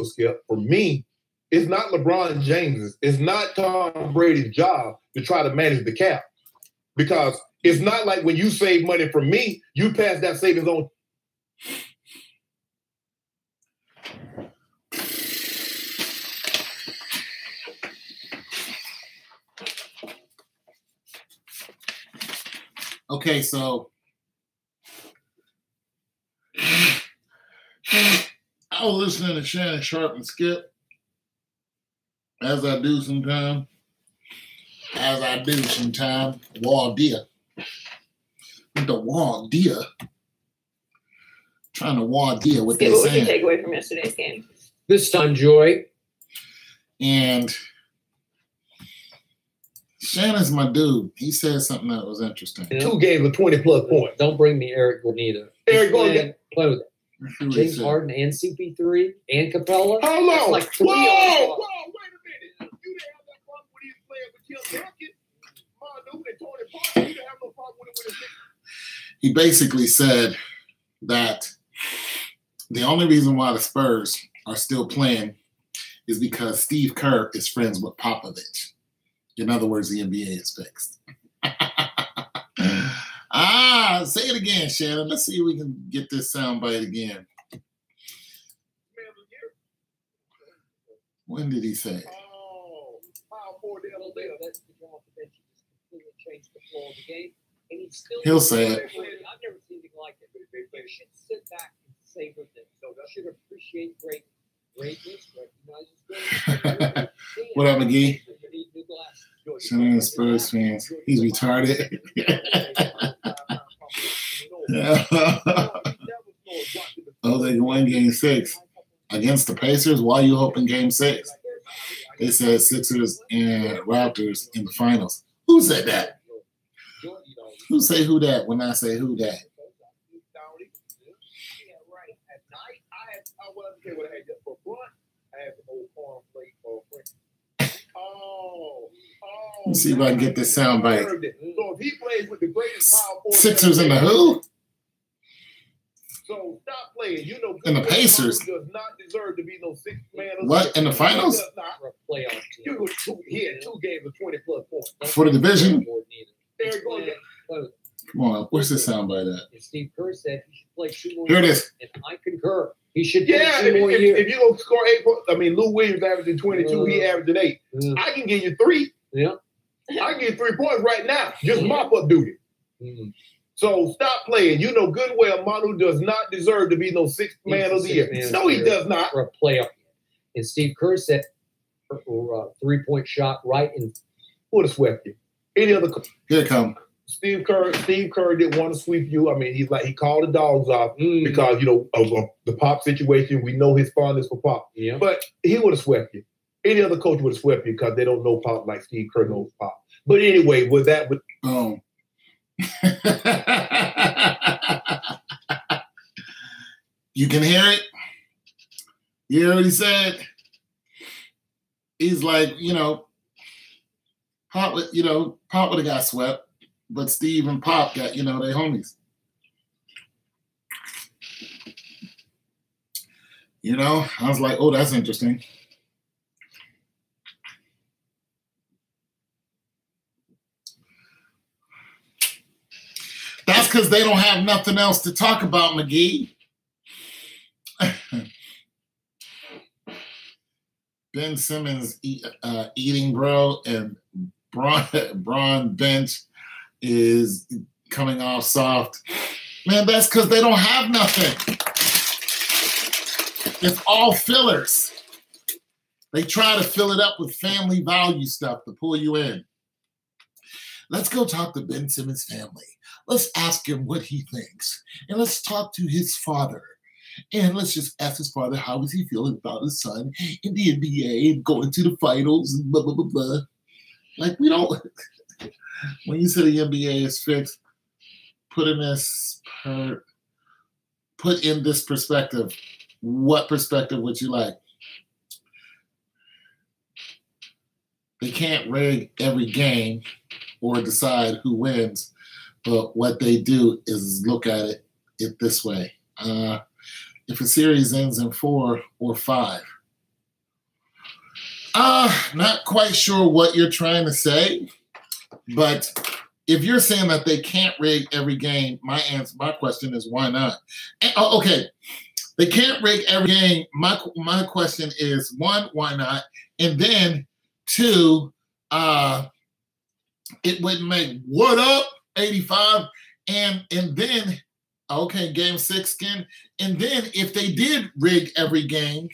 Skip, for me, it's not LeBron James's, it's not Tom Brady's job to try to manage the cap. Because it's not like when you save money from me, you pass that savings on. Okay, so I was listening to Shannon Sharpe and Skip, as I do sometimes. Wall deer. The wall deer. Trying to wall deer what Skip, they're what would saying. you take away from yesterday's game? This time, joy. And Shannon's my dude. He said something that was interesting. Yeah. 2 games with 20-plus points. Don't bring me Eric Gordon. Eric Gordon. Play with it. James Harden and CP3 and Capella. Hold on. Like whoa, wait a minute. You didn't have that problem with his playing with Tim Duncan. Manu and Tony Parker. You didn't have no problem with it with his. He basically said that the only reason why the Spurs are still playing is because Steve Kerr is friends with Popovich. In other words, the NBA is fixed. Say it again, Shannon. Let's see if we can get this soundbite again. When did he say it? Oh, power forward the other day. That's the job that you just completely changed the flow of the game. And he's still He'll say it. I've never seen anything like it. You should sit back and savor things. So you should appreciate greatness, recognize it's great. What up, McGee? You need new glasses. Shannon Spurs fans. He's retarded. Oh, they won game 6 against the Pacers. Why are you hoping game 6? They said Sixers and Raptors in the finals. Who said that? Who say who that when I say who that? Let's see if I can get this soundbite. So if he plays with the greatest power forward, Sixers in the who? So stop playing. You know, And the Pacers does not deserve to be no sixth man. What, in the finals? For a playoff team. He had 2 games of 20-plus points. For the division? Eric Gordon. Come on, where's the soundbite at? And Steve Kerr said he should play 2 more Here it years. is. And I concur. He should play Yeah, 2 more years. if you don't score 8 points, I mean, Lou Williams averaging 22, he averaging 8. I can give you 3. Yeah. I can give you 3 points right now. Just mop up duty. So stop playing. You know good well Manu does not deserve to be no sixth man of the year. No, he does not. For a playoff. And Steve Kerr said a 3-point shot right in. Would have swept you. Any other? Here it come. Steve Kerr didn't want to sweep you. I mean, he called the dogs off because, you know, of the Pop situation. We know his fondness for Pop. Yeah. But he would have swept you. Any other coach would have swept you because they don't know Pop like Steve Kerr knows Pop. But anyway, with that, you can hear it. You hear what he said? He's like, you know, Pop would have got swept, but Steve and Pop got, you know, they homies. You know, I was like, oh, that's interesting. That's because they don't have nothing else to talk about, McGee. Ben Simmons eating, bro, and Braun bench is coming off soft. Man, that's because they don't have nothing. It's all fillers. They try to fill it up with family value stuff to pull you in. Let's go talk to Ben Simmons' family. Let's ask him what he thinks. And let's talk to his father. And let's just ask his father, how is he feeling about his son in the NBA and going to the finals and blah, blah, blah, blah. Like, we don't. When you say the NBA is fixed, put in this perspective. What perspective would you like? They can't rig every game or decide who wins, but what they do is look at it this way. If a series ends in 4 or 5, Not quite sure what you're trying to say, but if you're saying that they can't rig every game, my question is why not? And, okay, they can't rig every game. My question is, one, why not? And then two, it wouldn't make what up 85, and then okay, game 6 skin, and then if they did rig every game,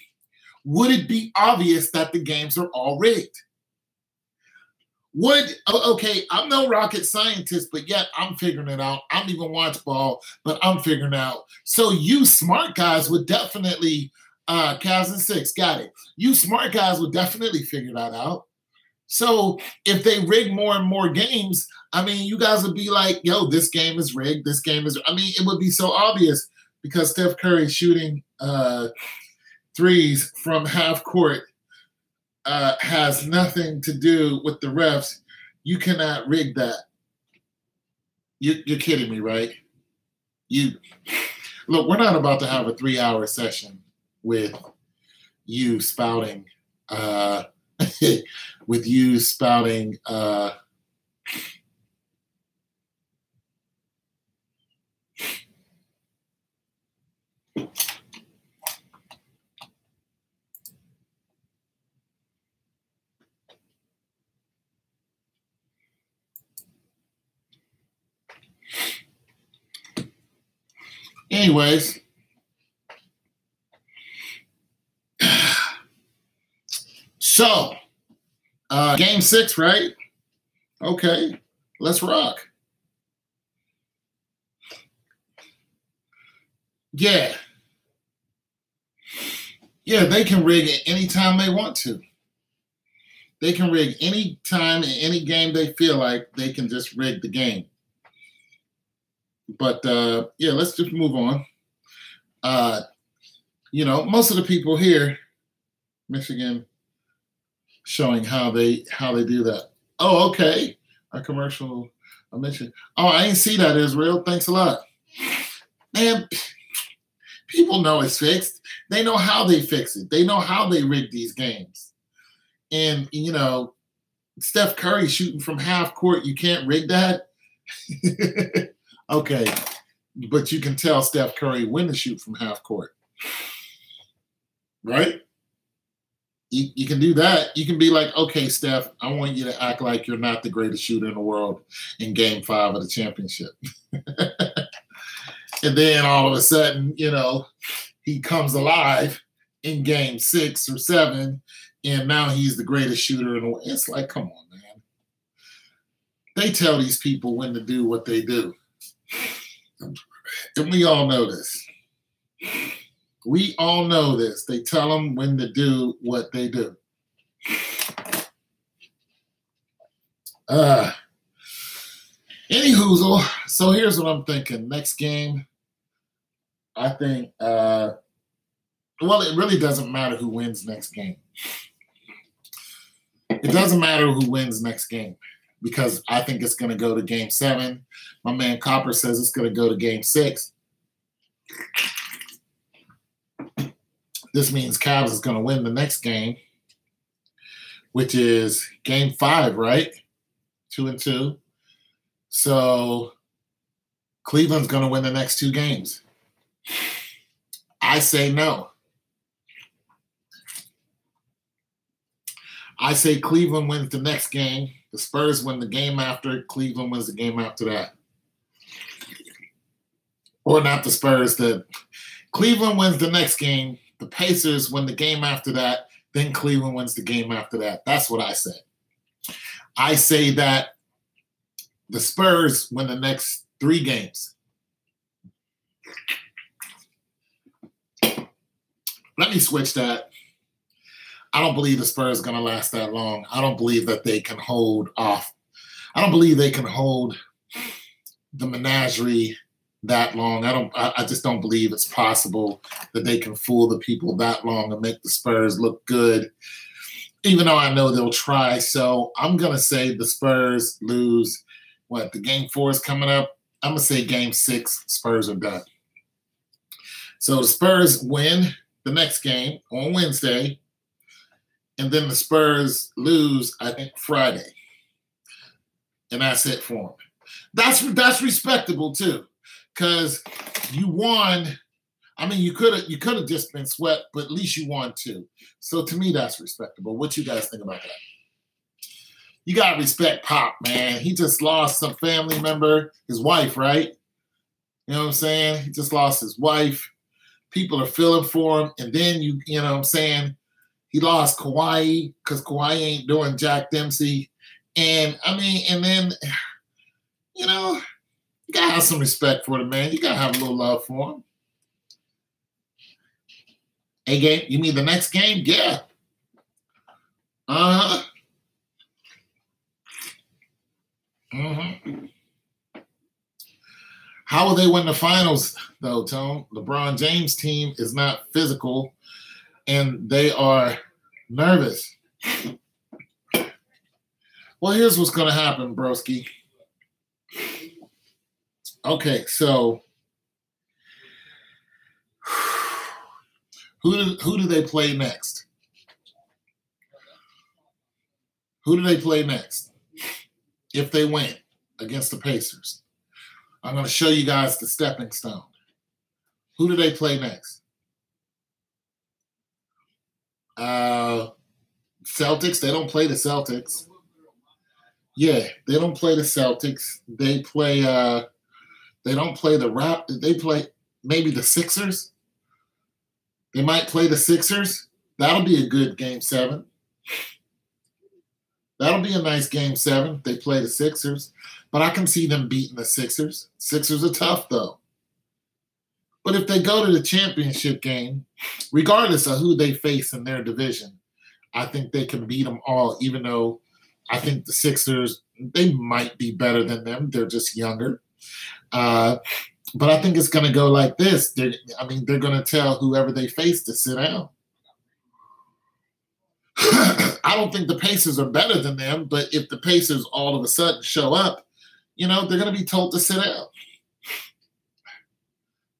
would it be obvious that the games are all rigged? Okay, I'm no rocket scientist, but yet I'm figuring it out. I don't even watch ball, but I'm figuring it out. So you smart guys would definitely, Cavs and 6, got it. You smart guys would definitely figure that out. So if they rig more and more games, I mean, you guys would be like, yo, this game is rigged. This game is, I mean, it would be so obvious because Steph Curry shooting threes from half court has nothing to do with the refs. You cannot rig that. You're kidding me, right? Look, we're not about to have a 3-hour session with you spouting anyways. So, game 6, right? Okay, let's rock. Yeah. Yeah, they can rig it anytime they want to. They can rig any time in any game they feel like. They can just rig the game. But, yeah, let's just move on. You know, most of the people here, Michigan, showing how they do that. Oh, okay. A commercial I mentioned. Oh, I didn't see that, Israel. Thanks a lot. Man, people know it's fixed. They know how they fix it. They know how they rig these games. And, you know, Steph Curry shooting from half court, you can't rig that? Okay. But you can tell Steph Curry when to shoot from half court. Right? You can do that. You can be like, okay, Steph, I want you to act like you're not the greatest shooter in the world in game 5 of the championship. And then all of a sudden, you know, he comes alive in game 6 or 7, and now he's the greatest shooter in the world. It's like, come on, man. They tell these people when to do what they do. And we all know this. We all know this. They tell them when to do what they do. Anywho, so here's what I'm thinking. Next game, I think, well, it really doesn't matter who wins next game. It doesn't matter who wins next game because I think it's going to go to game 7. My man Copper says it's going to go to game 6. This means Cavs is going to win the next game, which is game 5, right? 2-2. So Cleveland's going to win the next 2 games. I say no. I say Cleveland wins the next game. The Spurs win the game after. Cleveland wins the game after that. Or not the Spurs. Cleveland wins the next game. The Pacers win the game after that. Then Cleveland wins the game after that. That's what I say. I say that the Spurs win the next 3 games. Let me switch that. I don't believe the Spurs are going to last that long. I don't believe that they can hold off. I don't believe they can hold the menagerie that long. I just don't believe it's possible that they can fool the people that long and make the Spurs look good, even though I know they'll try. So I'm going to say the Spurs lose. The game 4 is coming up? I'm going to say game 6, Spurs are done. So the Spurs win the next game on Wednesday, and then the Spurs lose, I think, Friday. And that's it for them. That's respectable too, because you won. I mean, you could have just been swept, but at least you won too. So to me, that's respectable. What you guys think about that? You gotta respect Pop, man. He just lost some family member, his wife, right? You know what I'm saying? He just lost his wife. People are feeling for him, and then you know what I'm saying? He lost Kawhi because Kawhi ain't doing Jack Dempsey, and I mean, and then you know, you gotta have some respect for the man. You gotta have a little love for him. Hey, game, you mean the next game? Yeah. Uh-huh. Mm-hmm. How will they win the finals, though, Tone? LeBron James' team is not physical, and they are nervous. Well, here's what's going to happen, broski. Okay, so who do they play next? Who do they play next if they win against the Pacers? I'm going to show you guys the stepping stone. Who do they play next? Celtics. They don't play the Celtics. Yeah, they don't play the Celtics. They play. They don't play the Raptors. They play maybe the Sixers. They might play the Sixers. That'll be a good Game 7. That'll be a nice Game 7. They play the Sixers. But I can see them beating the Sixers. Sixers are tough, though. But if they go to the championship game, regardless of who they face in their division, I think they can beat them all, even though I think the Sixers, they might be better than them. They're just younger. But I think it's going to go like this. They're going to tell whoever they face to sit down. I don't think the Pacers are better than them, but if the Pacers all of a sudden show up, you know, they're going to be told to sit down.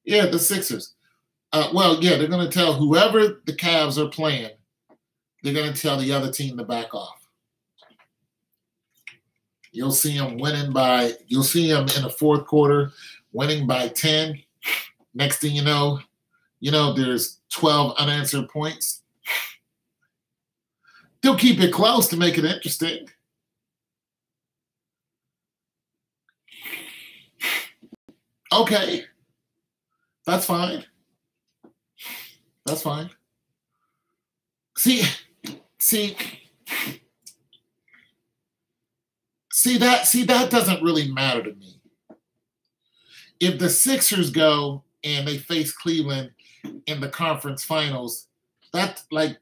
Yeah, the Sixers. They're going to tell whoever the Cavs are playing, they're going to tell the other team to back off. You'll see them you'll see them in the fourth quarter winning by 10. Next thing you know, there's 12 unanswered points. They'll keep it close to make it interesting. Okay. That's fine. That's fine. See that doesn't really matter to me. If the Sixers go and they face Cleveland in the conference finals, that's a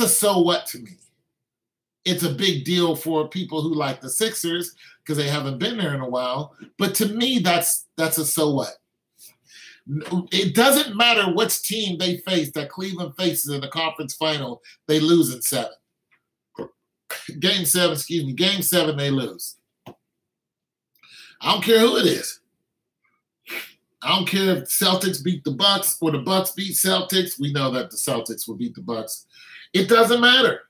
so what to me. It's a big deal for people who like the Sixers because they haven't been there in a while. But to me, that's a so what. It doesn't matter which team they face that Cleveland faces in the conference final, they lose in 7. Game 7, they lose. I don't care who it is. I don't care if Celtics beat the Bucks or the Bucks beat Celtics. We know that the Celtics will beat the Bucks. It doesn't matter.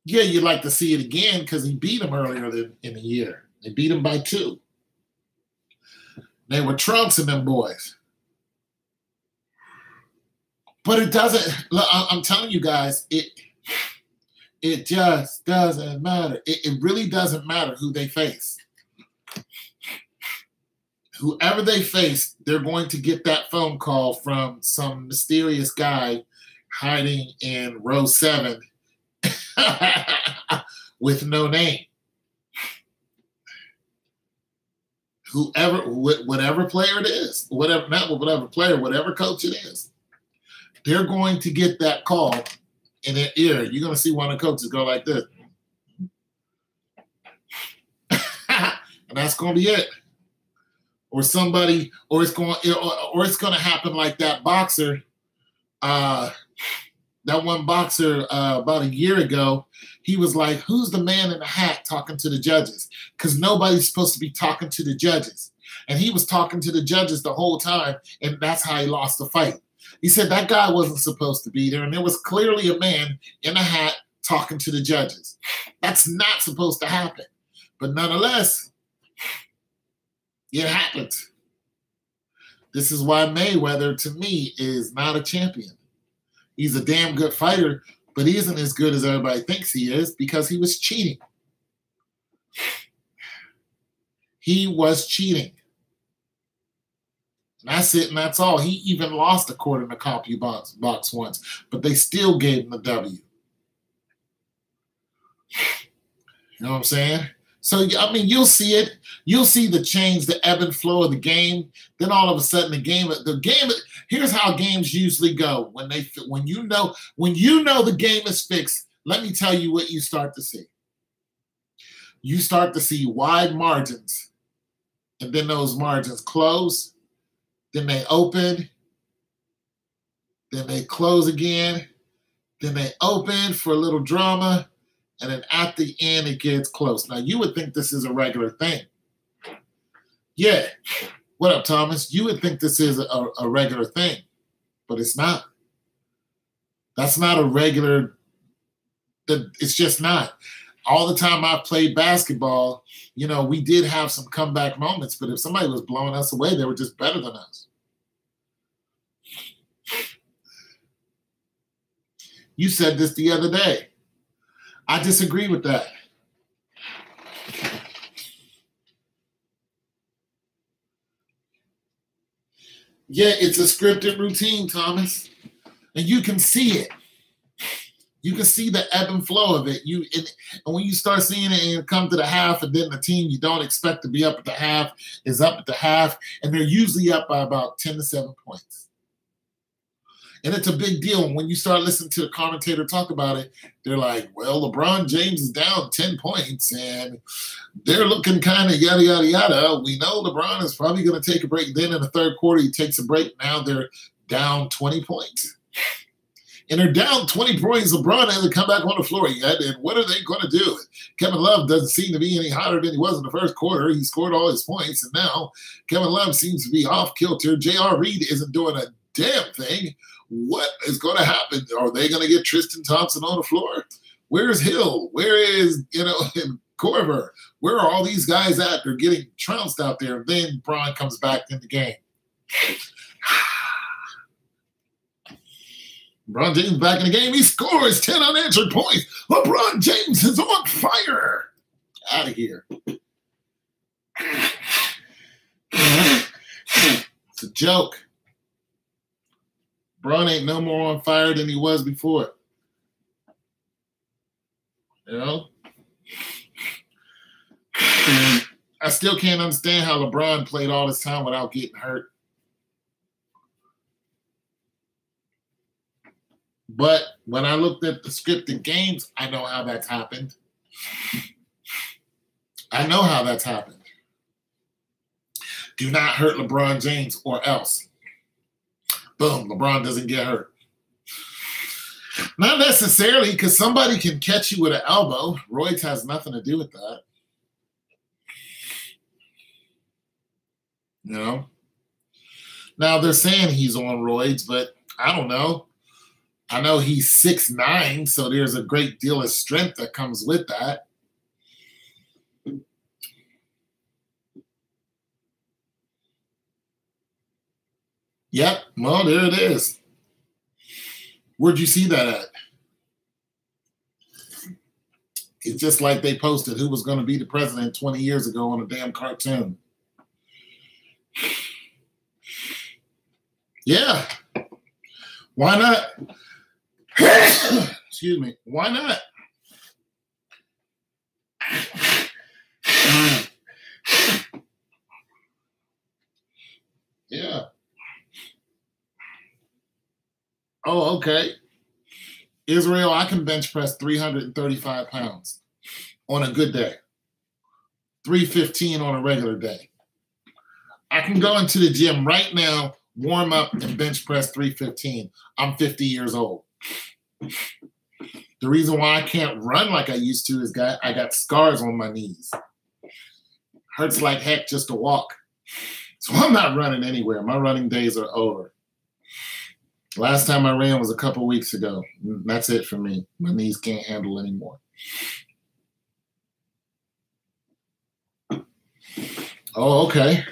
Yeah, you'd like to see it again because he beat them earlier in the year. They beat him by 2. They were trunks in them boys. But it doesn't, I'm telling you guys, it just doesn't matter. It really doesn't matter who they face. Whoever they face, they're going to get that phone call from some mysterious guy hiding in row 7 with no name. Whatever player it is, whatever coach it is, they're going to get that call in their ear. You're going to see one of the coaches go like this. And that's going to be it. Or somebody, or it's going to happen like that boxer, that one boxer about a year ago. He was like, who's the man in the hat talking to the judges? Because nobody's supposed to be talking to the judges. And he was talking to the judges the whole time, and that's how he lost the fight. He said that guy wasn't supposed to be there, and there was clearly a man in a hat talking to the judges. That's not supposed to happen. But nonetheless, it happened. This is why Mayweather, to me, is not a champion. He's a damn good fighter, but he isn't as good as everybody thinks he is because he was cheating. He was cheating. That's it, and that's all. He even lost according to CompuBox once, but they still gave him the W. You know what I'm saying? So, I mean, you'll see it. You'll see the change, the ebb and flow of the game. Then all of a sudden, the game. Here's how games usually go. When you know the game is fixed, let me tell you what you start to see. You start to see wide margins, and then those margins close. Then they open. Then they close again. Then they open for a little drama. And then at the end, it gets close. Now, you would think this is a regular thing. Yeah. What up, Thomas? You would think this is a regular thing, but it's not. That's not a regular, it's just not. All the time I've played basketball, you know, we did have some comeback moments, but if somebody was blowing us away, they were just better than us. You said this the other day. I disagree with that. Yeah, it's a scripted routine, Thomas. And you can see it. You can see the ebb and flow of it. And when you start seeing it and you come to the half, and then the team you don't expect to be up at the half is up at the half, and they're usually up by about 10 to 7 points. And it's a big deal. When you start listening to the commentator talk about it, they're like, well, LeBron James is down 10 points, and they're looking kind of yada, yada, yada. We know LeBron is probably going to take a break. Then in the third quarter, he takes a break. Now they're down 20 points. And they're down 20 points. LeBron hasn't come back on the floor yet. And what are they going to do? Kevin Love doesn't seem to be any hotter than he was in the first quarter. He scored all his points. And now Kevin Love seems to be off kilter. J.R. Reed isn't doing a damn thing. What is going to happen? Are they going to get Tristan Thompson on the floor? Where's Hill? Where is, Corver? Where are all these guys at? They're getting trounced out there. And then Bron comes back in the game. LeBron James back in the game. He scores 10 unanswered points. LeBron James is on fire. Out of here. It's a joke. LeBron ain't no more on fire than he was before. You know? I still can't understand how LeBron played all this time without getting hurt. But when I looked at the scripted games, I know how that's happened. I know how that's happened. Do not hurt LeBron James or else. Boom, LeBron doesn't get hurt. Not necessarily, because somebody can catch you with an elbow. Roids has nothing to do with that. You know? Now, they're saying he's on roids, but I don't know. I know he's 6'9", so there's a great deal of strength that comes with that. Yep, well, there it is. Where'd you see that at? It's just like they posted who was going to be the president 20 years ago on a damn cartoon. Yeah. Why not? Excuse me. Why not? Yeah. Oh, okay. Israel, I can bench press 335 pounds on a good day. 315 on a regular day. I can go into the gym right now, warm up, and bench press 315. I'm 50 years old. The reason why I can't run like I used to is I got scars on my knees. Hurts like heck just to walk. So I'm not running anywhere. My running days are over. Last time I ran was a couple weeks ago. That's it for me. My knees can't handle anymore. Oh, okay.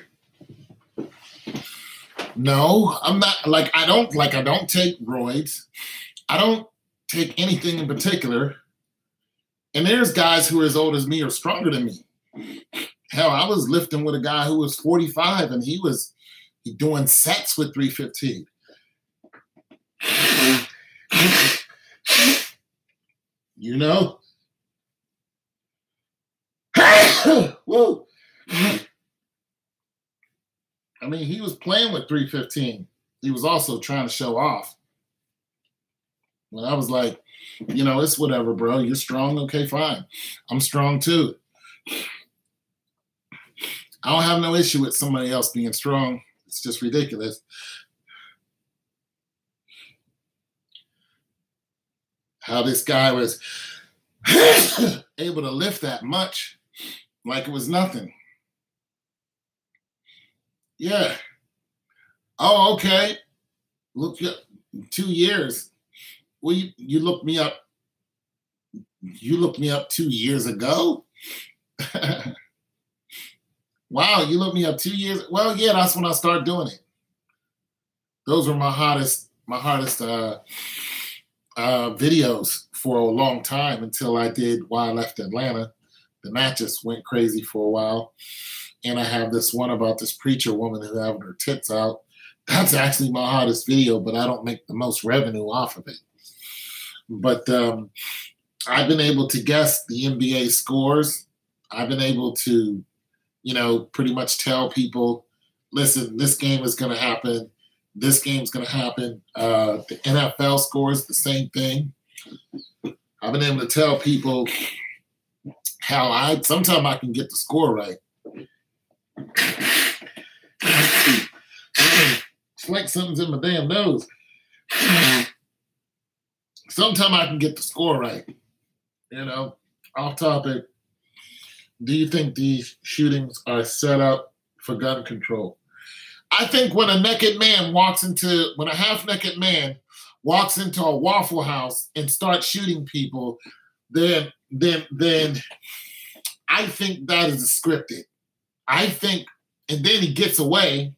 No, I'm not I don't take roids. I don't take anything in particular. And there's guys who are as old as me or stronger than me. Hell, I was lifting with a guy who was 45 and he was doing sets with 315. You know? Whoa. I mean, he was playing with 315. He was also trying to show off. And I was like, you know, it's whatever, bro. You're strong. Okay, fine. I'm strong too. I don't have no issue with somebody else being strong. It's just ridiculous. How this guy was able to lift that much like it was nothing. Yeah. Oh, okay. Look, 2 years. Well, you looked me up. You looked me up 2 years ago. Wow, you looked me up 2 years. Well, yeah, that's when I started doing it. Those were my hottest videos for a long time until I did Why I Left Atlanta. The matches went crazy for a while. And I have this one about this preacher woman who having her tits out. That's actually my hottest video, but I don't make the most revenue off of it. But I've been able to guess the NBA scores. I've been able to, you know, pretty much tell people, listen, this game is going to happen. This game's going to happen. The NFL scores, the same thing. I've been able to tell people how sometimes I can get the score right. It's like something's in my damn nose. Sometimes I can get the score right. You know, off topic. Do you think these shootings are set up for gun control? I think when a half-naked man walks into a Waffle House and starts shooting people, then I think that is scripted. I think, and then he gets away,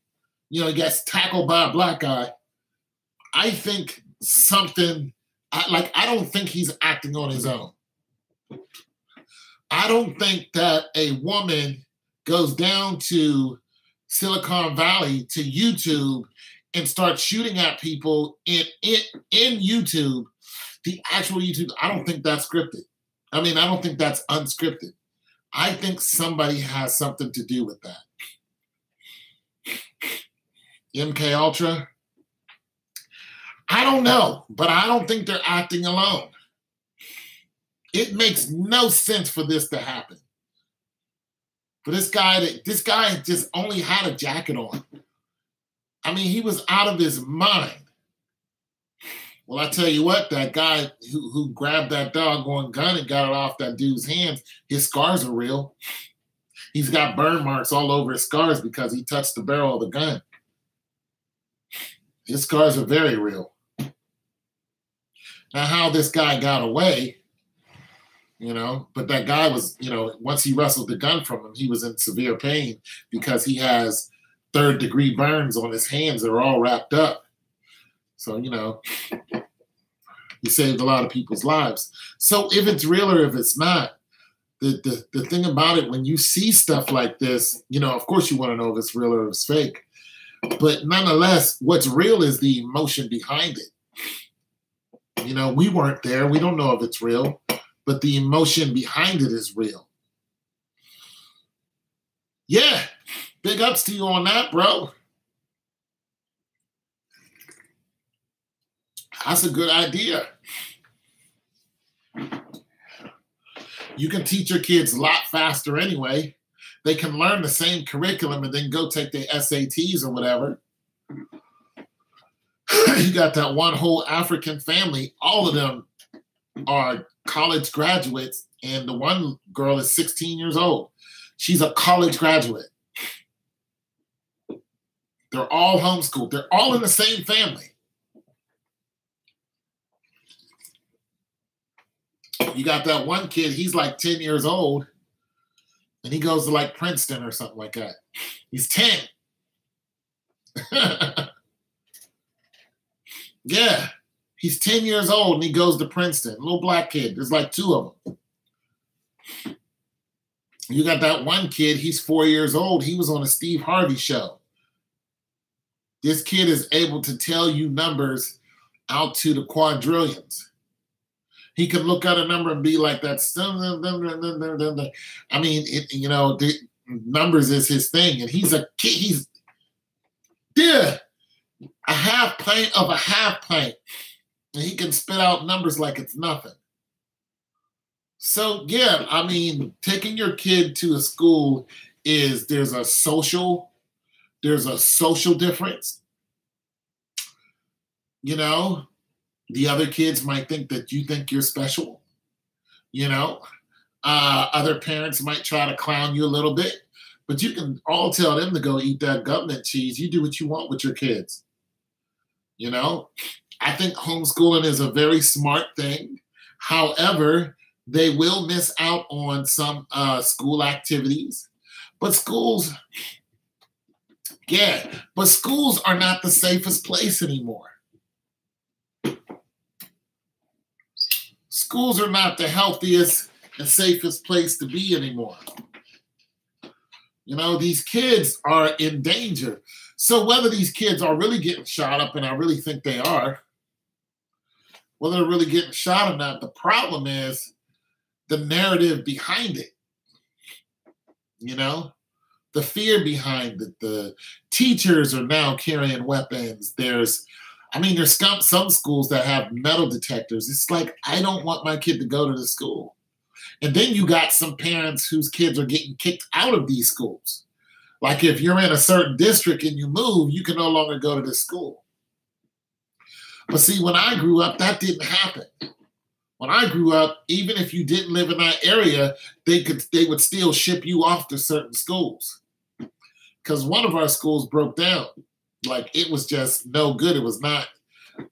you know, he gets tackled by a black guy. I think I don't think he's acting on his own. I don't think that a woman goes down to Silicon Valley to YouTube and starts shooting at people in YouTube, the actual YouTube. I don't think that's scripted. I mean, I don't think that's unscripted. I think somebody has something to do with that. MK Ultra? I don't know, but I don't think they're acting alone. It makes no sense for this to happen. For this guy just only had a jacket on. I mean, he was out of his mind. Well, I tell you what, that guy who grabbed that doggone gun and got it off that dude's hands, his scars are real. He's got burn marks all over his scars because he touched the barrel of the gun. His scars are very real. Now, how this guy got away, you know, but that guy was, you know, once he wrestled the gun from him, he was in severe pain because he has third-degree burns on his hands that are all wrapped up. So, you know, he saved a lot of people's lives. So if it's real or if it's not, the thing about it, when you see stuff like this, you know, of course you want to know if it's real or if it's fake. But nonetheless, what's real is the emotion behind it. You know, we weren't there. We don't know if it's real, but the emotion behind it is real. Yeah, big ups to you on that, bro. That's a good idea. You can teach your kids a lot faster anyway. They can learn the same curriculum and then go take their SATs or whatever. You got that one whole African family. All of them are college graduates, and the one girl is 16 years old. She's a college graduate. They're all homeschooled. They're all in the same family. You got that one kid, he's like 10 years old, and he goes to like Princeton or something like that. He's 10. Yeah, he's 10 years old and he goes to Princeton. Little black kid. There's like 2 of them. You got that one kid, he's 4 years old. He was on a Steve Harvey show. This kid is able to tell you numbers out to the quadrillions. He can look at a number and be like, that's, I mean, the numbers is his thing. And he's a kid, he's, a half pint of a half pint. And he can spit out numbers like it's nothing. So, yeah, I mean, taking your kid to a school there's a social difference. The other kids might think that you think you're special. Other parents might try to clown you a little bit, but you can all tell them to go eat that government cheese. You do what you want with your kids. I think homeschooling is a very smart thing. However, they will miss out on some school activities. But schools are not the safest place anymore. Schools are not the healthiest and safest place to be anymore. These kids are in danger. So whether these kids are really getting shot up, and I really think they are, whether they're really getting shot or not, the problem is the narrative behind it. The fear behind it. The teachers are now carrying weapons. There's some schools that have metal detectors. It's like, I don't want my kid to go to the school. And then you got some parents whose kids are getting kicked out of these schools. Like if you're in a certain district and you move, you can no longer go to this school. But see, when I grew up, that didn't happen. When I grew up, even if you didn't live in that area, they would still ship you off to certain schools. Because one of our schools broke down. Like, it was just no good. It was not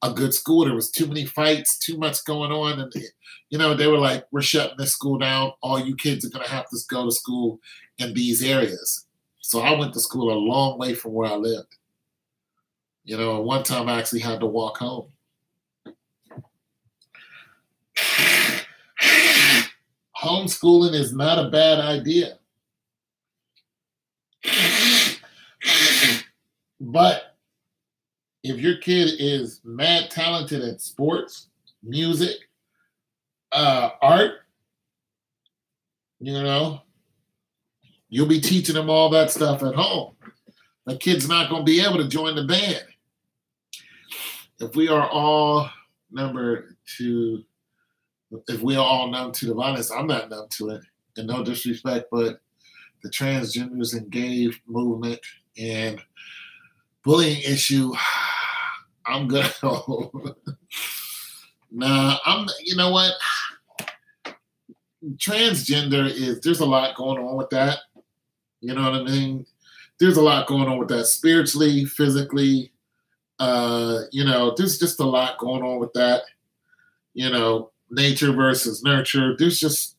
a good school. There was too many fights, too much going on. And, they were like, we're shutting this school down. All you kids are going to have to go to school in these areas. So I went to school a long way from where I lived. One time I actually had to walk home. Homeschooling is not a bad idea. But if your kid is mad talented at sports, music, art, you'll be teaching them all that stuff at home. The kid's not going to be able to join the band. If we are all numb to the violence, I'm not numb to it. And no disrespect, but the transgenders and gay movement and bullying issue, I'm good. Nah, you know what? Transgender there's a lot going on with that. You know what I mean? There's a lot going on with that spiritually, physically. There's just a lot going on with that. Nature versus nurture. There's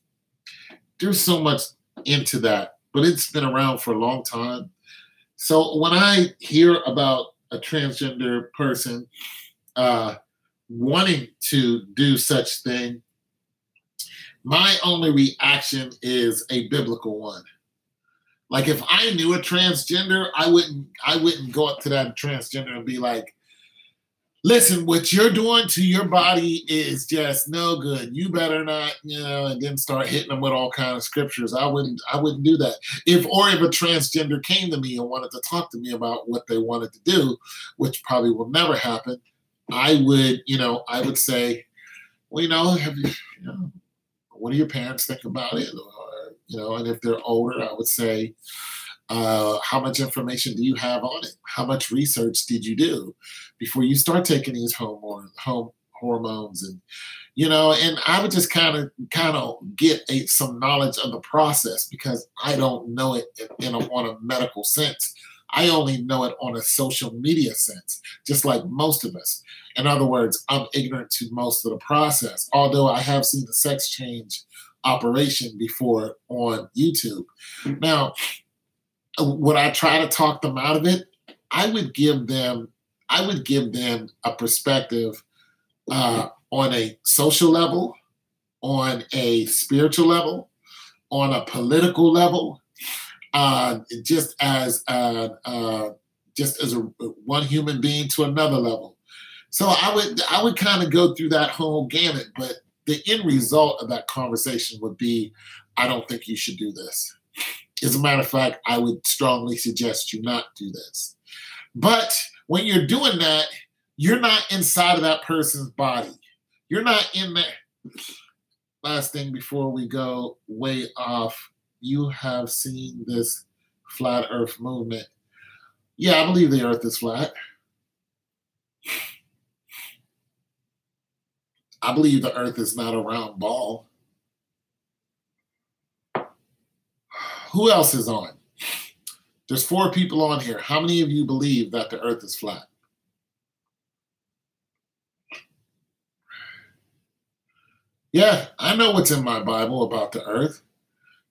so much into that, but it's been around for a long time. So when I hear about a transgender person wanting to do such thing, my only reaction is a biblical one. Like, if I knew a transgender, I wouldn't go up to that transgender and be like, listen, what you're doing to your body is just no good. You better not, and then start hitting them with all kinds of scriptures. I wouldn't do that. If a transgender came to me and wanted to talk to me about what they wanted to do, which probably will never happen, I would say, well, what do your parents think about it? Or, and if they're older, I would say, how much information do you have on it? How much research did you do before you start taking these hormones? And, and I would just kind of get some knowledge of the process, because I don't know it on a medical sense. I only know it on a social media sense, just like most of us. In other words, I'm ignorant to most of the process, although I have seen the sex change operation before on YouTube. Now, would I try to talk them out of it? I would give them a perspective on a social level, on a spiritual level, on a political level, just as one human being to another level. So I would kind of go through that whole gamut, but the end result of that conversation would be, I don't think you should do this. As a matter of fact, I would strongly suggest you not do this. But when you're doing that, you're not inside of that person's body. You're not in there. Last thing before we go way off, you have seen this flat earth movement. Yeah, I believe the earth is flat. I believe the earth is not a round ball. Who else is on? There's 4 people on here. How many of you believe that the earth is flat? Yeah, I know what's in my Bible about the earth.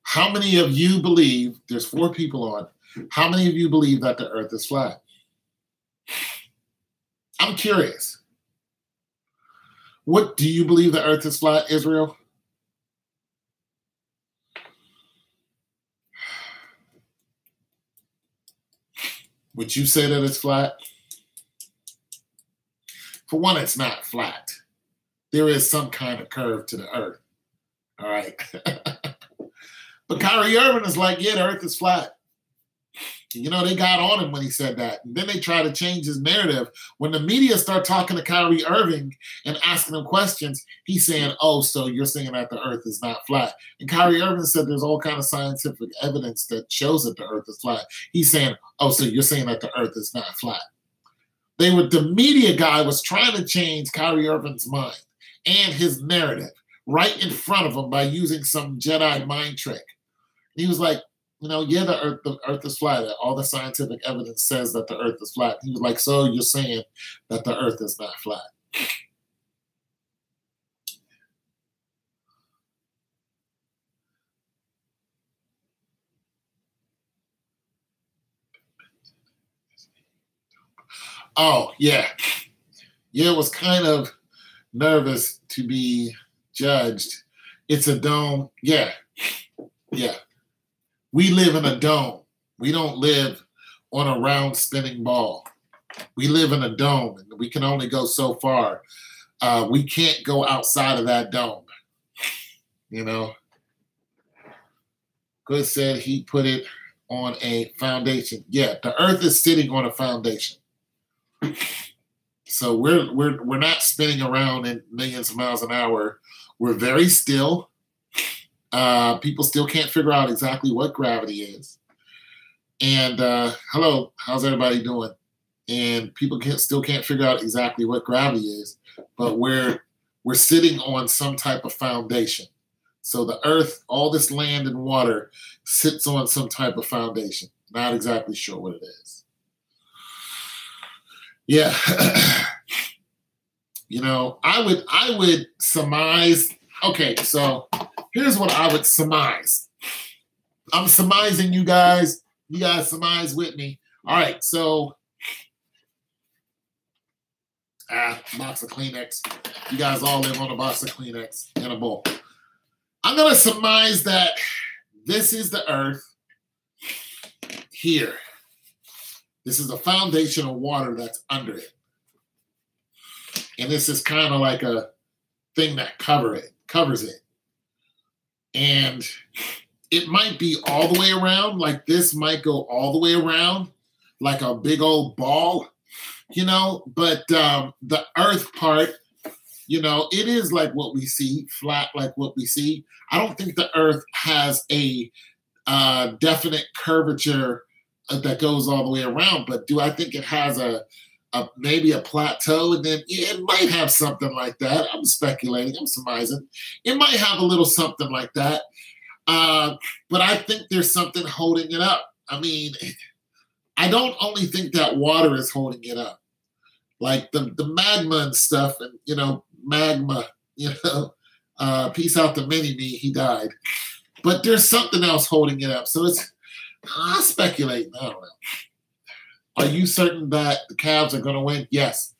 How many of you believe, there's 4 people on, how many of you believe that the earth is flat? I'm curious. What do you believe the earth is flat, Israel? Would you say that it's flat? For one, it's not flat. There is some kind of curve to the earth. All right. But Kyrie Irving is like, yeah, the earth is flat. You know, they got on him when he said that. And then they try to change his narrative. When the media start talking to Kyrie Irving and asking him questions, he's saying, oh, so you're saying that the earth is not flat. And Kyrie Irving said there's all kind of scientific evidence that shows that the earth is flat. He's saying, oh, so you're saying that the earth is not flat. The media guy was trying to change Kyrie Irving's mind and his narrative right in front of him by using some Jedi mind trick. He was like, you know, yeah, the earth is flat. All the scientific evidence says that the earth is flat. He was like, so you're saying that the earth is not flat. Oh, yeah. Yeah, it was kind of nervous to be judged. It's a dome. Yeah. Yeah. We live in a dome. We don't live on a round spinning ball. We live in a dome, and we can only go so far. We can't go outside of that dome. You know? Good said he put it on a foundation. Yeah, the earth is sitting on a foundation. So we're not spinning around in millions of miles an hour. We're very still. People still can't figure out exactly what gravity is. And hello, how's everybody doing? And people still can't figure out exactly what gravity is, but we're sitting on some type of foundation. So the earth, all this land and water sits on some type of foundation. Not exactly sure what it is. Yeah. You know, I would surmise. Okay, so here's what I would surmise. I'm surmising, you guys. You guys surmise with me. All right, so box of Kleenex. You guys all live on a box of Kleenex in a bowl. I'm going to surmise that this is the earth here. This is a foundation of water that's under it. And this is kind of like a thing that covers it. And it might be all the way around, like this might go all the way around, like a big old ball, you know, but the earth part, you know, it is like what we see, flat like what we see. I don't think the earth has a definite curvature that goes all the way around, but do I think it has maybe a plateau, and then it might have something like that. I'm speculating, I'm surmising. It might have a little something like that. But I think there's something holding it up. I mean, I don't only think that water is holding it up. Like the magma and stuff, and magma, peace out to Mini-Me, he died. But there's something else holding it up. So I speculate. I don't know. Are you certain that the Cavs are going to win? Yes.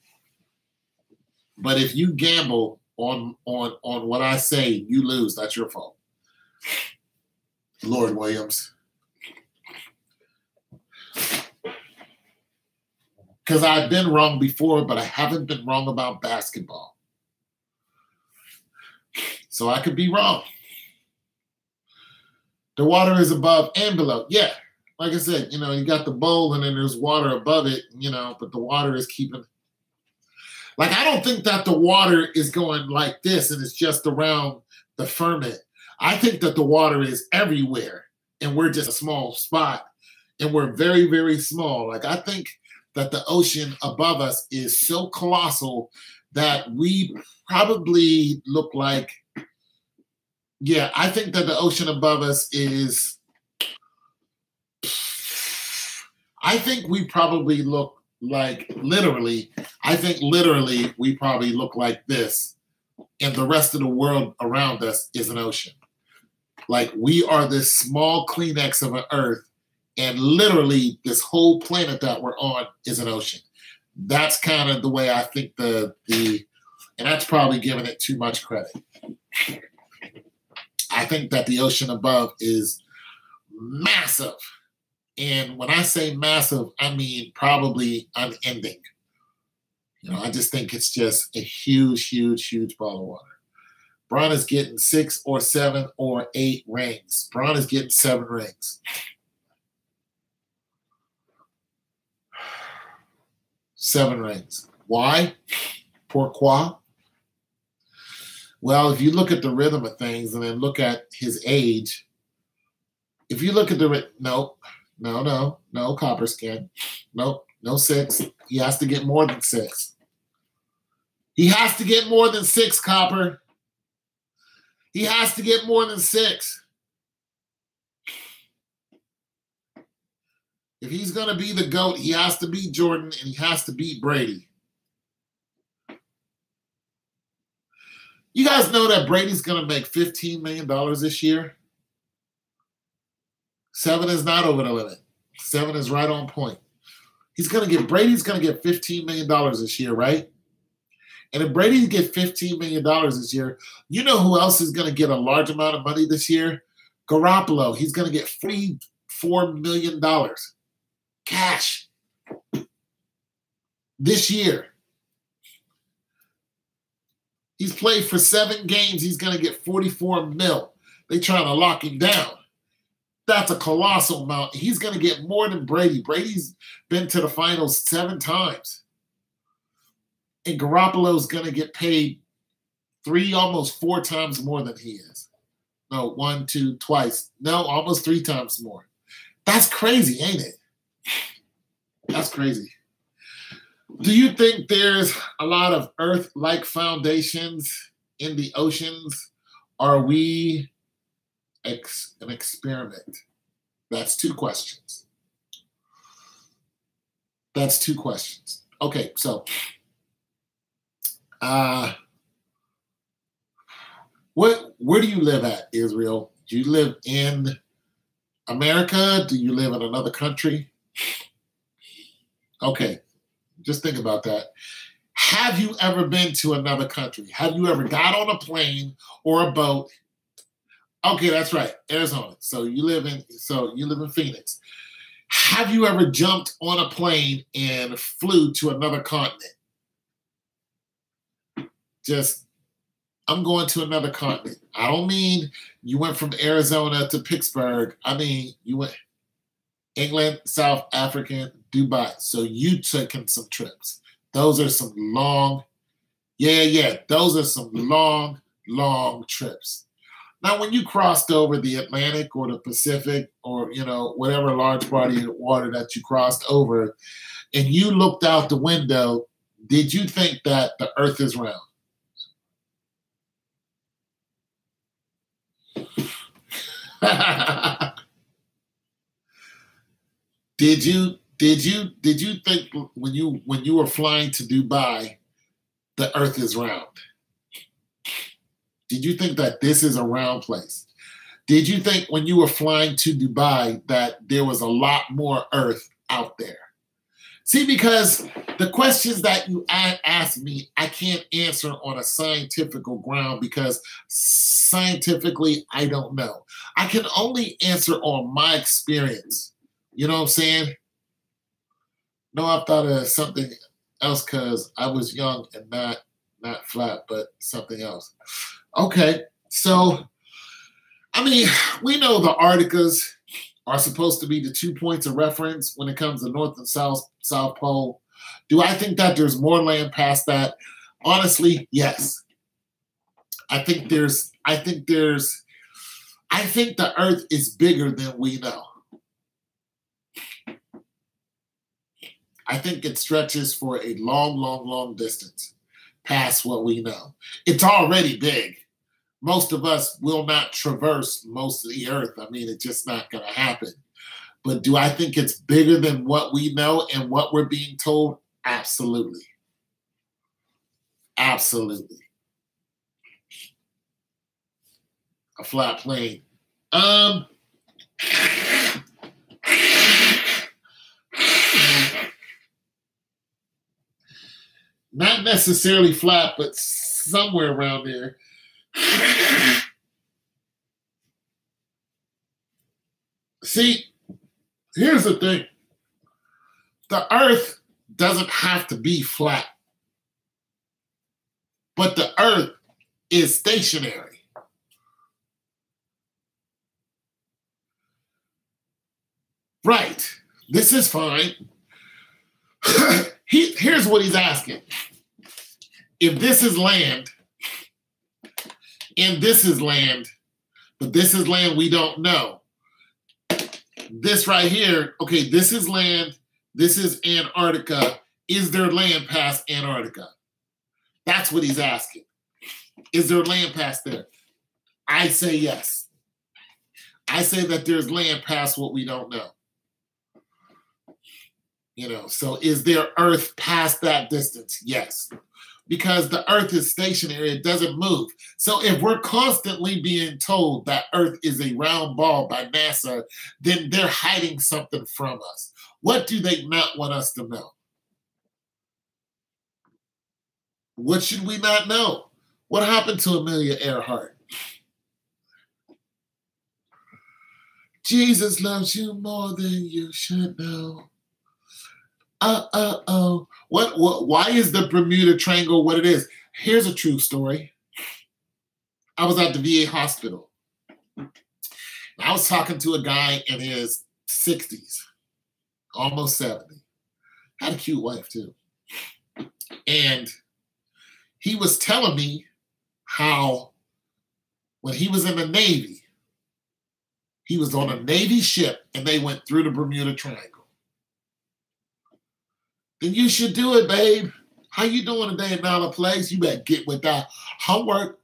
But if you gamble on what I say, you lose. That's your fault. Lord Williams. Because I've been wrong before, but I haven't been wrong about basketball. So I could be wrong. The water is above and below. Yeah. Like I said, you got the bowl and then there's water above it, but the water is keeping. Like, I don't think that the water is going like this and it's just around the firmament. I think that the water is everywhere and we're just a small spot and we're very, very small. Like, I think that the ocean above us is so colossal that we probably look like, yeah, I think that the ocean above us is, I think we probably look like literally we probably look like this, and the rest of the world around us is an ocean. Like, we are this small Kleenex of an earth, and literally this whole planet that we're on is an ocean. That's kind of the way I think and that's probably giving it too much credit. I think that the ocean above is massive. And when I say massive, I mean probably unending. I just think it's just a huge, huge, huge ball of water. Bron is getting 6 or 7 or 8 rings. Bron is getting 7 rings. 7 rings. Why? Pourquoi? Well, if you look at the rhythm of things and then look at his age, if you look at no, Copper Skin. Nope, no 6. He has to get more than 6. He has to get more than 6, Copper. He has to get more than 6. If he's going to be the GOAT, he has to beat Jordan and he has to beat Brady. You guys know that Brady's going to make $15 million this year? 7 is not over the limit. 7 is right on point. Brady's going to get $15 million this year, right? And if Brady gets $15 million this year, you know who else is going to get a large amount of money this year? Garoppolo. He's going to get $44 million cash this year. He's played for 7 games. He's going to get $44 million. They trying to lock him down. That's a colossal amount. He's going to get more than Brady. Brady's been to the finals 7 times. And Garoppolo's going to get paid 3, almost 4 times more than he is. No, 1, 2, twice. No, almost 3 times more. That's crazy, ain't it? That's crazy. Do you think there's a lot of Earth-like foundations in the oceans? Are we an experiment? That's 2 questions. That's 2 questions. Okay, so where do you live at, Israel? Do you live in America? Do you live in another country? Okay, just think about that. Have you ever been to another country? Have you ever got on a plane or a boat? Okay, that's right, Arizona. So you live in Phoenix. Have you ever jumped on a plane and flew to another continent? I'm going to another continent. I don't mean you went from Arizona to Pittsburgh. I mean, you went England, South Africa, Dubai. So you taking some trips. Those are some long, those are some long, long trips. Now, when you crossed over the Atlantic or the Pacific or, whatever large body of water that you crossed over, and you looked out the window, did you think that the earth is round? Did Did you think when you were flying to Dubai, the Earth is round? Did you think that this is a round place? Did you think when you were flying to Dubai that there was a lot more Earth out there? See, because the questions that you ask me, I can't answer on a scientific ground because scientifically, I don't know. I can only answer on my experience. You know what I'm saying? No, I thought of something else because I was young and not flat, but something else. Okay, so, I mean, we know the Arcticas are supposed to be the 2 points of reference when it comes to North and South Pole. Do I think that there's more land past that? Honestly, yes. I think the Earth is bigger than we know. I think it stretches for a long, long, long distance past what we know. It's already big. Most of us will not traverse most of the Earth. I mean, it's just not going to happen. But do I think it's bigger than what we know and what we're being told? Absolutely. Absolutely. A flat plane. Not necessarily flat, but somewhere around there. See, here's the thing. The Earth doesn't have to be flat, but the Earth is stationary. Right. This is fine. Here's what he's asking. If this is land, and this is land, but this is land we don't know. This right here, okay, this is land, this is Antarctica. Is there land past Antarctica? That's what he's asking. Is there land past there? I say yes. I say that there's land past what we don't know. You know, so is there Earth past that distance? Yes. Because the Earth is stationary, it doesn't move. So if we're constantly being told that Earth is a round ball by NASA, then they're hiding something from us. What do they not want us to know? What should we not know? What happened to Amelia Earhart? Jesus loves you more than you should know. Why is the Bermuda Triangle what it is? Here's a true story. I was at the VA hospital. I was talking to a guy in his 60s, almost 70. Had a cute wife too. And he was telling me how when he was in the Navy, he was on a Navy ship and they went through the Bermuda Triangle. Then you should do it, babe. How you doing today in another place? You better get with that homework.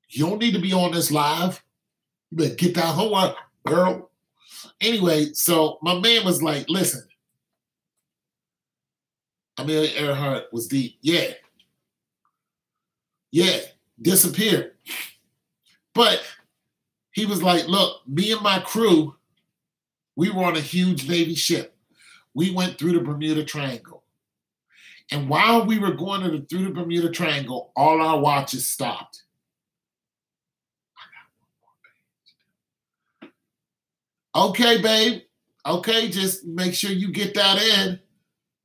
You don't need to be on this live. You better get that homework, girl. Anyway, so my man was like, listen, Amelia Earhart was deep. Yeah. Yeah, disappeared. But he was like, look, me and my crew, we were on a huge Navy ship. We went through the Bermuda Triangle. And while we were going through the Bermuda Triangle, all our watches stopped. Okay, babe. Okay, just make sure you get that in.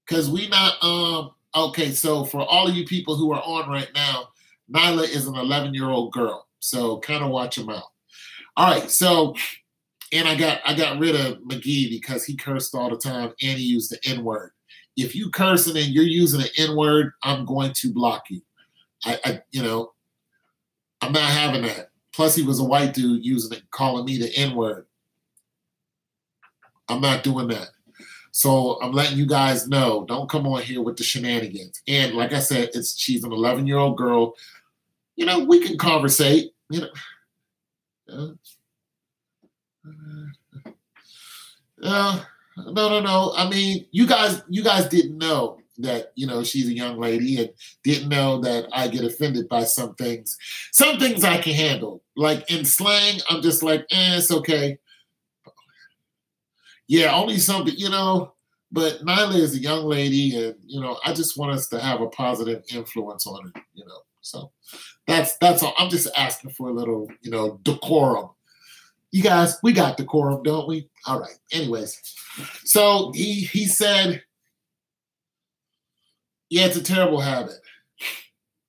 Because we not, okay, so for all of you people who are on right now, Nyla is an 11-year-old girl. So kind of watch your mouth. All right, so... And I got rid of McGee because he cursed all the time and he used the N-word. If you cursing and you're using an N-word, I'm going to block you. I'm not having that. Plus, he was a white dude calling me the N-word. I'm not doing that. So I'm letting you guys know, don't come on here with the shenanigans. And like I said, she's an 11-year-old girl. You know, we can conversate. No. I mean, you guys didn't know that, she's a young lady and didn't know that I get offended by some things. Some things I can handle. Like in slang, I'm just like, it's okay. Yeah, only something, but Nyla is a young lady and, I just want us to have a positive influence on her, So that's all. I'm just asking for a little, decorum. You guys, we got decorum, don't we? All right. Anyways, so he said, yeah, it's a terrible habit.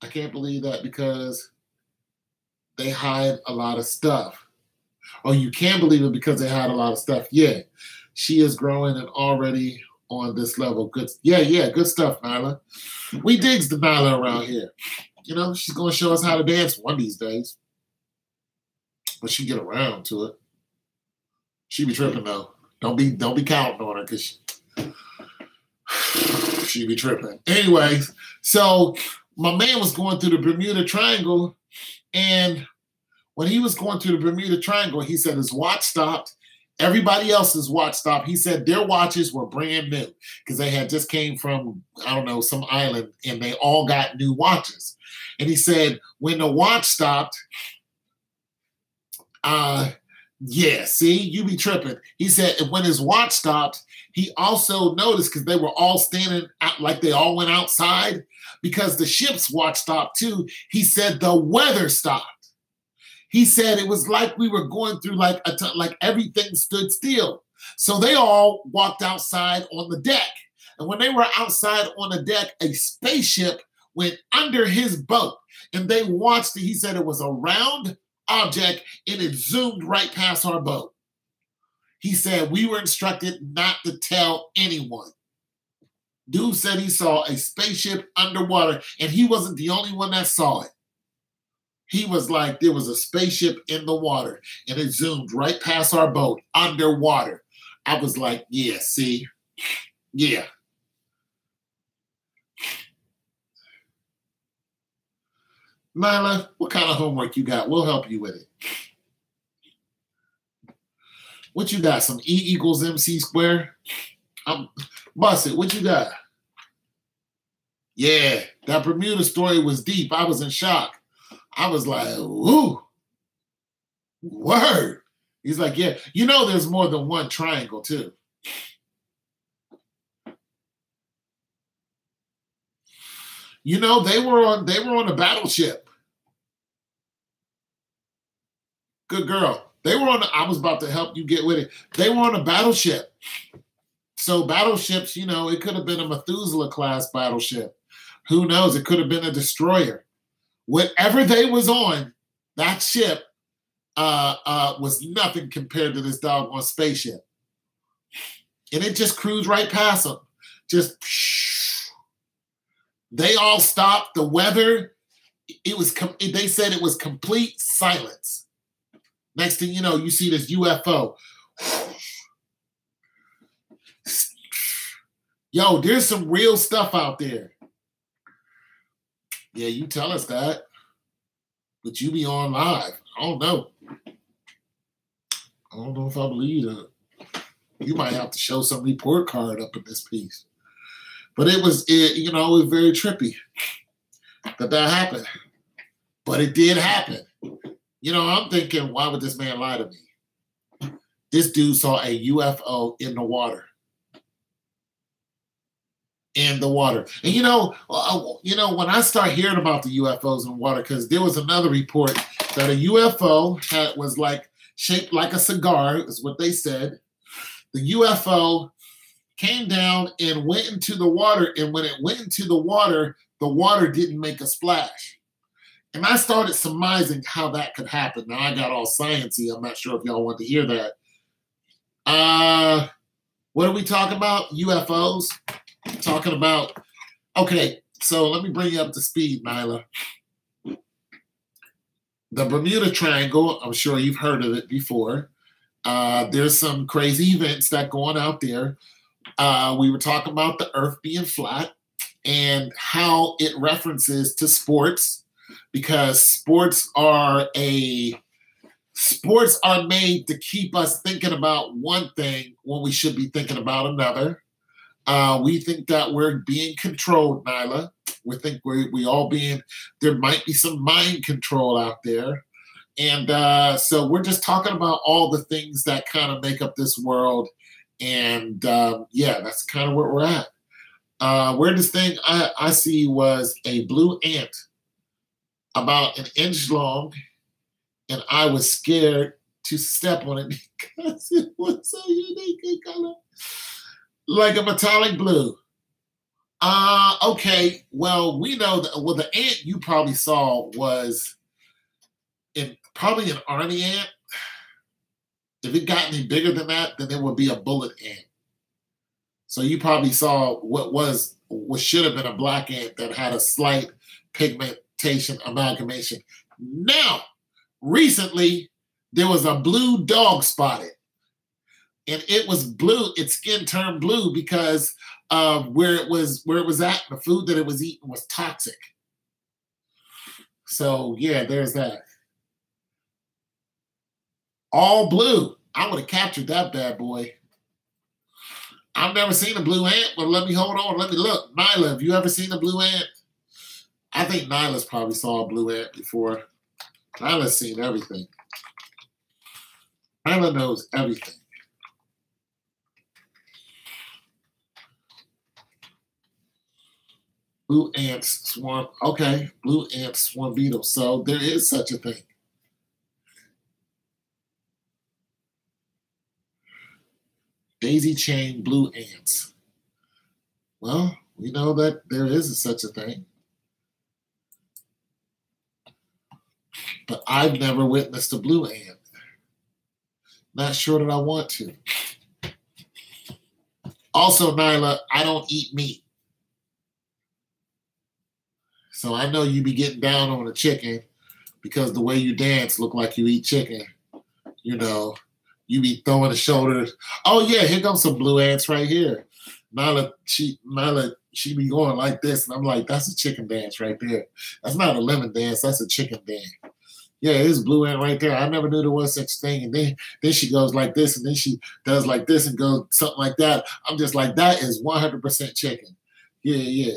I can't believe that because they hide a lot of stuff. Oh, you can believe it because they hide a lot of stuff. Yeah, she is growing and already on this level. Good. Yeah, good stuff, Nyla. We digs the Nyla around here. She's going to show us how to dance one of these days. But she get around to it. She be tripping though. Don't be counting on her because she be tripping. Anyways, so my man was going through the Bermuda Triangle, and when he was going through the Bermuda Triangle, he said his watch stopped. Everybody else's watch stopped. He said their watches were brand new because they had just came from, I don't know, some island, and they all got new watches. And he said when the watch stopped, yeah, see, you be tripping. He said when his watch stopped, he also noticed because they were all standing out, like they all went outside because the ship's watch stopped too. He said the weather stopped. He said it was like we were going through like everything stood still. So they all walked outside on the deck. And when they were outside on the deck, a spaceship went under his boat. And they watched it. He said it was a round object and it zoomed right past our boat. He said we were instructed not to tell anyone. Dude said he saw a spaceship underwater and he wasn't the only one that saw it. He was like, there was a spaceship in the water and it zoomed right past our boat underwater. I was like, yeah, see? Yeah. Nyla, what kind of homework you got? We'll help you with it. What you got? Some E equals MC squared? Bust it. What you got? Yeah, that Bermuda story was deep. I was in shock. I was like, ooh, word. He's like, yeah, there's more than one triangle too. They were on a battleship. Good girl. I was about to help you get with it. They were on a battleship. So battleships, it could have been a Methuselah class battleship. Who knows? It could have been a destroyer. Whatever they was on, that ship was nothing compared to this doggone spaceship. And it just cruised right past them. Just, they all stopped. The weather, they said it was complete silence. Next thing you know, you see this UFO. Yo, there's some real stuff out there. Yeah, you tell us that. But you be on live. I don't know. I don't know if I believe that. You might have to show some report card up in this piece. But it was very trippy that happened. But it did happen. I'm thinking, why would this man lie to me? This dude saw a UFO in the water. In the water. And when I start hearing about the UFOs in the water, because there was another report that a UFO was like shaped like a cigar, is what they said. The UFO came down and went into the water, and when it went into the water didn't make a splash. And I started surmising how that could happen. Now I got all sciencey. I'm not sure if y'all want to hear that. What are we talking about? UFOs? Talking about, okay, so let me bring you up to speed, Nyla. The Bermuda Triangle, I'm sure you've heard of it before. There's some crazy events that go on out there. We were talking about the earth being flat and how it references to sports, because sports are a Sports are made to keep us thinking about one thing when we should be thinking about another. We think that we're being controlled, Nyla. We think we all being, there might be some mind control out there. And so we're just talking about all the things that kind of make up this world. And yeah, that's kind of where we're at. Weirdest thing I see was a blue ant about an inch long, and I was scared to step on it because it was so unique in color, like a metallic blue. Okay, well, we know that, well, the ant you probably saw was probably an army ant. If it got any bigger than that, then it would be a bullet ant. So you probably saw what should have been a black ant that had a slight pigmentation amalgamation. Now, recently, there was a blue dog spotted. And it was blue, its skin turned blue because where it was at, the food that it was eating was toxic. So yeah, there's that. All blue. I would have captured that bad boy. I've never seen a blue ant, but let me hold on. Let me look. Nyla, have you ever seen a blue ant? I think Nyla's probably saw a blue ant before. Nyla's seen everything. Nyla knows everything. Blue ants swarm. Okay, blue ants swarm beetles. So there is such a thing. Daisy chain blue ants. Well, we know that there is such a thing. But I've never witnessed a blue ant. Not sure that I want to. Also, Nyla, I don't eat meat. So I know you be getting down on a chicken because the way you dance look like you eat chicken. You know, you be throwing the shoulders. Oh yeah, here comes some blue ants right here. Nyla, she be going like this, and I'm like, that's a chicken dance right there. That's not a lemon dance, that's a chicken dance. Yeah, it's blue ant right there. I never knew there was such thing. And then she goes like this, and then she does like this and goes something like that. I'm just like, that is 100% chicken. Yeah.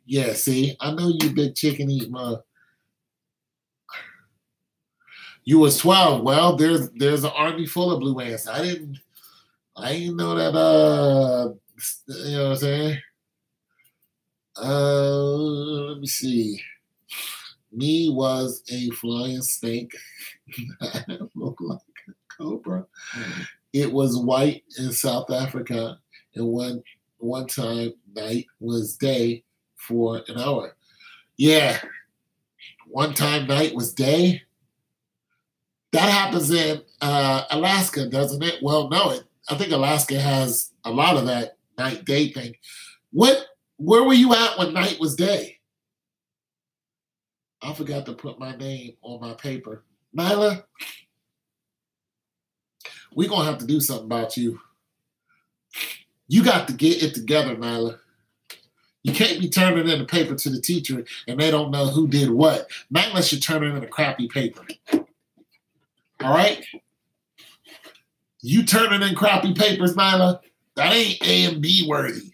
Yeah, see, I know you big chicken eat mug. You was 12. Well, there's an army full of blue ants. I didn't know that. You know what I'm saying? Let me see. Me was a flying snake that looked like a cobra. It was white in South Africa, and one time night was day for an hour. Yeah, one time night was day. That happens in Alaska, doesn't it? Well, no, I think Alaska has a lot of that night-day thing. Where were you at when night was day? I forgot to put my name on my paper. Nyla, we're going to have to do something about you. You got to get it together, Nyla. You can't be turning in the paper to the teacher and they don't know who did what. Not unless you turn it in a crappy paper. All right? You turning in crappy papers, Nyla, that ain't A and B worthy.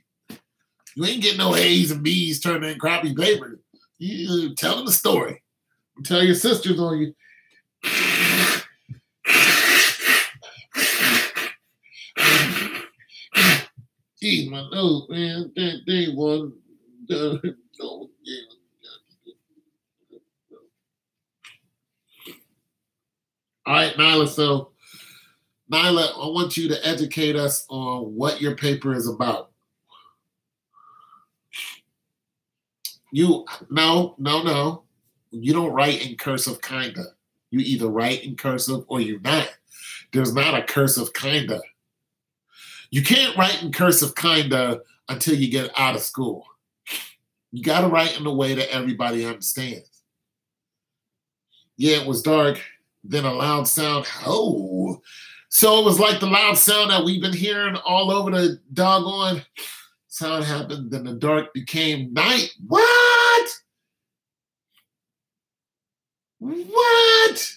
You ain't getting no A's and B's turning in crappy papers. You telling the story. Tell your sisters on you. Geez, my nose, man. That day was. All right, Nyla. So, Nyla, I want you to educate us on what your paper is about. No. You don't write in cursive kinda. You either write in cursive or you're not. There's not a cursive kinda. You can't write in cursive kinda until you get out of school. You got to write in a way that everybody understands. Yeah, it was dark. Then a loud sound. Oh. So it was like the loud sound that we've been hearing all over the doggone sound happened. Then the dark became night. What? What?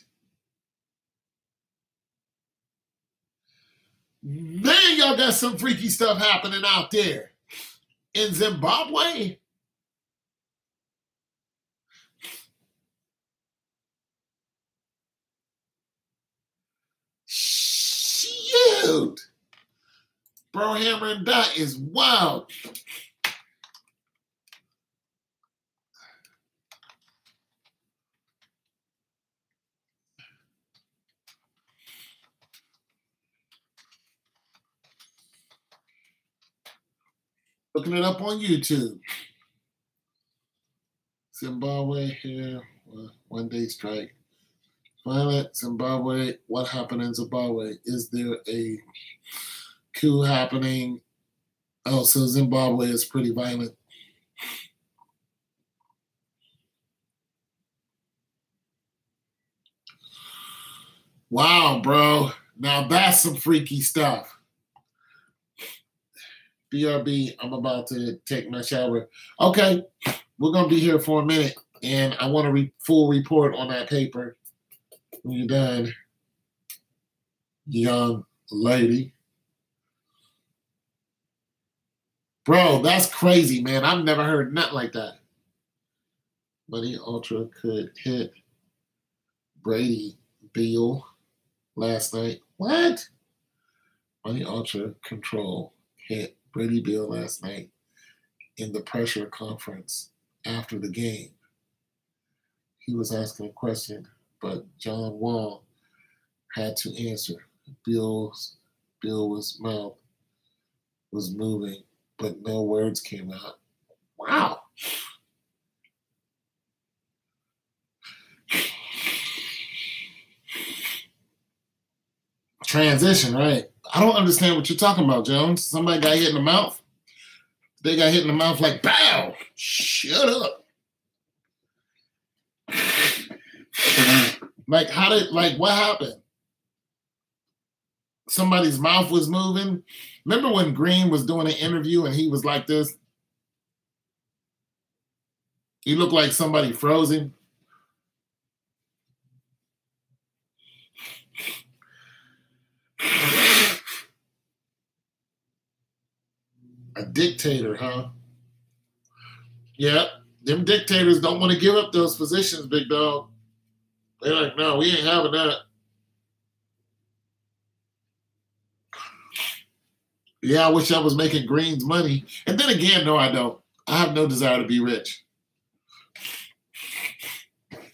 Man, y'all got some freaky stuff happening out there. In Zimbabwe? Shoot. Bro, Hammer and Dot is wild. Looking it up on YouTube. Zimbabwe here, 1 day strike. Violent Zimbabwe. What happened in Zimbabwe? Is there a coup happening? Oh, so Zimbabwe is pretty violent. Wow, bro. Now that's some freaky stuff. BRB, I'm about to take my shower. Okay, we're going to be here for a minute, and I want a full report on that paper when you're done, young lady. Bro, that's crazy, man. I've never heard nothing like that. Money Ultra could hit Brady Beal last night. What? Money Ultra Control hit Brady Beal last night in the pressure conference after the game. He was asking a question, but John Wall had to answer. Bill's mouth was moving, but no words came out. Wow. Transition, right? I don't understand what you're talking about, Jones. Somebody got hit in the mouth? They got hit in the mouth like, pow! Shut up. Like, what happened? Somebody's mouth was moving. Remember when Green was doing an interview and he was like this? He looked like somebody froze him. A dictator, huh? Yeah, them dictators don't want to give up those positions, big dog. They're like, no, we ain't having that. Yeah, I wish I was making Green's money. And then again, no, I don't. I have no desire to be rich.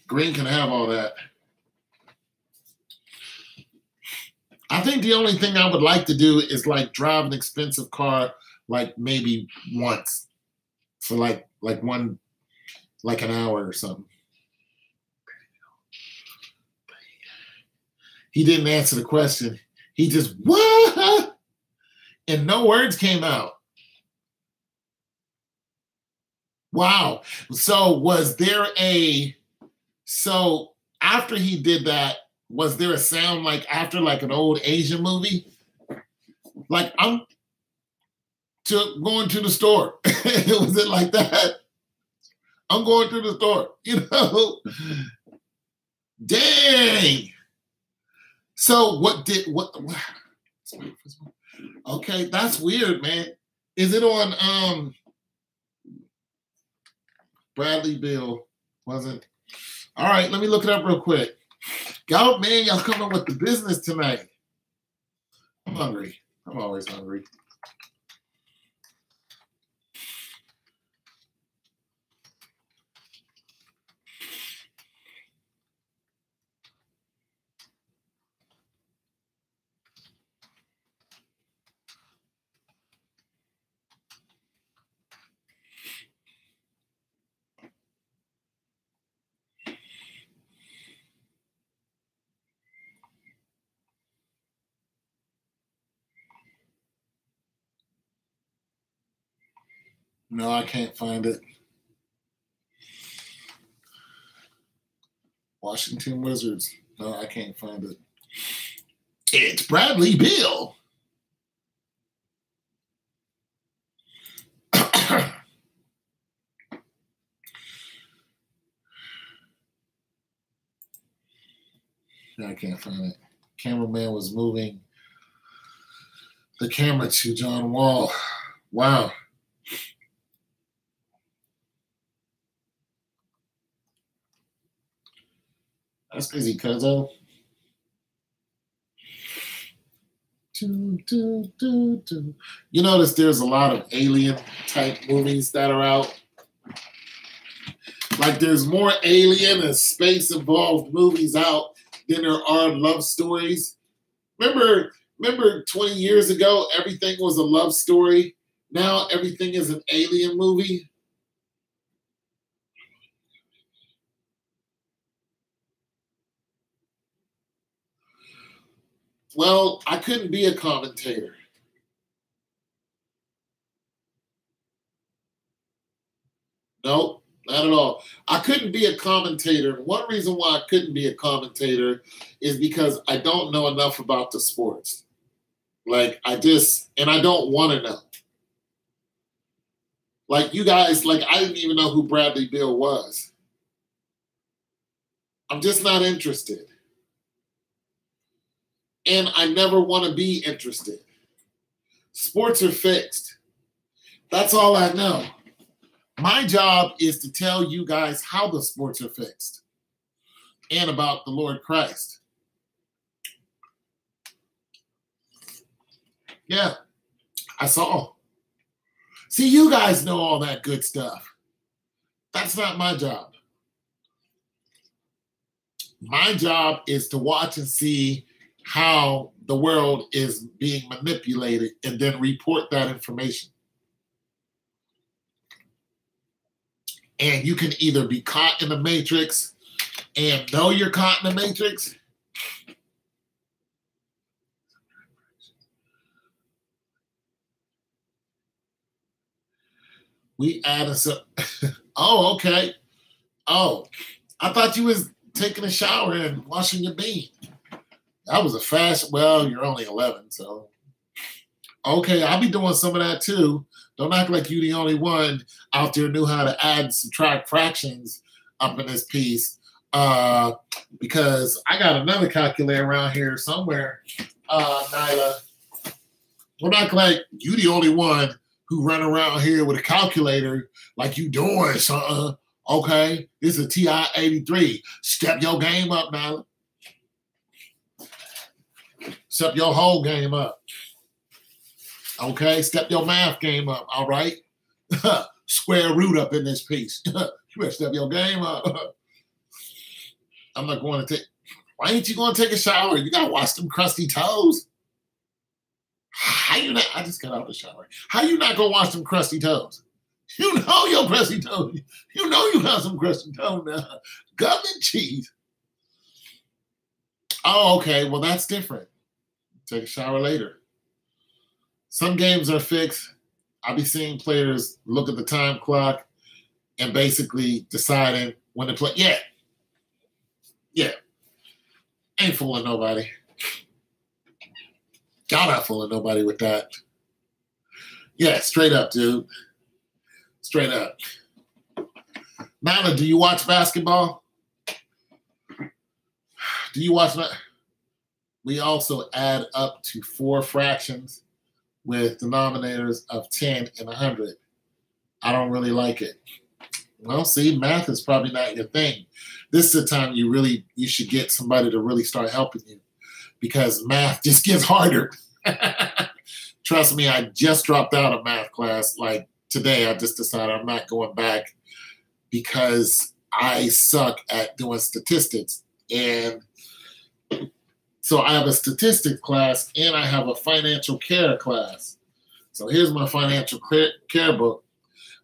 Green can have all that. I think the only thing I would like to do is like drive an expensive car, like maybe once for like an hour or something. He didn't answer the question. He just, what? And no words came out. Wow. So after he did that, was there a sound like after like an old Asian movie? Like, I'm going to the store. Was it like that? I'm going to the store, you know? Dang. So what? Okay, that's weird, man. Is it on Bradley Beal? Wasn't. All right, let me look it up real quick. Y'all, man, y'all coming with the business tonight. I'm hungry. I'm always hungry. No, I can't find it. Washington Wizards. No, I can't find it. It's Bradley Beal. I can't find it. Cameraman was moving. The camera to John Wall. Wow. That's crazy, cuzzo. You notice there's a lot of alien type movies that are out. Like there's more alien and space involved movies out than there are love stories. Remember 20 years ago, everything was a love story. Now everything is an alien movie. Well, I couldn't be a commentator. Nope, not at all. I couldn't be a commentator. One reason why I couldn't be a commentator is because I don't know enough about the sports. Like I don't want to know. Like you guys, like I didn't even know who Bradley Beal was. I'm just not interested. And I never want to be interested. Sports are fixed. That's all I know. My job is to tell you guys how the sports are fixed and about the Lord Christ. Yeah, I saw. See, you guys know all that good stuff. That's not my job. My job is to watch and see how the world is being manipulated and then report that information. And you can either be caught in the matrix and know you're caught in the matrix. We added some. Oh, okay. Oh, I thought you was taking a shower and washing your bean. That was a fast. Well, you're only 11, so. Okay, I'll be doing some of that too. Don't act like you're the only one out there knew how to add and subtract fractions up in this piece. Because I got another calculator around here somewhere, Nyla. Don't act like you the only one who run around here with a calculator like you doing something. Okay, this is a TI-83. Step your game up, Nyla. Step your whole game up. Okay, step your math game up, all right? Square root up in this piece. You better step your game up. I'm not going to take... Why ain't you going to take a shower? You got to wash them crusty toes. How you not... I just got out of the shower. How you not going to wash them crusty toes? You know your crusty toes. You know you have some crusty toes now. Gum and cheese. Oh, okay. Well, that's different. Take a shower later. Some games are fixed. I'll be seeing players look at the time clock and basically deciding when to play. Yeah. Yeah. Ain't fooling nobody. Y'all not fooling nobody with that. Yeah, straight up, dude. Straight up. Nana, do you watch basketball? Do you watch that? We also add up to 4 fractions with denominators of 10 and 100. I don't really like it. Well, see, math is probably not your thing. This is the time you should get somebody to really start helping you because math just gets harder. Trust me, I just dropped out of math class. Like today, I just decided I'm not going back because I suck at doing statistics. And so I have a statistics class and I have a financial care class. So here's my financial care book.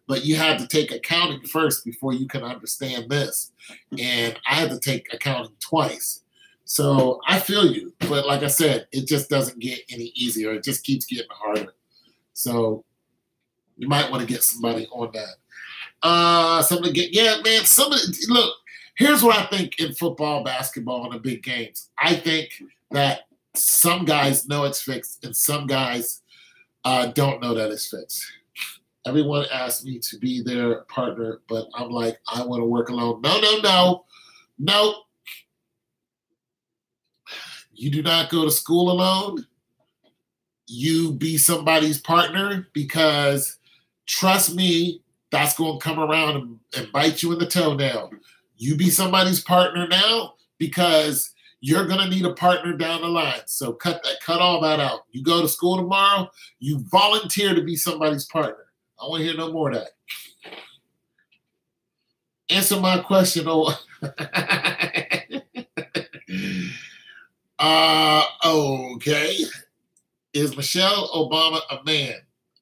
But you had to take accounting first before you can understand this. And I had to take accounting twice. So I feel you. But like I said, it just doesn't get any easier. It just keeps getting harder. So you might want to get somebody on that. Look, here's what I think in football, basketball, and the big games. I think that some guys know it's fixed and some guys don't know that it's fixed. Everyone asks me to be their partner, but I'm like, I want to work alone. No. You do not go to school alone. you be somebody's partner, because trust me, that's going to come around and bite you in the toenail. You be somebody's partner now, because you're going to need a partner down the line. So cut all that out. You go to school tomorrow, you volunteer to be somebody's partner. I want to hear no more of that. Answer my question. Okay. Is Michelle Obama a man?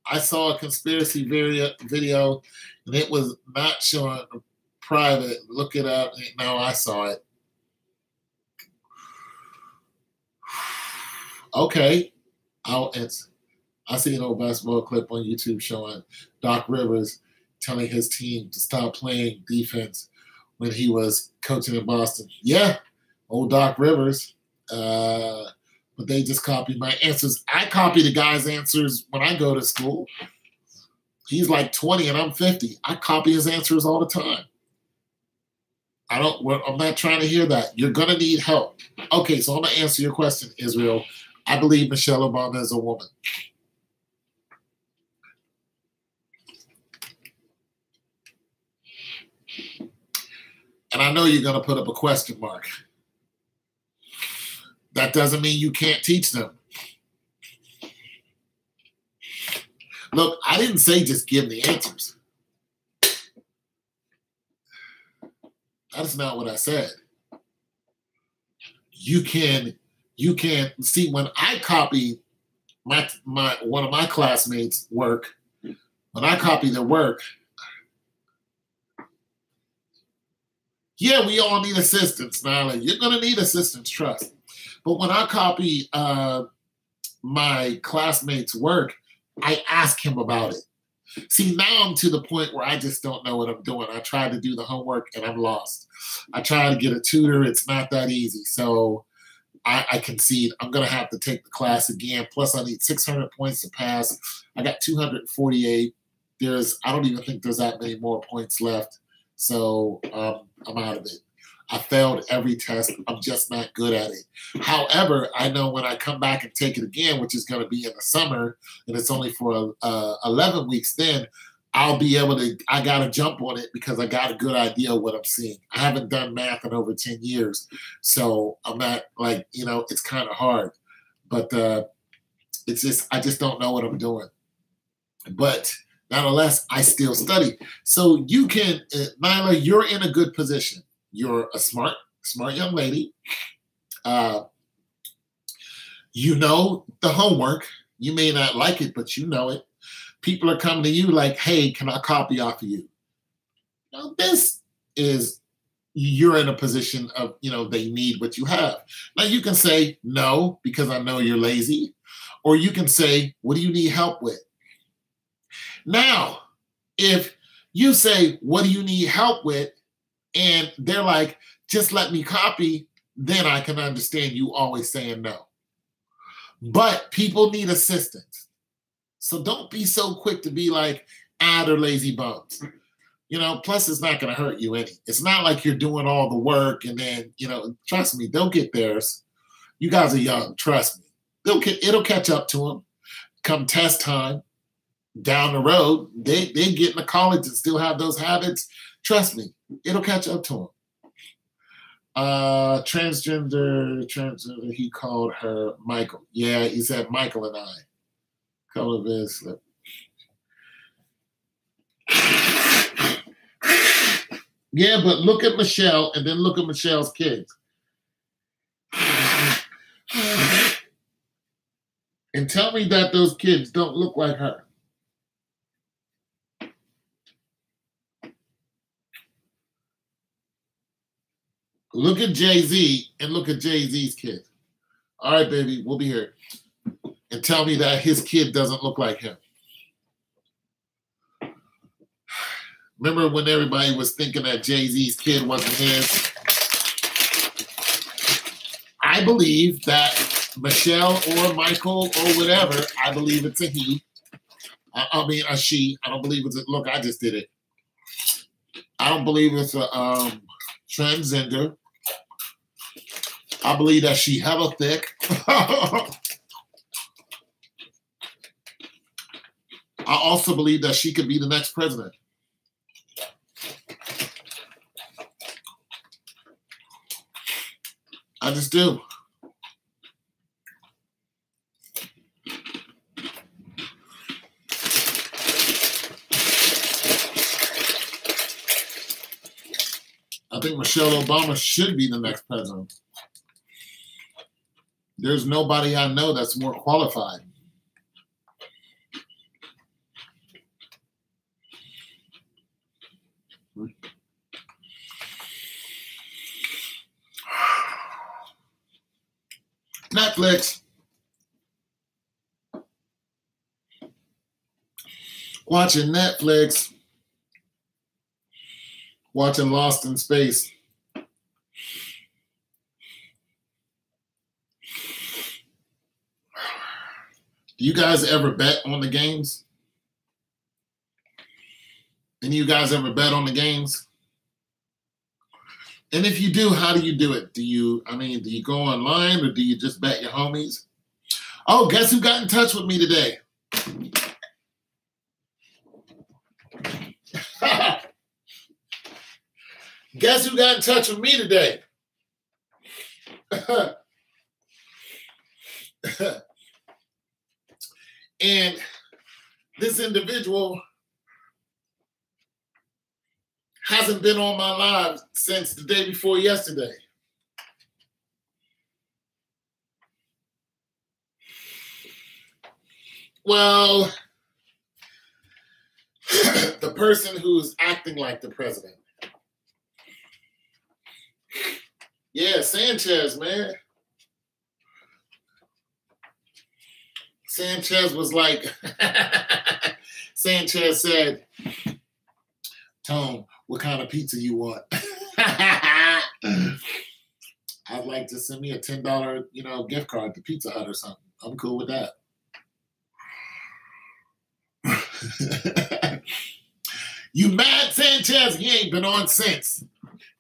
I saw a conspiracy video, and it was not showing private. Look it up. No, I saw it. Okay. I see an old basketball clip on YouTube showing Doc Rivers telling his team to stop playing defense when he was coaching in Boston. Yeah, old Doc Rivers. But they just copied my answers. I copy the guy's answers when I go to school. He's like 20 and I'm 50. I copy his answers all the time. I'm not trying to hear that. You're going to need help. Okay, so I'm going to answer your question, Israel. I believe Michelle Obama is a woman. And I know you're going to put up a question mark. That doesn't mean you can't teach them. Look, I didn't say just give the answers. That's not what I said. You can see, when I copy one of my classmates' work, when I copy their work, yeah, we all need assistance, Nyla. You're going to need assistance, trust. But when I copy my classmate's work, I ask him about it. See, now I'm to the point where I just don't know what I'm doing. I try to do the homework and I'm lost. I try to get a tutor. It's not that easy. So I concede. I'm going to have to take the class again. Plus, I need 600 points to pass. I got 248. I don't even think there's that many more points left. So I'm out of it. I failed every test. I'm just not good at it. However, I know when I come back and take it again, which is going to be in the summer, and it's only for 11 weeks, then I'll be able to, I got to jump on it because I got a good idea of what I'm seeing. I haven't done math in over 10 years. So I'm not like, it's kind of hard. But it's just, I just don't know what I'm doing. But nonetheless, I still study. So you can, Nyla, you're in a good position. You're a smart young lady. You know the homework. You may not like it, but you know it. People are coming to you like, hey, can I copy off of you? Now, this is, you're in a position of, they need what you have. Now, you can say no, because I know you're lazy. Or you can say, what do you need help with? Now, if you say, what do you need help with? And they're like, just let me copy, then I can understand you always saying no. But people need assistance. So don't be so quick to be like, they're lazy bums. Plus it's not going to hurt you any. It's not like you're doing all the work and then, trust me, they'll get theirs. You guys are young, trust me. It'll catch up to them. Come test time, down the road, they get into college and still have those habits. Trust me, it'll catch up to them. Transgender, he called her Michael. Yeah, he said Michael and I. Color this. Yeah, but look at Michelle and then look at Michelle's kids. And tell me that those kids don't look like her. Look at Jay-Z and look at Jay-Z's kid. All right, baby, we'll be here. And tell me that his kid doesn't look like him. Remember when everybody was thinking that Jay-Z's kid wasn't his? I believe that Michelle or Michael or whatever, I believe it's a he. I mean, a she. I don't believe it's a, look, I just did it. I don't believe it's a transgender. I believe that she hella thick. I also believe that she could be the next president. I just do. I think Michelle Obama should be the next president. There's nobody I know that's more qualified. Netflix. Watching Netflix. Watching Lost in Space. Do you guys ever bet on the games? Any of you guys ever bet on the games? And if you do, how do you do it? Do you go online or do you just bet your homies? Oh, guess who got in touch with me today? Guess who got in touch with me today? And this individual hasn't been on my live since the day before yesterday. Well, the person who's acting like the president. Yeah, Sanchez, man. Sanchez was like, Sanchez said, Tone, what kind of pizza you want? I'd like to send me a $10, gift card to Pizza Hut or something. I'm cool with that. You mad, Sanchez? He ain't been on since.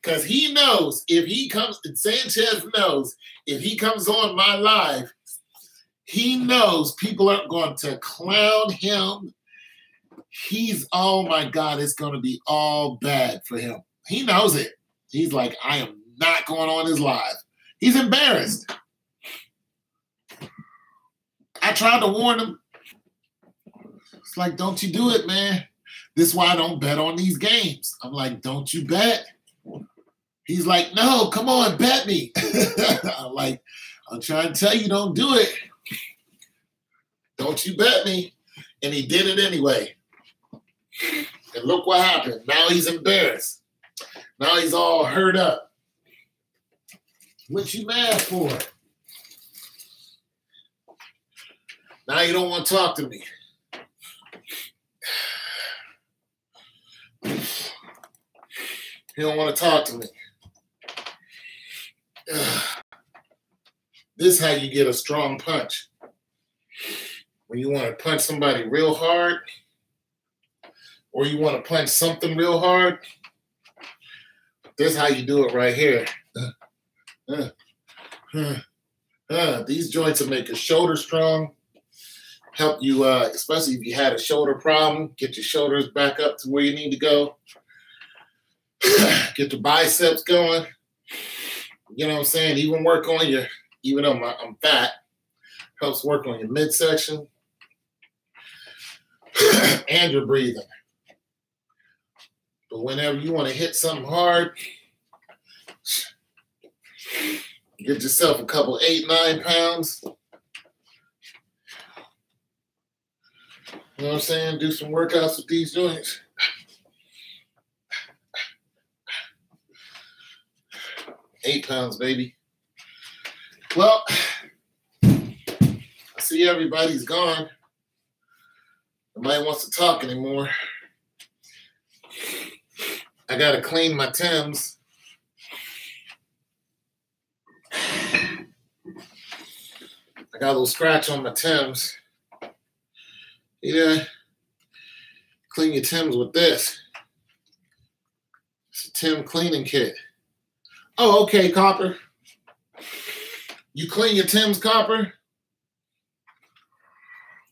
Because he knows Sanchez knows if he comes on my live, he knows people are going to clown him. Oh my God, it's going to be all bad for him. He knows it. He's like, I am not going on his live. He's embarrassed. I tried to warn him. It's like, don't you do it, man. This is why I don't bet on these games. I'm like, don't you bet? He's like, no, come on, bet me. I'm like, I'm trying to tell you, don't do it. Don't you bet me. And he did it anyway. And look what happened. Now he's embarrassed. Now he's all hurt up. What you mad for? Now you don't want to talk to me. You don't want to talk to me. This is how you get a strong punch. When you want to punch somebody real hard, or you want to punch something real hard, this is how you do it right here. These joints will make your shoulder strong, help you, especially if you had a shoulder problem, get your shoulders back up to where you need to go. Get your biceps going. You know what I'm saying? Even work on even though I'm fat, helps work on your midsection and your breathing. But whenever you want to hit something hard, get yourself a couple 8-9 pounds. You know what I'm saying? Do some workouts with these joints. $8 pounds, baby. Well, I see everybody's gone. Nobody wants to talk anymore. I gotta clean my Timbs. I got a little scratch on my Timbs. Yeah. Clean your Timbs with this. It's a Tim cleaning kit. Oh, okay, Copper. You clean your Timbs, Copper?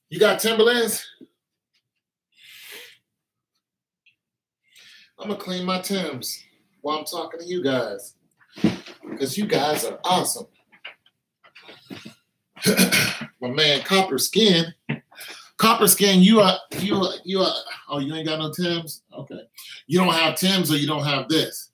You got Timberlands? I'm going to clean my Timbs while I'm talking to you guys. Because you guys are awesome. My man, Copper Skin. Copper Skin, you are, oh, you ain't got no Timbs? Okay. You don't have Timbs or you don't have this?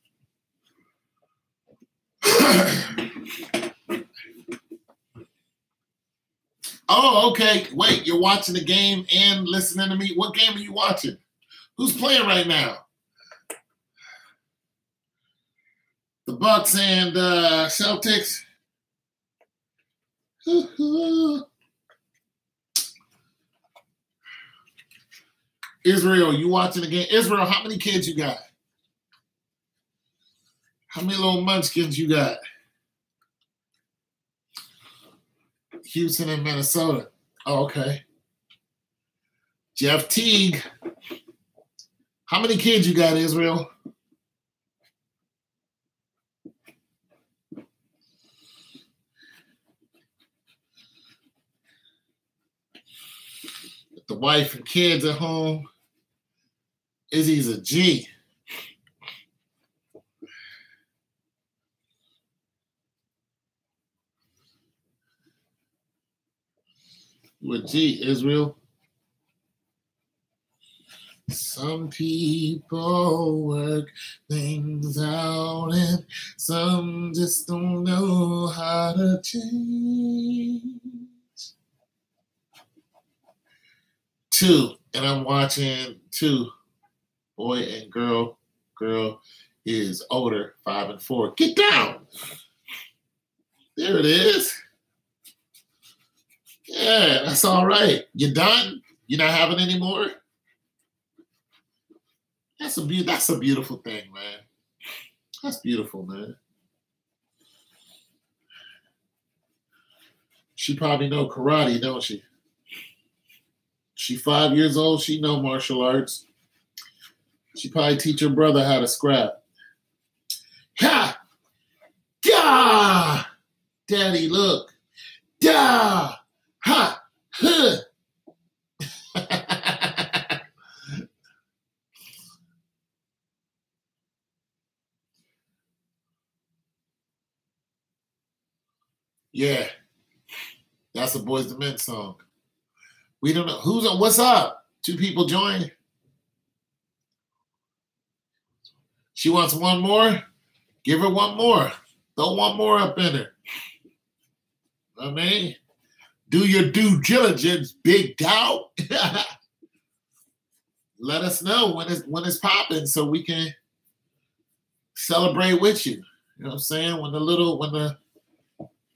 Oh, okay. Wait, you're watching the game and listening to me? What game are you watching? Who's playing right now? The Bucks and Celtics. Israel, you watching the game? Israel, how many kids you got? How many little munchkins you got? Houston and Minnesota. Oh, okay. Jeff Teague. How many kids you got, Israel? With the wife and kids at home. Izzy's a G. You a G, Israel. Some people work things out and some just don't know how to change. 2, and I'm watching 2. Boy and girl. Girl is older, 5 and 4. Get down. There it is. Yeah, that's all right. You done? You not having any more? That's a beautiful thing, man. That's beautiful, man. She probably know karate, don't she? She 5 years old. She know martial arts. She probably teach her brother how to scrap. Ha! Da! Daddy, look. Da! Ha! Huh! Yeah. That's a Boys to Men song. We don't know. Who's on? What's up? 2 people join. She wants one more. Give her one more. Throw one more up in her. I mean, do your due diligence, big dog. Let us know when it's popping so we can celebrate with you. You know what I'm saying?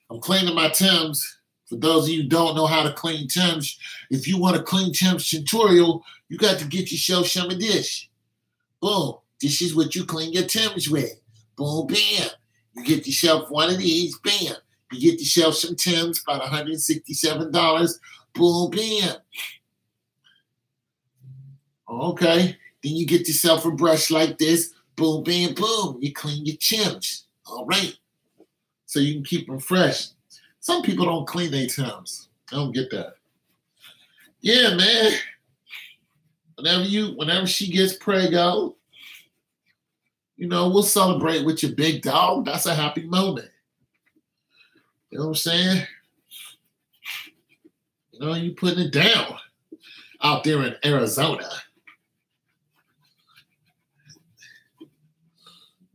I'm cleaning my Timbs. For those of you who don't know how to clean Timbs, if you want a clean Timbs tutorial, you got to get yourself some of this. Boom. This is what you clean your Timbs with. Boom, bam. You get yourself one of these. Bam. You get yourself some Timbs, about $167. Boom, bam. Okay. Then you get yourself a brush like this. Boom, bam, boom. You clean your Timbs. All right. So you can keep them fresh. Some people don't clean their Timbs. I don't get that. Yeah, man. Whenever she gets preggo, you know, we'll celebrate with your big dog. That's a happy moment. You know what I'm saying? You know, you putting it down out there in Arizona.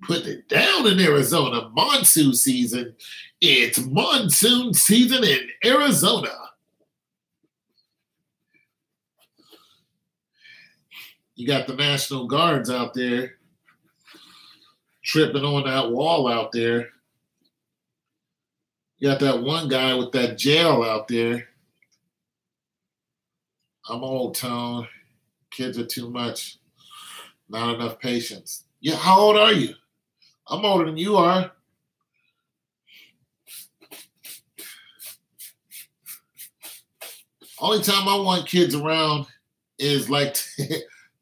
Putting it down in Arizona. Monsoon season. It's monsoon season in Arizona. You got the National Guards out there tripping on that wall out there. You got that one guy with that jail out there. I'm old, Tone. Kids are too much. Not enough patience. Yeah, how old are you? I'm older than you are. Only time I want kids around is like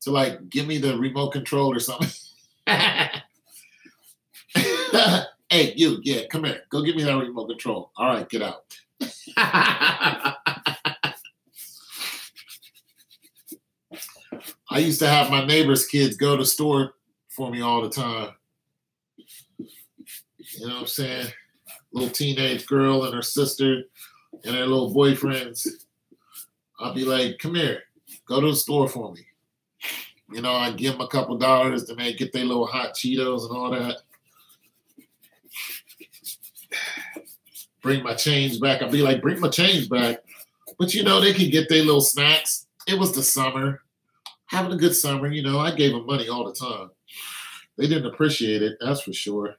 to like give me the remote control or something. Hey, you, yeah, come here. Go give me that remote control. All right, get out. I used to have my neighbor's kids go to the store for me all the time. You know what I'm saying? Little teenage girl and her sister and their little boyfriends. I'll be like, come here, go to the store for me. You know, I give them a couple dollars, then they get their little hot Cheetos and all that. Bring my change back. I'll be like, bring my change back. But, you know, they can get their little snacks. It was the summer. Having a good summer, you know, I gave them money all the time. They didn't appreciate it, that's for sure.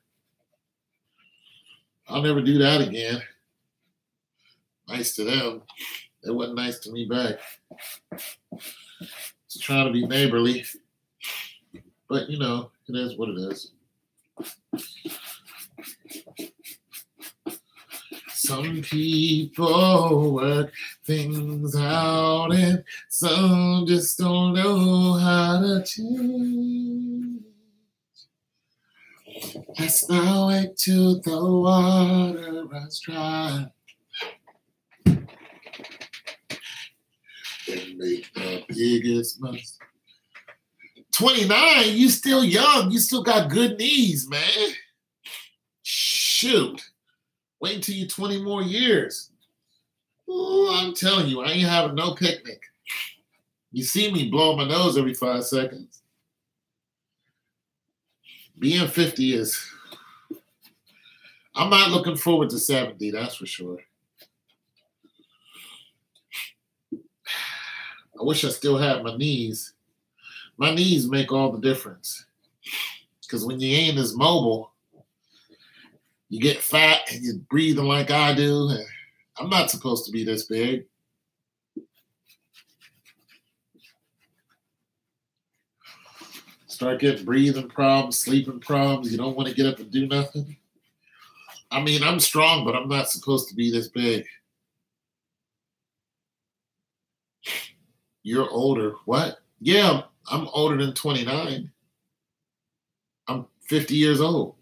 I'll never do that again. Nice to them. They wasn't nice to me back. Just trying to be neighborly. But, you know, it is what it is. Some people work things out and some just don't know how to change. Let's not wait till the water runs dry and make the biggest mess. 29, you still young. You still got good knees, man. Shoot. Wait until you're 20 more years. Ooh, I'm telling you, I ain't having no picnic. You see me blowing my nose every 5 seconds. Being 50 is... I'm not looking forward to 70, that's for sure. I wish I still had my knees. My knees make all the difference. Because when you ain't as mobile, you get fat and you're breathing like I do. And I'm not supposed to be this big. Start getting breathing problems, sleeping problems. You don't want to get up and do nothing. I mean, I'm strong, but I'm not supposed to be this big. You're older. What? Yeah, I'm older than 29. I'm 50 years old.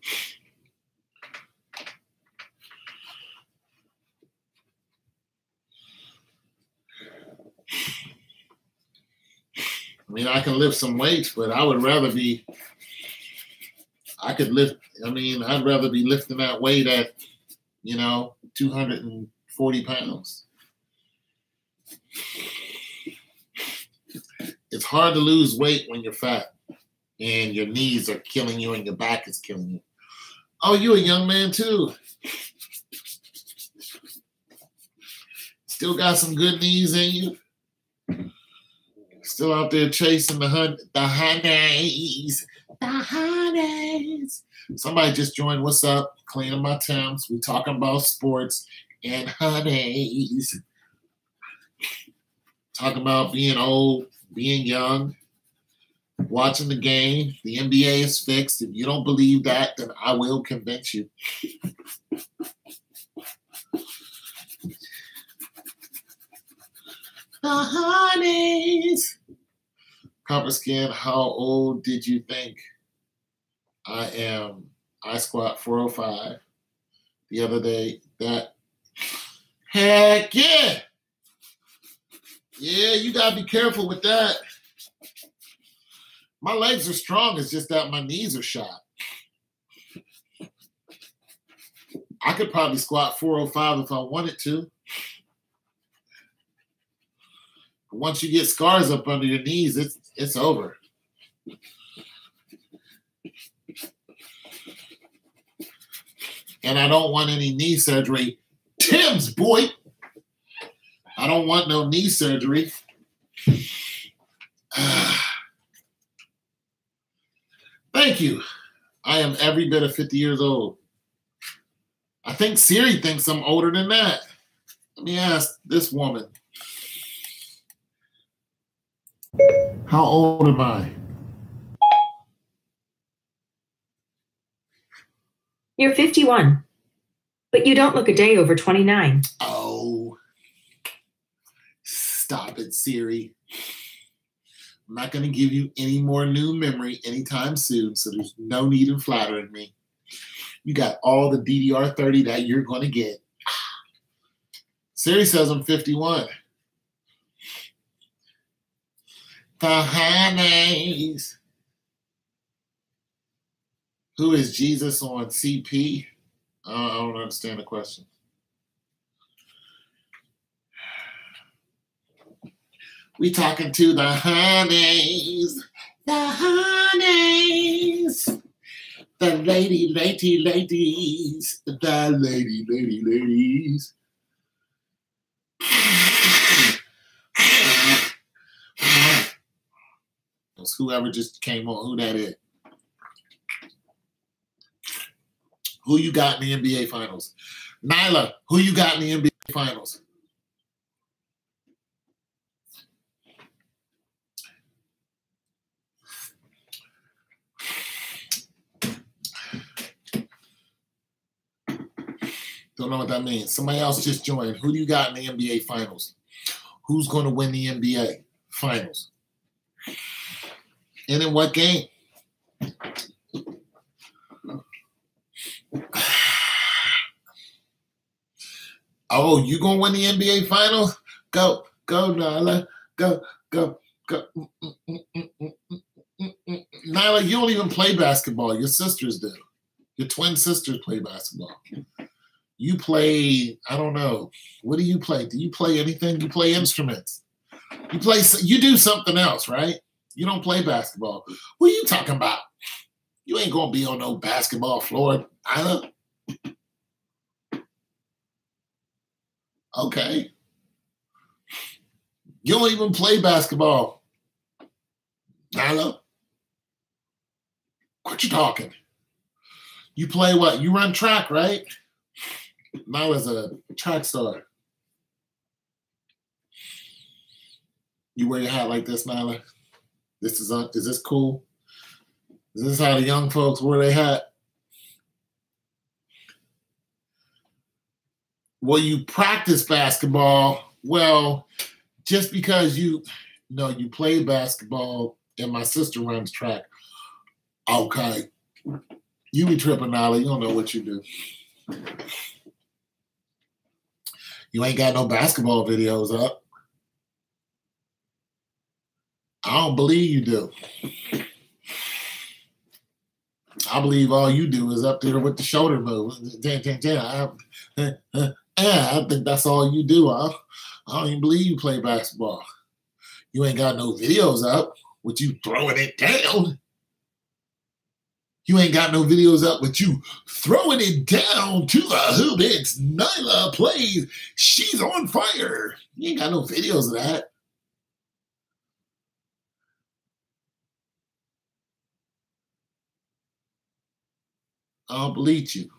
I mean, I can lift some weights, but I would rather be, I'd rather be lifting that weight at, 240 pounds. It's hard to lose weight when you're fat and your knees are killing you and your back is killing you. Oh, you a young man too. Still got some good knees in you. Still out there chasing the honeys. Somebody just joined. What's up? Cleaning my Timbs. We talking about sports and honeys. Talking about being old, being young, watching the game. The NBA is fixed. If you don't believe that, then I will convince you. The honeys. Copper Skin, how old did you think I am? I squat 405 the other day. That, heck yeah. Yeah, you got to be careful with that. My legs are strong. It's just that my knees are shot. I could probably squat 405 if I wanted to. Once you get scars up under your knees, it's over. And I don't want any knee surgery. Tim's, boy. I don't want no knee surgery. Thank you. I am every bit of 50 years old. I think Siri thinks I'm older than that. Let me ask this woman. How old am I? You're 51, but you don't look a day over 29. Oh, stop it, Siri. I'm not going to give you any more new memory anytime soon, so there's no need in flattering me. You got all the DDR30 that you're going to get. Siri says I'm 51. The honeys. Who is Jesus on CP? I don't understand the question. We talking to the honeys. The honeys. The ladies. The ladies. Whoever just came on, who that is? Who you got in the NBA Finals? Nyla, who you got in the NBA Finals? Don't know what that means. Somebody else just joined. Who do you got in the NBA Finals? Who's going to win the NBA Finals? And in what game? Oh, you going to win the NBA Finals? Go, Nyla. Go. Nyla, you don't even play basketball. Your sisters do. Your twin sisters play basketball. You play, I don't know. What do you play? Do you play anything? You play instruments. You do something else, right? You don't play basketball. What are you talking about? You ain't going to be on no basketball floor either. Okay. You don't even play basketball. Nyla? What you talking? You play what? You run track, right? Nyla's a track star. You wear your hat like this, Nyla? Is this cool? Is this how the young folks wear their hat? Well, you practice basketball. Well, just because you play basketball and my sister runs track. Okay. You be tripping, Nyla. You don't know what you do. You ain't got no basketball videos up. I don't believe you do. I believe all you do is up there with the shoulder move. I think that's all you do. I don't even believe you play basketball. You ain't got no videos up with you throwing it down. You ain't got no videos up with you throwing it down to the hoop. It's Nyla plays. She's on fire. You ain't got no videos of that. I don't believe you.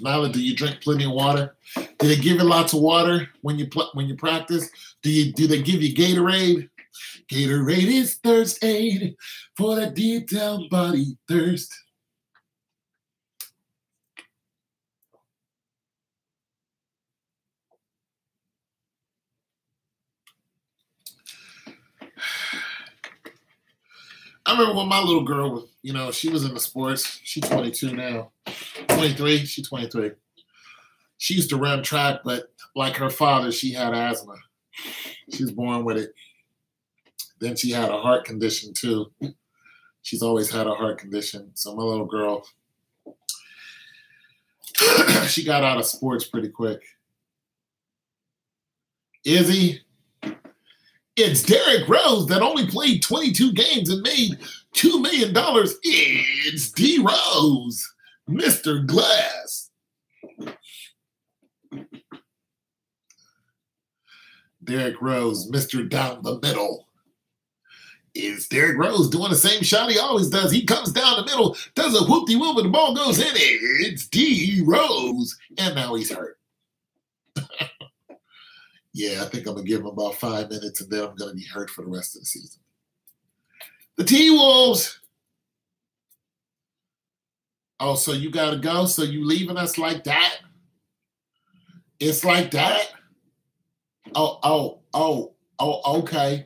Nyla, do you drink plenty of water? Do they give you lots of water when you practice? Do they give you Gatorade? Gatorade is thirst aid for that deep down body thirst. I remember when my little girl was, she was in the sports. She's 22 now. 23. She's 23. She used to run track, but like her father, she had asthma. She was born with it. Then she had a heart condition too. She's always had a heart condition. So my little girl, she got out of sports pretty quick. Izzy, it's Derrick Rose that only played 22 games and made $2 million. It's D Rose, Mr. Glass. Derrick Rose, Mr. Down the Middle. Is Derrick Rose doing the same shot he always does? He comes down the middle, does a whoop-de-whoop, and the ball goes in. It's D Rose. And now he's hurt. Yeah, I think I'm going to give him about 5 minutes, and then I'm going to be hurt for the rest of the season. The T-Wolves. Oh, so you got to go? So you leaving us like that? It's like that? Oh, okay.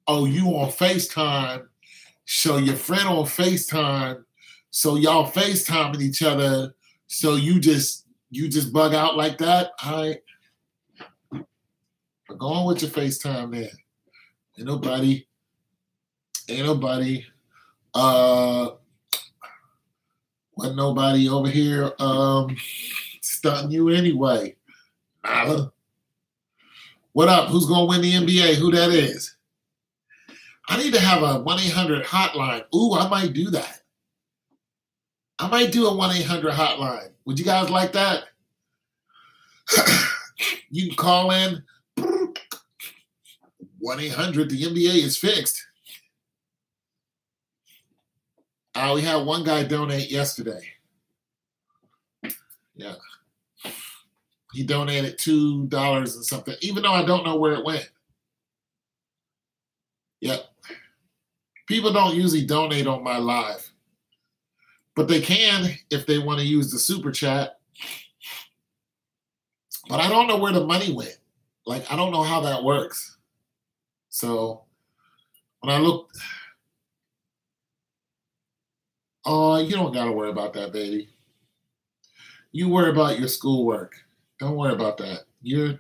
Oh, you on FaceTime. So your friend on FaceTime. So y'all FaceTiming each other. So you just bug out like that? All right. Go on with your FaceTime then. Ain't nobody Wasn't nobody over here stunting you anyway. Nyla. What up? Who's going to win the NBA? Who that is? I need to have a 1-800 hotline. Ooh, I might do that. I might do a 1-800 hotline. Would you guys like that? You can call in. 1-800, the NBA is fixed. We had one guy donate yesterday. Yeah. He donated $2 and something, even though I don't know where it went. Yep. People don't usually donate on my live, but they can if they want to use the super chat. But I don't know where the money went. Like, I don't know how that works. So when I looked, oh, you don't got to worry about that, baby. You worry about your schoolwork. Don't worry about that. You're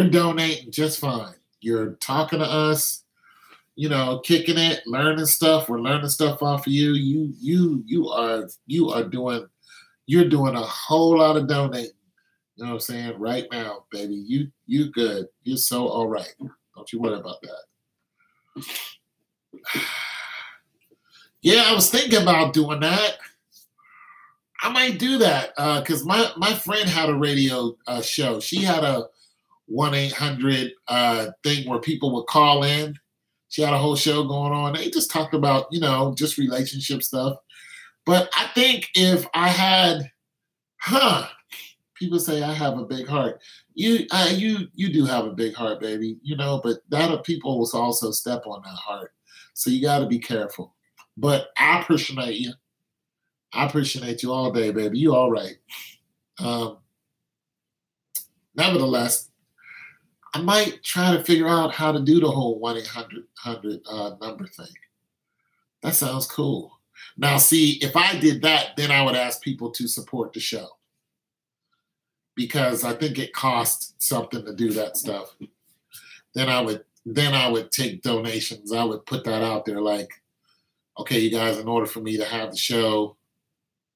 donating just fine. You're talking to us, you know, kicking it, learning stuff. We're learning stuff off of you. You're doing a whole lot of donating. You know what I'm saying? Right now, baby. You good. You're so all right. Don't you worry about that. Yeah, I was thinking about doing that. I might do that because my friend had a radio show. She had a 1-800 thing where people would call in. She had a whole show going on. They just talked about, you know, just relationship stuff. But I think if I had, people say I have a big heart. You do have a big heart, baby. You know, but that people will also step on that heart. So you got to be careful. But I appreciate you. I appreciate you all day, baby. You all right. Nevertheless, I might try to figure out how to do the whole 1-800 number thing. That sounds cool. Now, see, if I did that, then I would ask people to support the show. Because I think it costs something to do that stuff. Then I would take donations. I would put that out there like, okay, you guys, in order for me to have the show,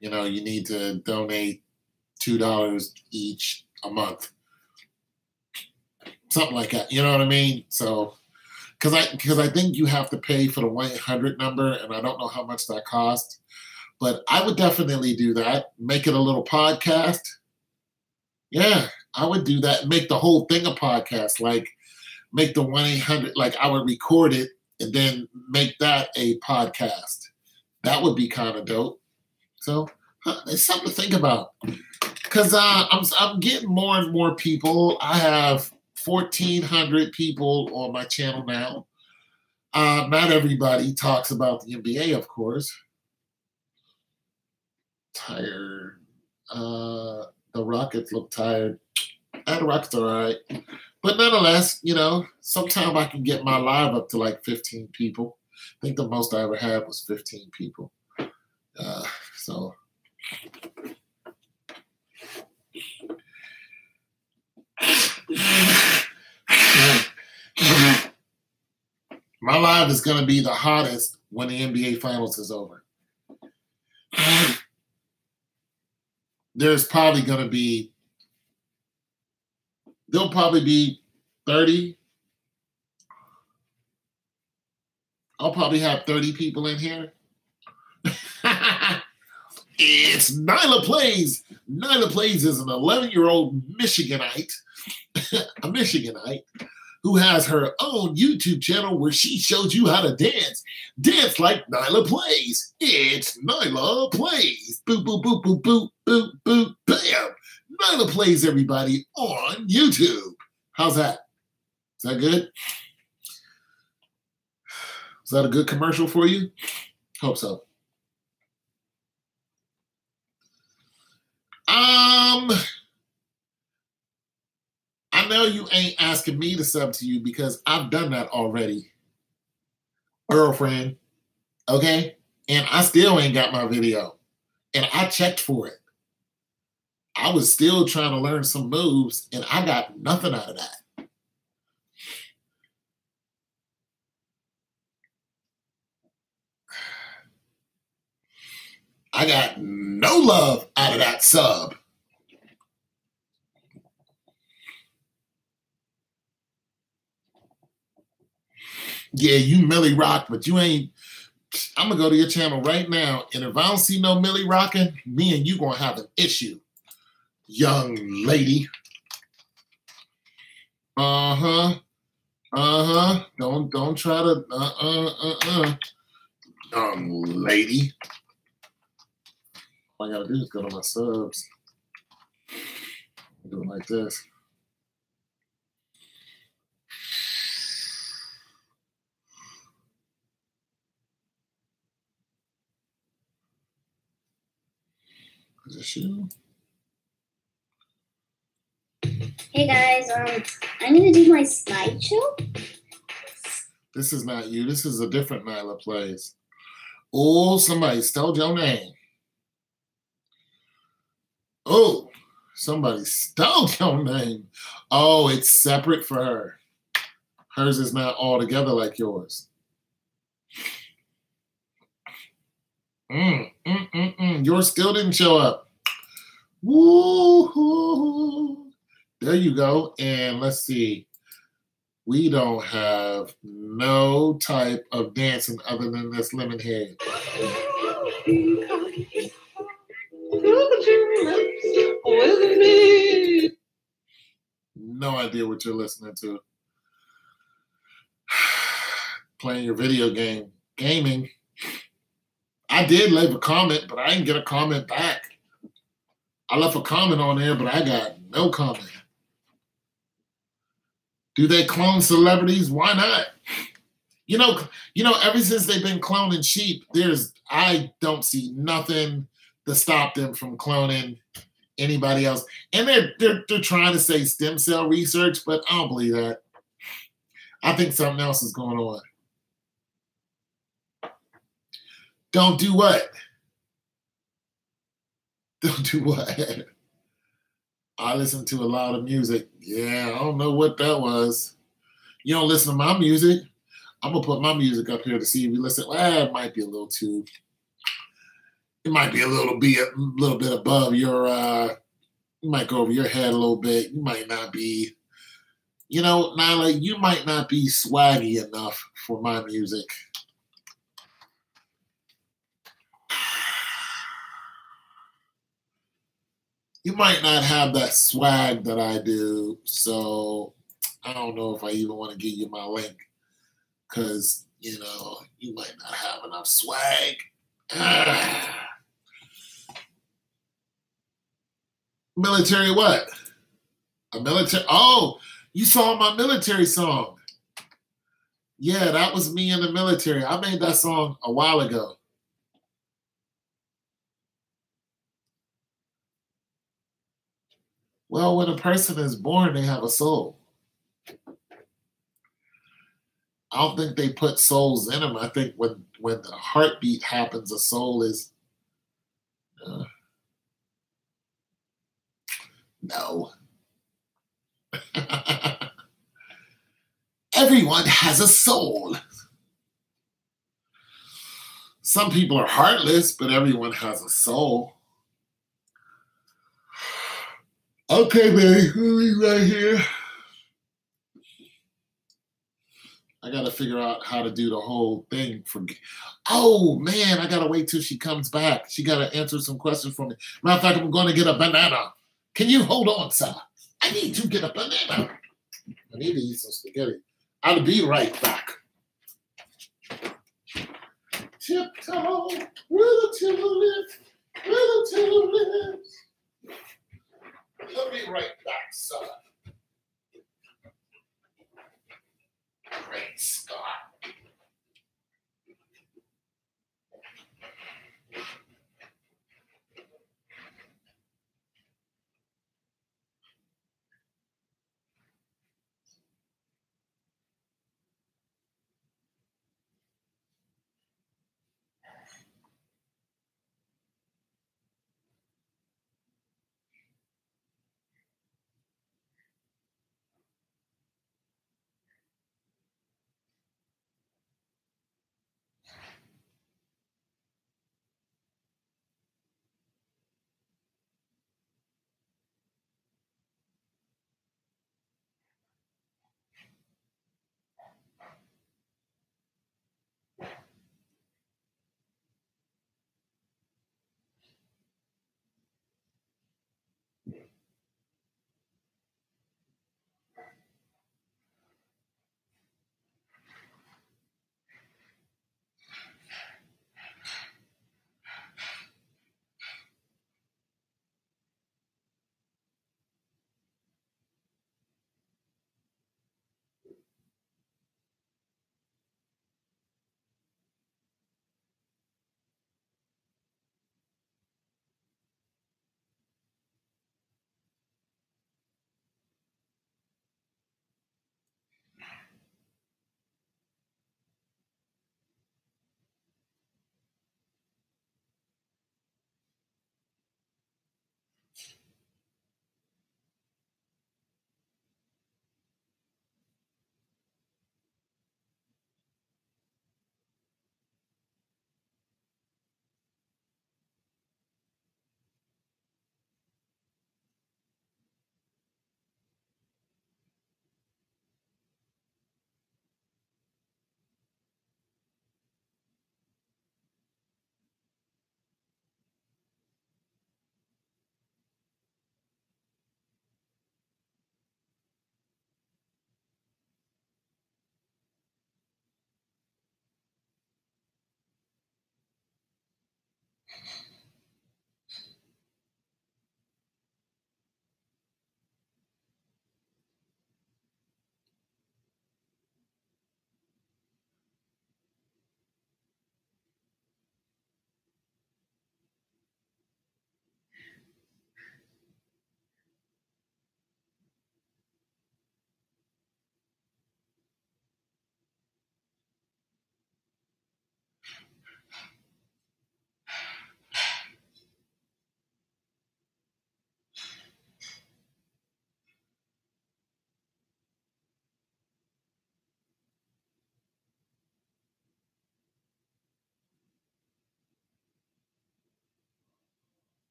you know, you need to donate $2 each a month. Something like that. You know what I mean? So, because I think you have to pay for the 1-800 number, and I don't know how much that costs. But I would definitely do that. Make it a little podcast. Yeah, I would do that. Make the whole thing a podcast. Like, make the 1-800, like I would record it and then make that a podcast. That would be kind of dope. So it's something to think about. Because I'm getting more and more people. I have 1,400 people on my channel now. Not everybody talks about the NBA, of course. Tired. The Rockets look tired. The Rockets are all right. But nonetheless, you know, sometime I can get my live up to like 15 people. I think the most I ever had was 15 people. So my live is going to be the hottest when the NBA Finals is over. There'll probably be 30. I'll probably have 30 people in here. It's Nyla Plays. Nyla Plays is an 11-year-old Michiganite, a Michiganite, who has her own YouTube channel where she shows you how to dance. Dance like Nyla Plays. It's Nyla Plays. Boop, boop, boop, boop, boop, boop, boop, bam. Nyla Plays, everybody, on YouTube. How's that? Is that good? Is that a good commercial for you? Hope so. I know you ain't asking me to sub to you because I've done that already, girlfriend. Okay? And I still ain't got my video. And I checked for it. I was still trying to learn some moves, and I got nothing out of that. I got no love out of that sub. Yeah, you Millie Rock, but you ain't. I'm gonna go to your channel right now, and if I don't see no Millie rocking, me and you gonna have an issue, young lady. Don't try to young lady. All I gotta do is go to my subs. Do it like this. Is this you? Hey guys, I need to do my slideshow. This is not you. This is a different Nyla Plays. Oh, somebody stole your name. Oh, somebody stole your name. Oh, it's separate for her. Hers is not all together like yours. Yours still didn't show up. Woo-hoo. There you go. And let's see. We don't have no type of dancing other than this lemon head. No idea what you're listening to. Playing your video game. Gaming. I did leave a comment, but I didn't get a comment back. I left a comment on there, but I got no comment. Do they clone celebrities? Why not? You know, ever since they've been cloning sheep, I don't see nothing to stop them from cloning anybody else. And they're trying to say stem cell research, but I don't believe that. I think something else is going on. Don't do what? Don't do what? I listen to a lot of music. Yeah, I don't know what that was. You don't listen to my music? I'm going to put my music up here to see if you listen. Well, it might be a little too. It might be a little bit above your, you might go over your head a little bit. You might not be, Nyla, you might not be swaggy enough for my music. You might not have that swag that I do, so I don't know if I even want to give you my link because, you might not have enough swag. Military what? A military? Oh, you saw my military song. Yeah, that was me in the military. I made that song a while ago. Well, when a person is born, they have a soul. I don't think they put souls in them. I think when the heartbeat happens, a soul is... no. Everyone has a soul. Some people are heartless, but everyone has a soul. Okay, baby, we'll be right here. I got to figure out how to do the whole thing. Oh, man, I got to wait till she comes back. She got to answer some questions for me. Matter of fact, I'm going to get a banana. Can you hold on, sir? I need to get a banana. I need to eat some spaghetti. I'll be right back. Tiptoe, with a tulips, with a tulips. I'll be right back, son. Great Scott.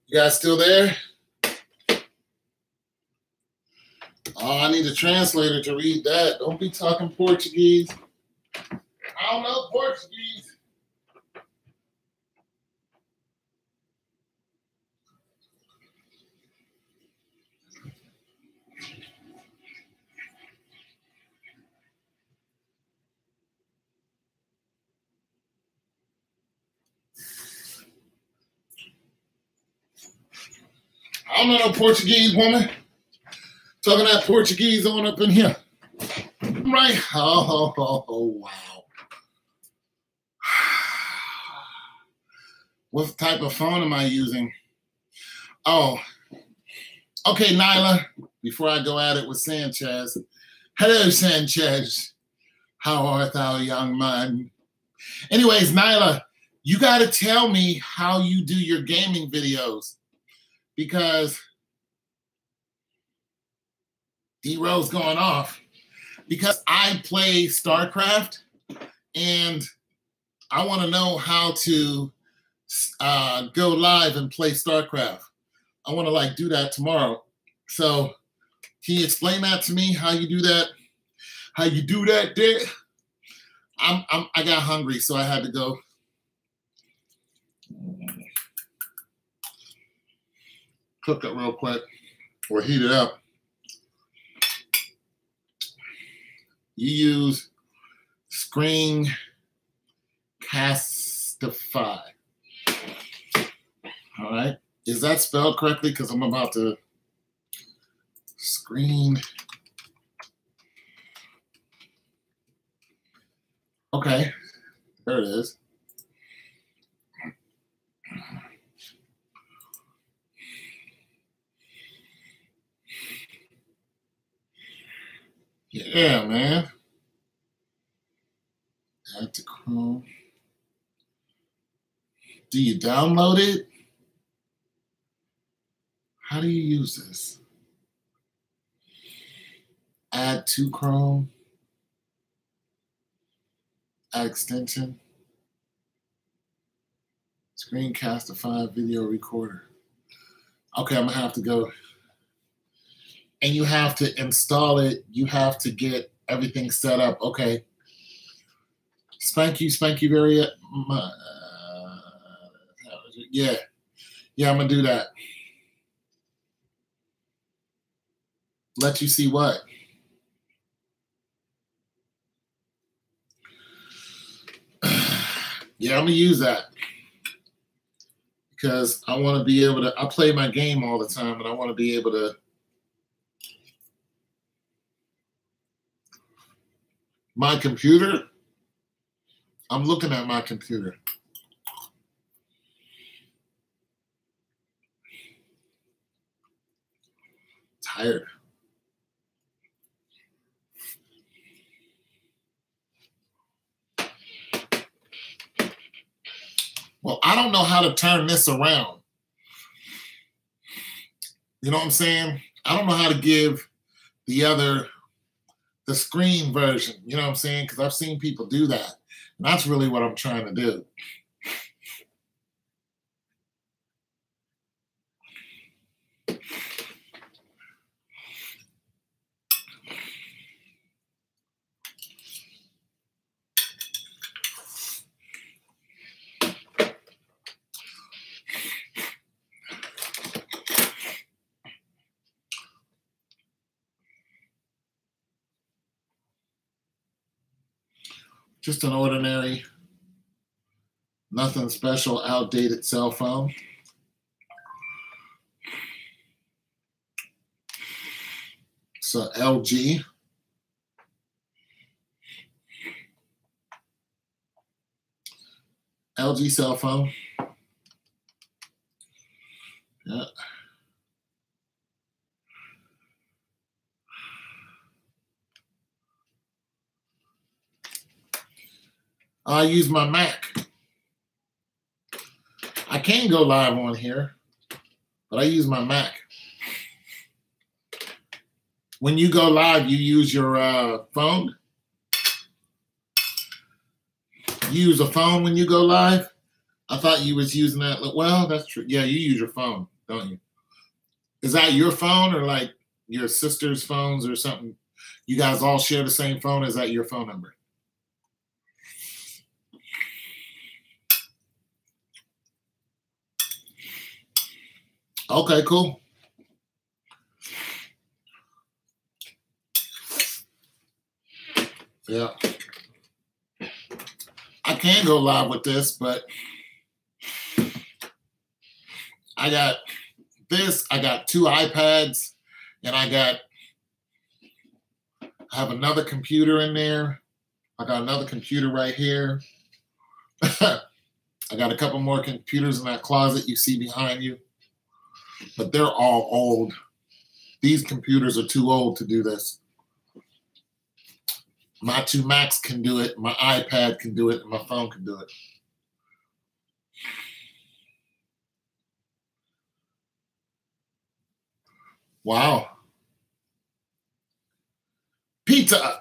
You guys still there? Oh, I need a translator to read that. Don't be talking Portuguese. I don't know Portuguese. I don't know no Portuguese woman. Talking that Portuguese on up in here. Right. Oh, wow. What type of phone am I using? Oh, okay, Nyla. Before I go at it with Sanchez. Hello, Sanchez. How art thou, young man? Anyways, Nyla, you got to tell me how you do your gaming videos. Because D-Row's going off. Because I play StarCraft, and I want to know how to go live and play StarCraft. I want to like do that tomorrow. So can you explain that to me? How you do that? How you do that, Dick? I got hungry, so I had to go. Cook it real quick or heat it up. You use Screencastify. All right. Is that spelled correctly? Because I'm about to screen. Okay. There it is. Yeah, man. Add to Chrome. Do you download it? How do you use this? Add to Chrome. Add extension. Screencastify video recorder. Okay, I'm gonna have to go. And you have to install it. You have to get everything set up. Okay. Spank you very much. Yeah. Yeah, I'm going to do that. Let you see what? Yeah, I'm going to use that. Because I want to be able to, I play my game all the time, and I want to be able to. My computer, I'm looking at my computer. Tired. Well, I don't know how to turn this around. You know what I'm saying? I don't know how to give the screen version, you know what I'm saying? Because I've seen people do that. And that's really what I'm trying to do. Just an ordinary, nothing special, outdated cell phone. So LG. LG cell phone. Yeah. I use my Mac. I can go live on here, but I use my Mac. When you go live, you use your phone? You use a phone when you go live? I thought you was using that. Well, that's true. Yeah, you use your phone. don't you? Is that your phone or like your sister's phones or something? You guys all share the same phone? Is that your phone number? Okay, cool. Yeah. I can go live with this, but I got this. I got 2 iPads, and I have another computer in there. I got another computer right here. I got a couple more computers in that closet you see behind you, but they're all old. These computers are too old to do this. My 2 Macs can do it, my iPad can do it, and my phone can do it. Wow. Pizza,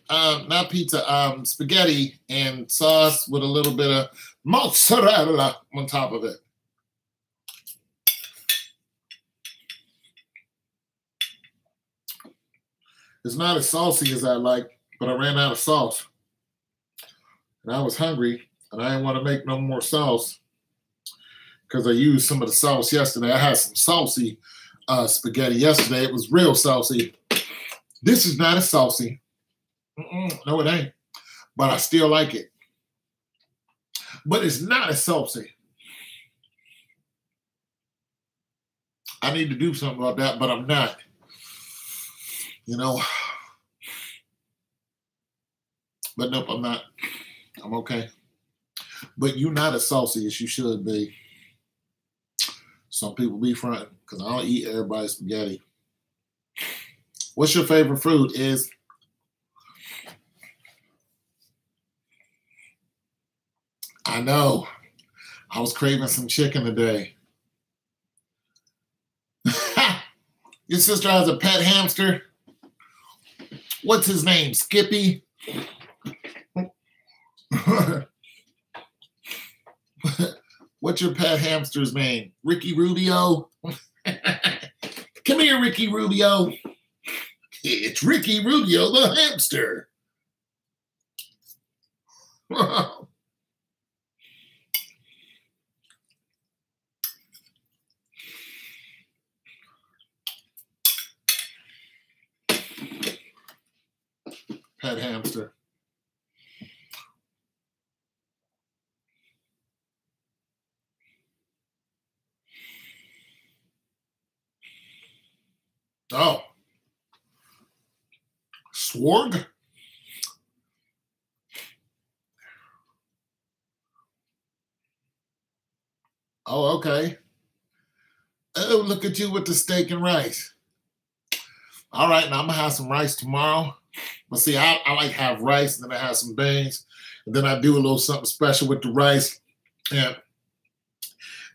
not pizza, spaghetti and sauce with a little bit of mozzarella on top of it. It's not as saucy as I like, but I ran out of sauce. And I was hungry, and I didn't want to make no more sauce because I used some of the sauce yesterday. I had some saucy spaghetti yesterday. It was real saucy. This is not as saucy. No, it ain't. But I still like it. But it's not as saucy. I need to do something about that, but I'm not. You know. But nope, I'm not. I'm okay. But you're not as saucy as you should be. Some people be fronting because I don't eat everybody's spaghetti. What's your favorite food? Is I know. I was craving some chicken today. Your sister has a pet hamster. What's his name? Skippy? What's your pet hamster's name? Ricky Rubio? Come here, Ricky Rubio. It's Ricky Rubio the hamster. Pet hamster. Oh. Swarg? Oh, okay. Oh, look at you with the steak and rice. All right, now I'm going to have some rice tomorrow. But see, I like have rice, and then I have some beans, and then I do a little something special with the rice. And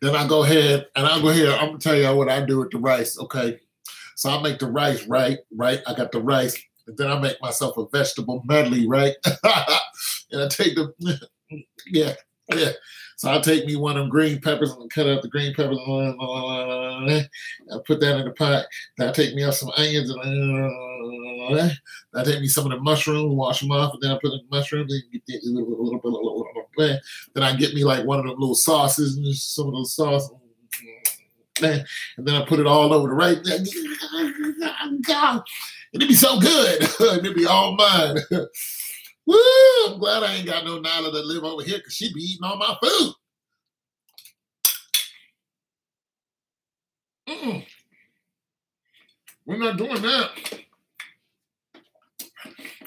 then I go ahead, and I'm going to tell you what I do with the rice, okay? So I make the rice, right? I got the rice, and then I make myself a vegetable medley, right? And I take the, yeah. So I'll take me one of them green peppers and cut out the green peppers. I'll put that in the pot. Then I'll take me out some onions and I'll take me some of the mushrooms, wash them off, and then I put in the mushrooms and get a little bit. Then I get me like one of them little sauces and some of those sauces. And then I put it all over the rice. And it'd be so good. It'd be all mine. Woo! I'm glad I ain't got no Nyla that live over here because she'd be eating all my food. We're not doing that.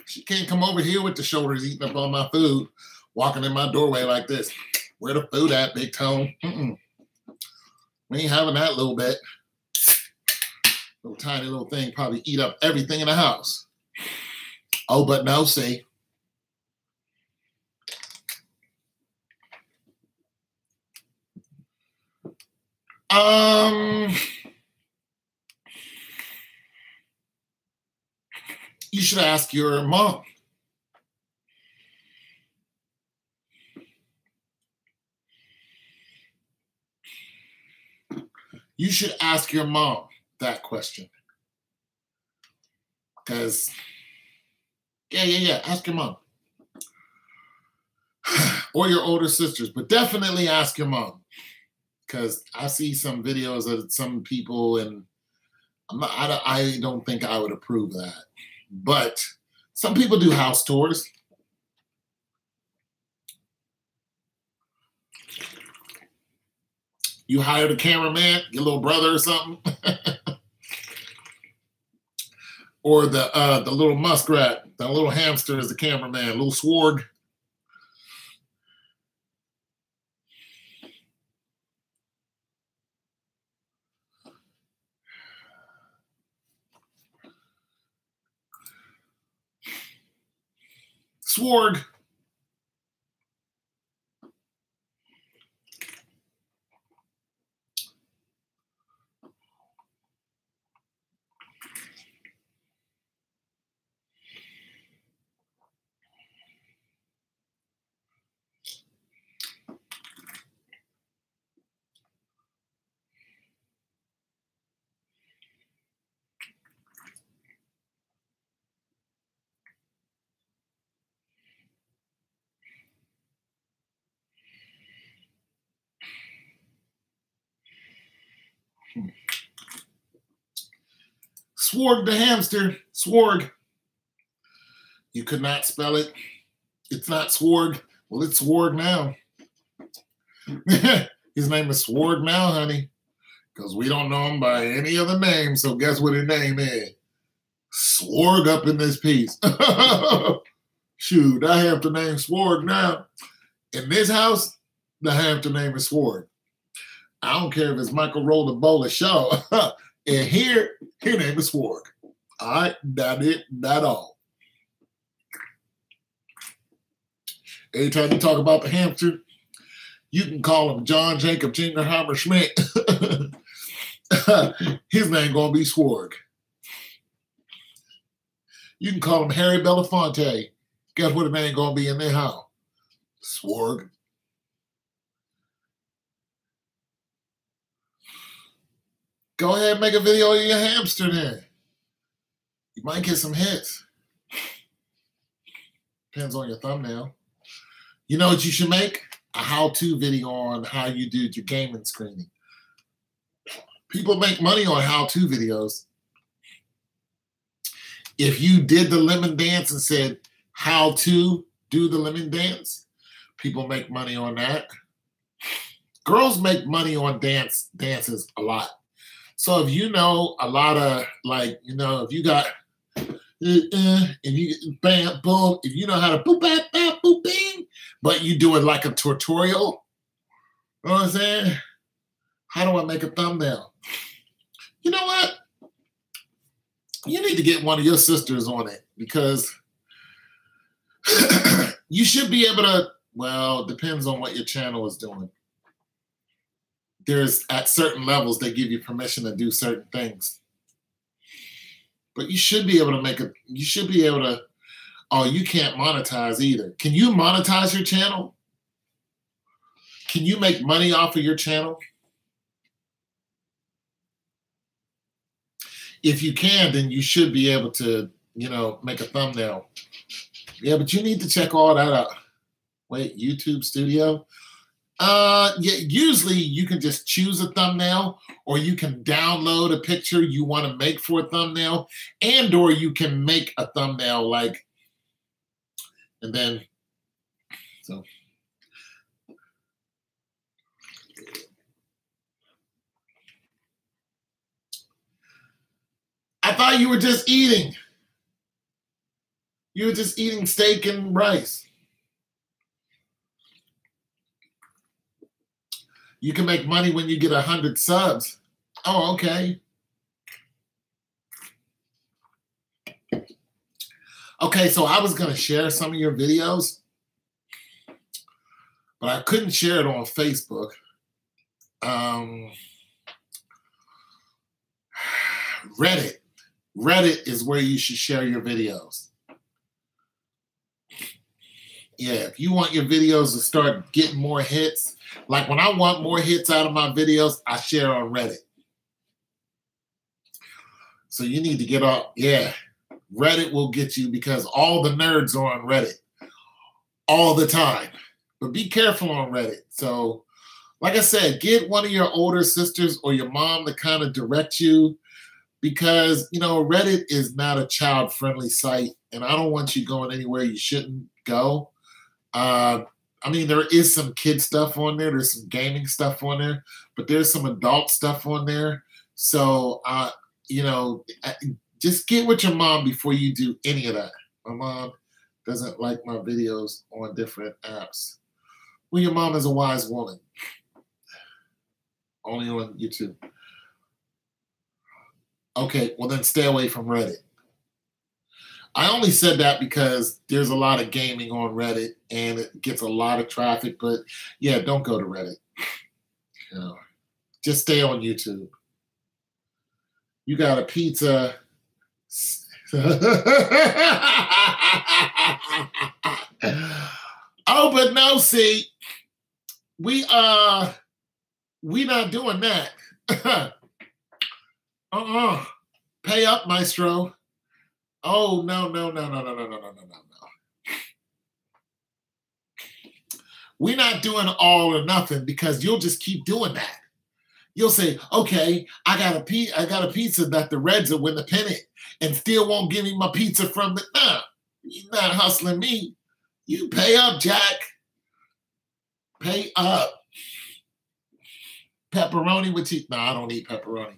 She can't come over here with the shoulders eating up all my food, walking in my doorway like this. Where the food at, Big Tone? We ain't having that little bit. Little tiny little thing probably eat up everything in the house. Oh, but no, see. You should ask your mom. You should ask your mom that question. Because, yeah, ask your mom. Or your older sisters, but definitely ask your mom. Because I see some videos of some people, and I don't think I would approve of that. But some people do house tours. You hired a cameraman, your little brother or something. Or the little muskrat, the little hamster is the cameraman, little Swarg. Swarg. Swarg the hamster. Swarg. You could not spell it. It's not Swarg. Well, it's Swarg now. His name is Swarg now, honey. Because we don't know him by any other name. So guess what his name is? Swarg up in this piece. Shoot, I have to name Swarg now. In this house, the hamster name is Swarg. I don't care if it's Michael Roll the Bowler Show. And here, his name is Swarg. All right, that all. Anytime you talk about the hamster, you can call him John Jacob Jingleheimer Schmidt. His name gonna be Swarg. You can call him Harry Belafonte. Guess what his name gonna be in their house? Swarg. Go ahead and make a video of your hamster then. You might get some hits. Depends on your thumbnail. You know what you should make? A how-to video on how you do your gaming screening. People make money on how-to videos. If you did the lemon dance and said how to do the lemon dance, people make money on that. Girls make money on dances a lot. So if you know a lot of, like, you know, if you got, and you bam, boom, if you know how to boop, bap, bap, boop, bing, but you do it like a tutorial, you know what I'm saying? How do I make a thumbnail? You know what? You need to get one of your sisters on it because you should be able to, well, it depends on what your channel is doing. There's at certain levels, they give you permission to do certain things. But you should be able to make you should be able to, oh, you can't monetize either. Can you monetize your channel? Can you make money off of your channel? If you can, then you should be able to, you know, make a thumbnail. Yeah, but you need to check all that out. Wait, YouTube Studio? Yeah, usually you can just choose a thumbnail, or you can download a picture you want to make for a thumbnail, and or you can make a thumbnail like, and then, so. I thought you were just eating. You were just eating steak and rice. You can make money when you get 100 subs. Oh, okay. Okay, so I was going to share some of your videos, but I couldn't share it on Facebook. Reddit. Reddit is where you should share your videos. Yeah, if you want your videos to start getting more hits, like when I want more hits out of my videos, I share on Reddit. So you need to get off. Yeah, Reddit will get you because all the nerds are on Reddit all the time. But be careful on Reddit. So, like I said, get one of your older sisters or your mom to kind of direct you because, you know, Reddit is not a child-friendly site, and I don't want you going anywhere you shouldn't go. I mean, there is some kid stuff on there. There's some gaming stuff on there, but there's some adult stuff on there. So, you know, just get with your mom before you do any of that. My mom doesn't like my videos on different apps. Well, your mom is a wise woman. Only on YouTube. Okay, well then stay away from Reddit. I only said that because there's a lot of gaming on Reddit and it gets a lot of traffic, but yeah, don't go to Reddit. You know, just stay on YouTube. You got a pizza. Oh, but no, see, we not doing that. Pay up, Maestro. Oh, no. We're not doing all or nothing because you'll just keep doing that. You'll say, okay, I got a pizza that the Reds will win the pennant and still won't give me my pizza from the... Nah, you're not hustling me. You pay up, Jack. Pay up. Pepperoni with cheese. No, I don't eat pepperoni.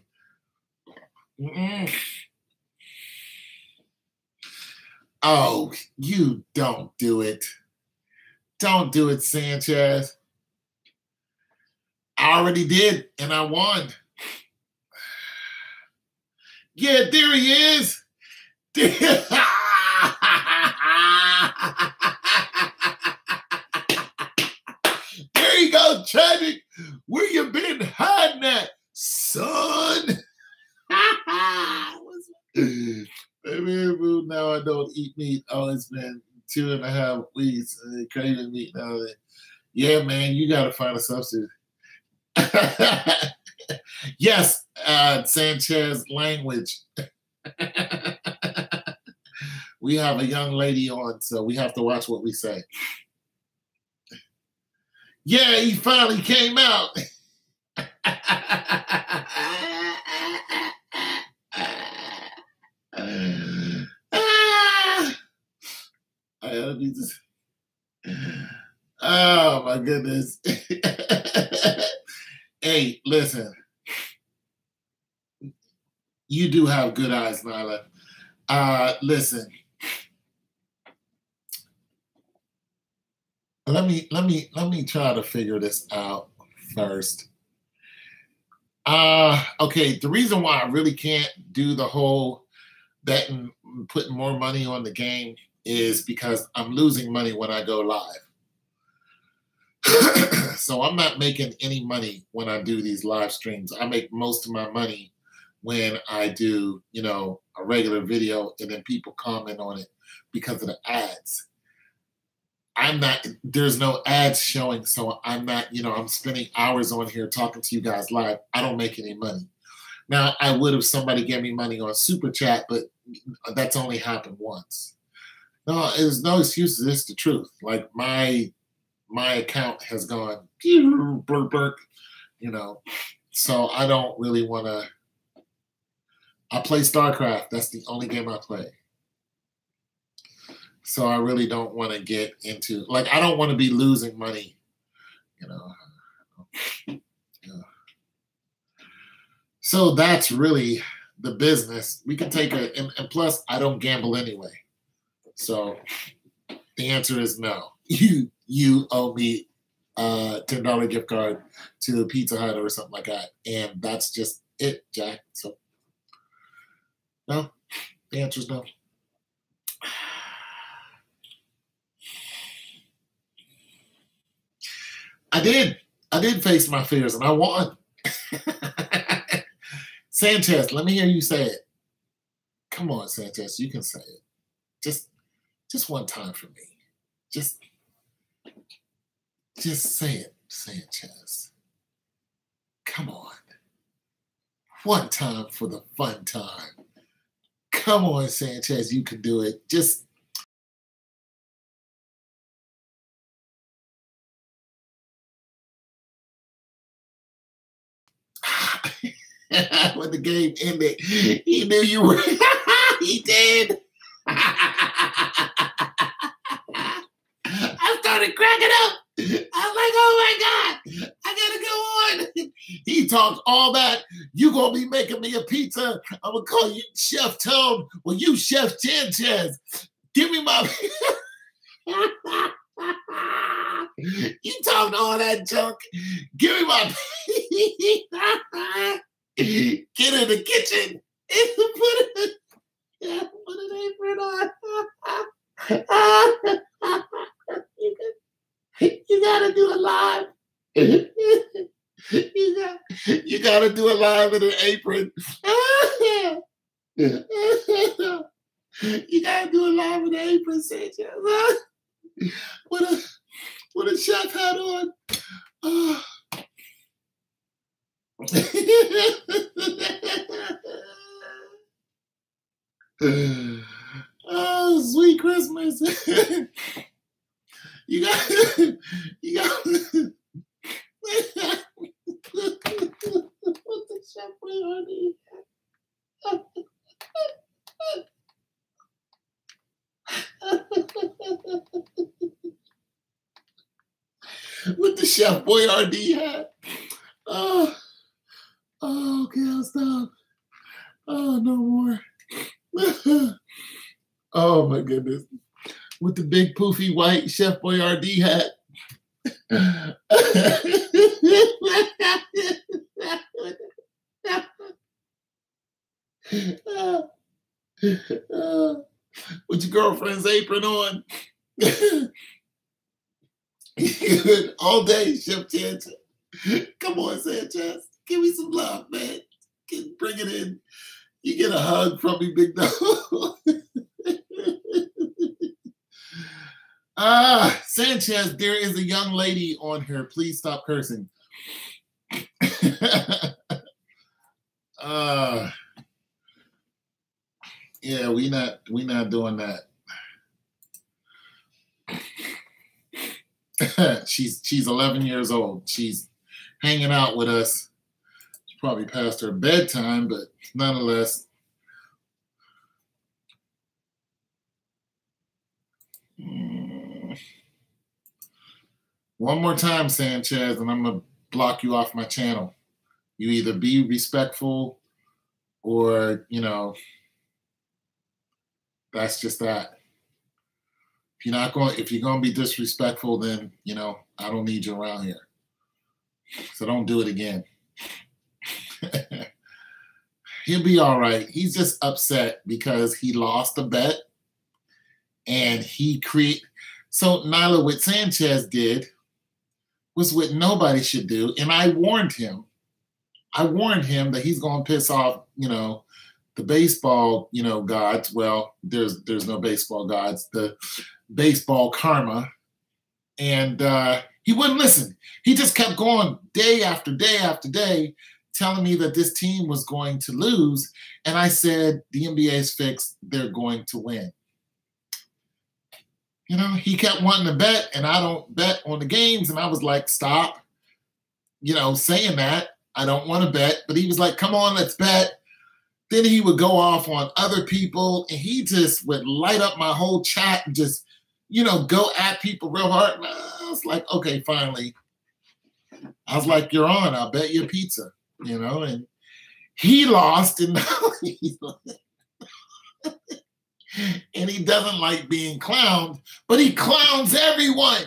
Oh, you don't do it. Don't do it, Sanchez. I already did, and I won. Yeah, there he is. There you go, Tragic. Where you been hiding at, son? Baby, now I don't eat meat. Oh, it's been 2.5 weeks. Craving meat now. Yeah, man, you got to find a substitute. Yes, Sanchez language. We have a young lady on, so we have to watch what we say. Yeah, he finally came out. Oh my goodness. Hey, listen. You do have good eyes, Nyla. Listen. Let me try to figure this out first. Okay, the reason why I really can't do the whole betting, putting more money on the game is because I'm losing money when I go live. So I'm not making any money when I do these live streams. I make most of my money when I do, you know, a regular video and then people comment on it because of the ads. There's no ads showing, so I'm not, you know, I'm spending hours on here talking to you guys live. I don't make any money. Now, I would if somebody gave me money on Super Chat, but that's only happened once. No, there's no excuses. It's the truth. Like, my account has gone, you know, so I don't really want to. I play StarCraft. That's the only game I play. So I really don't want to get into, like, I don't want to be losing money, you know. Yeah. So that's really the business. We can take and plus I don't gamble anyway. So the answer is no. You owe me a $10 gift card to Pizza Hut or something like that. And that's just it, Jack. So no, the answer is no. I did face my fears and I won. Sanchez, let me hear you say it. Come on, Sanchez, you can say it. Just one time for me. Just say it, Sanchez. Come on. One time for the fun time. Come on, Sanchez, you can do it. Just when the game ended, he knew you were. He did. I started cracking up. I was like, oh my God, I gotta go on. He talked all that. You gonna be making me a pizza. I'm gonna call you Chef Tone. Well, you Chef Sanchez. Give me my. You talked all that junk. Give me my. Get in the kitchen and put an apron on. You gotta do a live. You gotta do a live in an apron. You gotta do a live in an apron, Sanchez. What a chef hat on. Oh, sweet Christmas. You got what the chef honey? With the Chef Boyardee hat. Oh, okay, I'll stop. Oh, no more. Oh my goodness. With the big poofy white Chef Boyardee hat. With your girlfriend's apron on. All day, Chef Sanchez. Come on, Sanchez. Give me some love, man. Bring it in. You get a hug from me, big dog. Sanchez, there is a young lady on here. Please stop cursing. Yeah, we not doing that. She's 11 years old. She's hanging out with us. It's probably past her bedtime, but nonetheless. One more time, Sanchez, and I'm going to block you off my channel. You either be respectful or, that's just that. If you're going to be disrespectful, then, I don't need you around here. So don't do it again. He'll be all right. He's just upset because he lost a bet and so Nyla, what Sanchez did was what nobody should do. And I warned him that he's going to piss off, the baseball, gods. Well, there's no baseball gods, the baseball karma. And he wouldn't listen. He just kept going day after day after day, telling me that this team was going to lose. And I said, the NBA's fixed. They're going to win. He kept wanting to bet, and I don't bet on the games. And I was like, stop, saying that. I don't want to bet. But he was like, come on, let's bet. Then he would go off on other people, and he just would light up my whole chat and just, go at people real hard. And I was like, okay, finally. I was like, you're on. I'll bet you a pizza, and he lost, and now he's and he doesn't like being clowned, but he clowns everyone.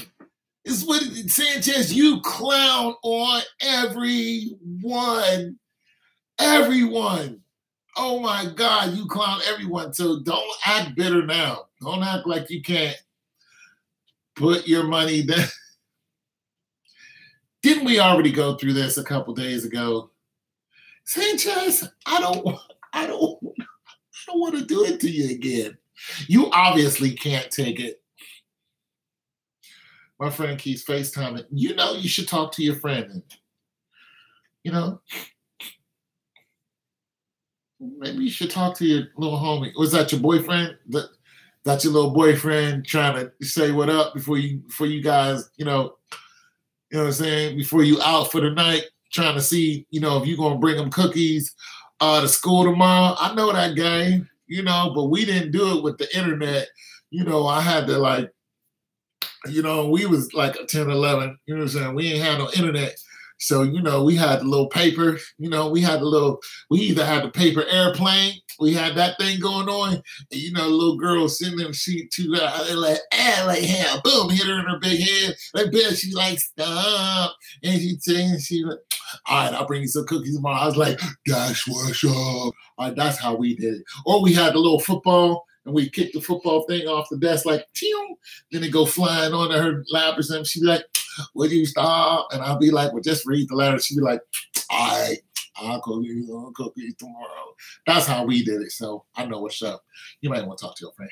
It's what Sanchez, you clown on everyone. Everyone. Oh my God, you clown everyone. So don't act bitter now. Don't act like you can't put your money down. Didn't we already go through this a couple days ago? Sanchez, I don't want to do it to you again. You obviously can't take it. My friend keeps FaceTiming. You should talk to your friend. maybe you should talk to your little homie. Was that your boyfriend? That's your little boyfriend trying to say what up before you guys, you know what I'm saying? Before you out for the night, trying to see, if you're gonna bring them cookies to school tomorrow. I know that game, but we didn't do it with the internet. I had to like, we was like 10, 11, you know what I'm saying? We ain't had no internet. So, we had the little paper, we either had the paper airplane, we had that thing going on, and the little girl sitting in the seat too, like hell, boom, hit her in her big head. Like, bitch, she like, stop. And she like, all right, I'll bring you some cookies tomorrow. I was like, that's what's up. All right, that's how we did it. Or we had the little football, and we kicked the football thing off the desk like, Tew! Then it go flying onto her lap or something. She'd be like, would you stop? And I'll be like, well, just read the letter. She'd be like, all right, I'll cook you tomorrow. That's how we did it. So I know what's up. You might want to talk to your friend.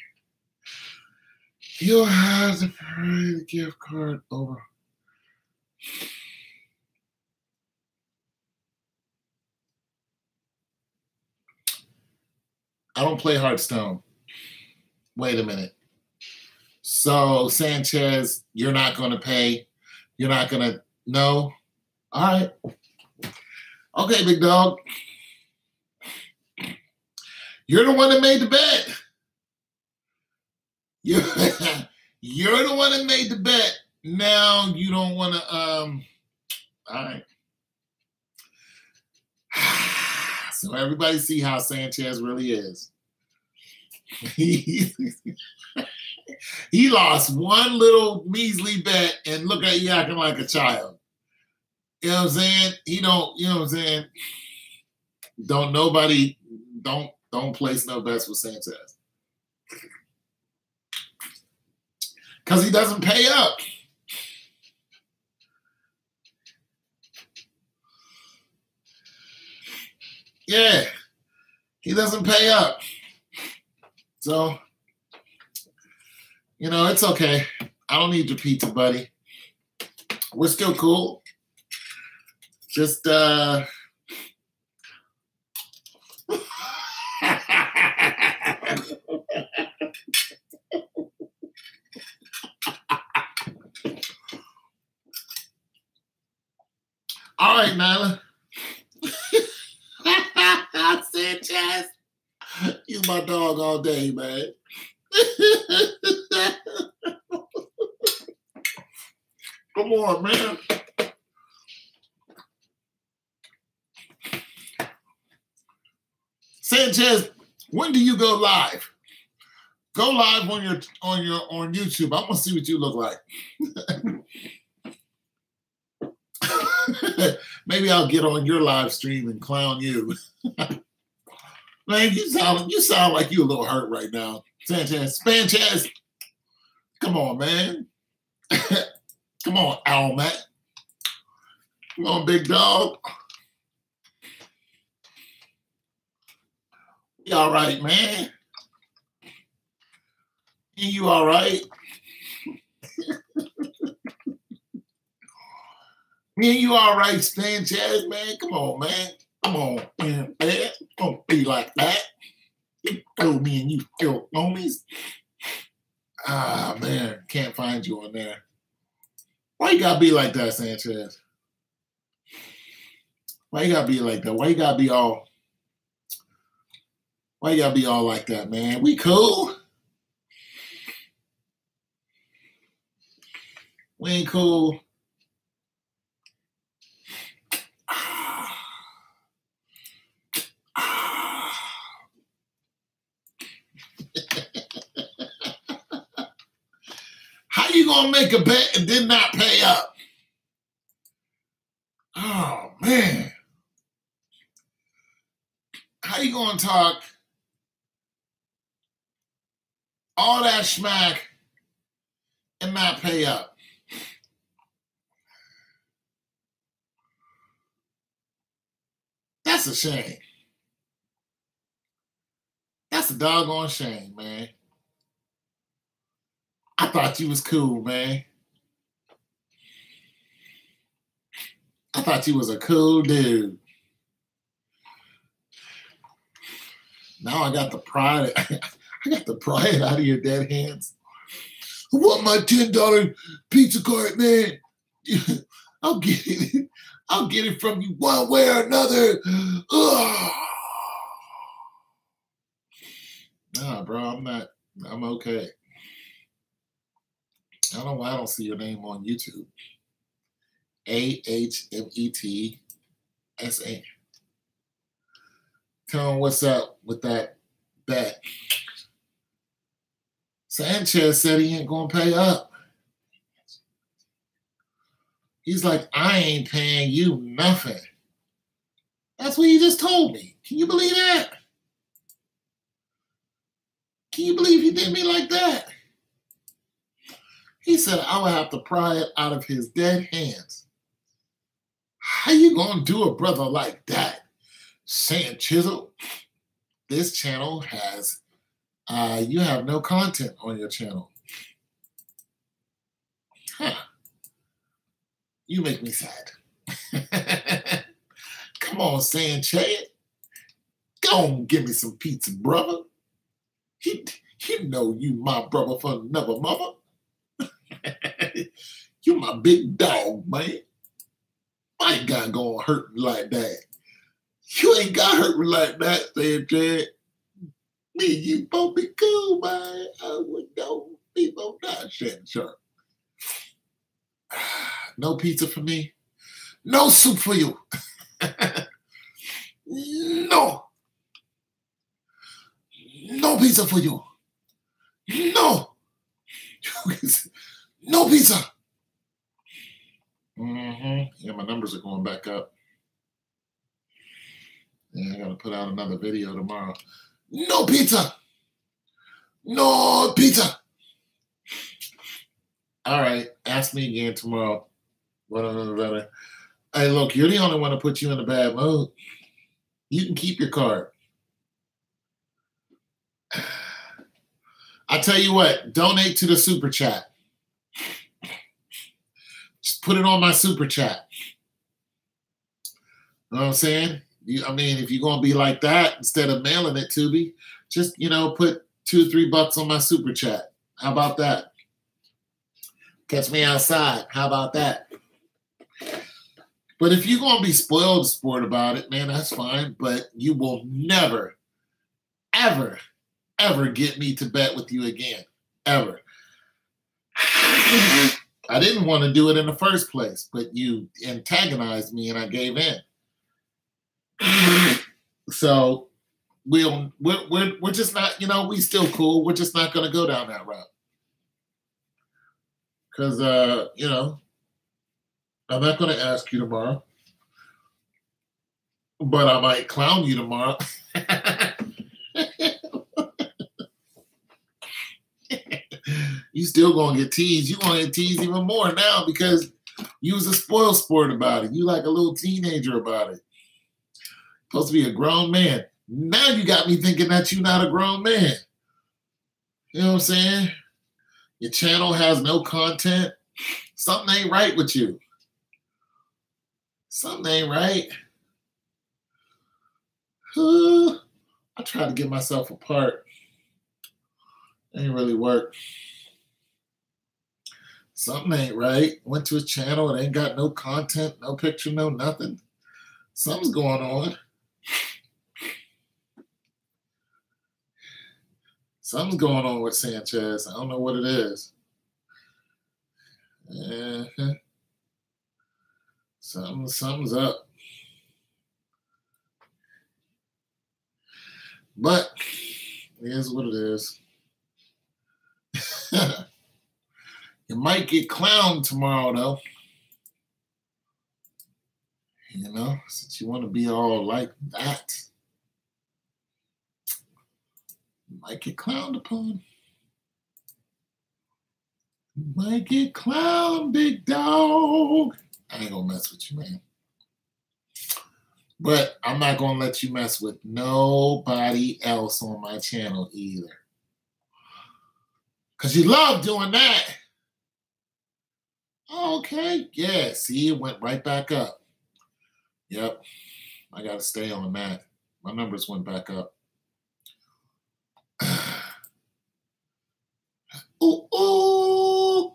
You'll have to pay the gift card over. I don't play Hearthstone. Wait a minute. So, Sanchez, you're not going to pay. You're not going to. No. All right. Okay, big dog. You're the one that made the bet. You're the one that made the bet. Now you don't want to. All right. So everybody see how Sanchez really is. He lost one little measly bet and look at you acting like a child. You know what I'm saying? He don't, you know what I'm saying? Don't place no bets with Sanchez. Because he doesn't pay up. Yeah, he doesn't pay up. So, it's okay. I don't need your pizza, buddy. We're still cool. Just, all right, Nyla. Sanchez, he's my dog all day, man. Come on, man. Sanchez, when do you go live? Go live on YouTube. I want to see what you look like. Maybe I'll get on your live stream and clown you. Man, you sound like you a little hurt right now. Sanchez, come on, man. Come on, Owl Matt. Come on, big dog. You all right, man? You all right? Man, you all right, Sanchez, man? Come on, man. Come on, man. Don't be like that. You told me and you still homies. Ah, man. Can't find you on there. Why you gotta be like that, Sanchez? Why you gotta be like that? Why you gotta be all like that, man? We cool. We ain't cool. How you gonna make a bet and did not pay up? Oh man. How you gonna talk all that smack and not pay up? That's a shame. That's a doggone shame, man. I thought you was cool, man. I thought you was a cool dude. Now I got the pride. I got the pride out of your dead hands. I want my $10 pizza cart, man. I'll get it. I'll get it from you one way or another. Ugh. Nah, bro, I'm okay. I don't know why I don't see your name on YouTube. AHMETSA. Tell him what's up with that bet. Sanchez said he ain't gonna pay up. He's like, I ain't paying you nothing. That's what he just told me. Can you believe that? Can you believe he did me like that? He said I would have to pry it out of his dead hands. How you gonna do a brother like that? Saying Chisel, this channel has, you have no content on your channel. Huh. You make me sad. Come on, Sanchez. Go on, give me some pizza, brother. You know you my brother from another mother. You my big dog, man. I ain't got gonna hurt me like that. You ain't got hurt me like that, Sanchez. Me and you both be cool, man. I would know people not shedding sharp. No pizza for me. No soup for you. No. No pizza for you. No. No pizza. Yeah, my numbers are going back up. Yeah, I got to put out another video tomorrow. No pizza. No pizza. All right. Ask me again tomorrow. What another better. Hey, look, you're the only one to put you in a bad mood. You can keep your card. I tell you what, donate to the super chat. Just put it on my super chat. You know what I'm saying? I mean, if you're going to be like that, instead of mailing it to me, just, put $2 or $3 on my super chat. How about that? Catch me outside. How about that? But if you're going to be spoiled sport about it, man, that's fine. But you will never, ever, ever get me to bet with you again. Ever. I didn't want to do it in the first place, but you antagonized me and I gave in. So we're just not, we still cool. We're just not going to go down that route. Because, I'm not going to ask you tomorrow, but I might clown you tomorrow. You still going to get teased. You're going to get teased even more now because you was a spoiled sport about it. You like a little teenager about it. Supposed to be a grown man. Now you got me thinking that you're not a grown man. You know what I'm saying? Your channel has no content. Something ain't right with you. Something ain't right. I tried to get myself apart. It ain't really work. Something ain't right. Went to his channel. It ain't got no content, no picture, no nothing. Something's going on. Something's going on with Sanchez. I don't know what it is. Something's up. But it is what it is. You might get clowned tomorrow, though. Since you want to be all like that. You might get clowned upon. You might get clowned, big dog. I ain't gonna mess with you, man. But I'm not gonna let you mess with nobody else on my channel either. Because you love doing that. Okay, yeah, see, it went right back up. Yep, I got to stay on that. My numbers went back up. Ooh, ooh.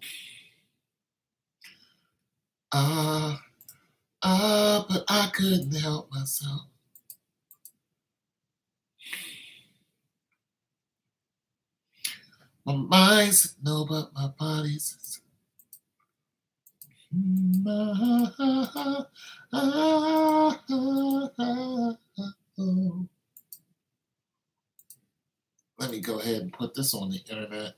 But I couldn't help myself. My mind said no, but my body says. Let me go ahead and put this on the internet.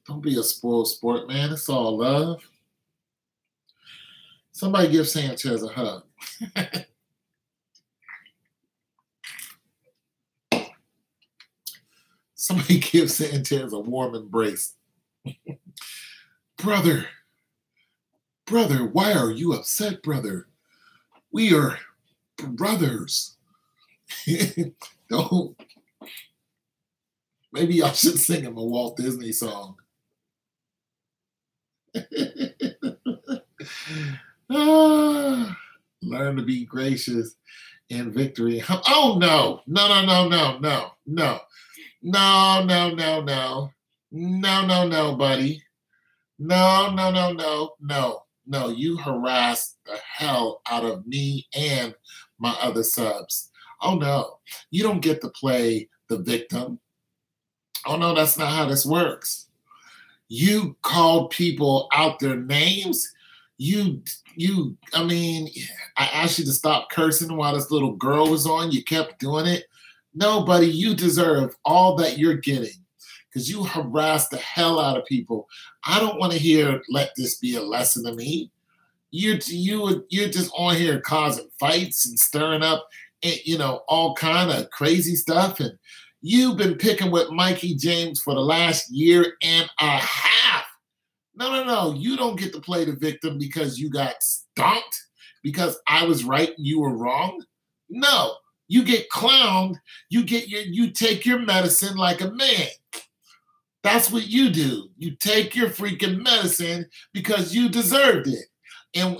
Don't be a spoiled sport, man. It's all love. Somebody give Sanchez a hug. Somebody give Sanchez a warm embrace. Brother, why are you upset, brother? We are brothers. Don't. Maybe y'all should sing him a Walt Disney song. Learn to be gracious in victory. Oh, no, buddy. No, you harassed the hell out of me and my other subs. Oh, no, you don't get to play the victim. Oh, no, that's not how this works. You called people out their names. I asked you to stop cursing while this little girl was on. You kept doing it. No, buddy, you deserve all that you're getting because you harassed the hell out of people. I don't want to hear, let this be a lesson to me. You're just on here causing fights and stirring up, all kind of crazy stuff. And you've been picking with Mikey James for the last year and a half. No. You don't get to play the victim because you got stomped, because I was right and you were wrong. No, you get clowned. You take your medicine like a man. That's what you do. You take your freaking medicine because you deserved it. And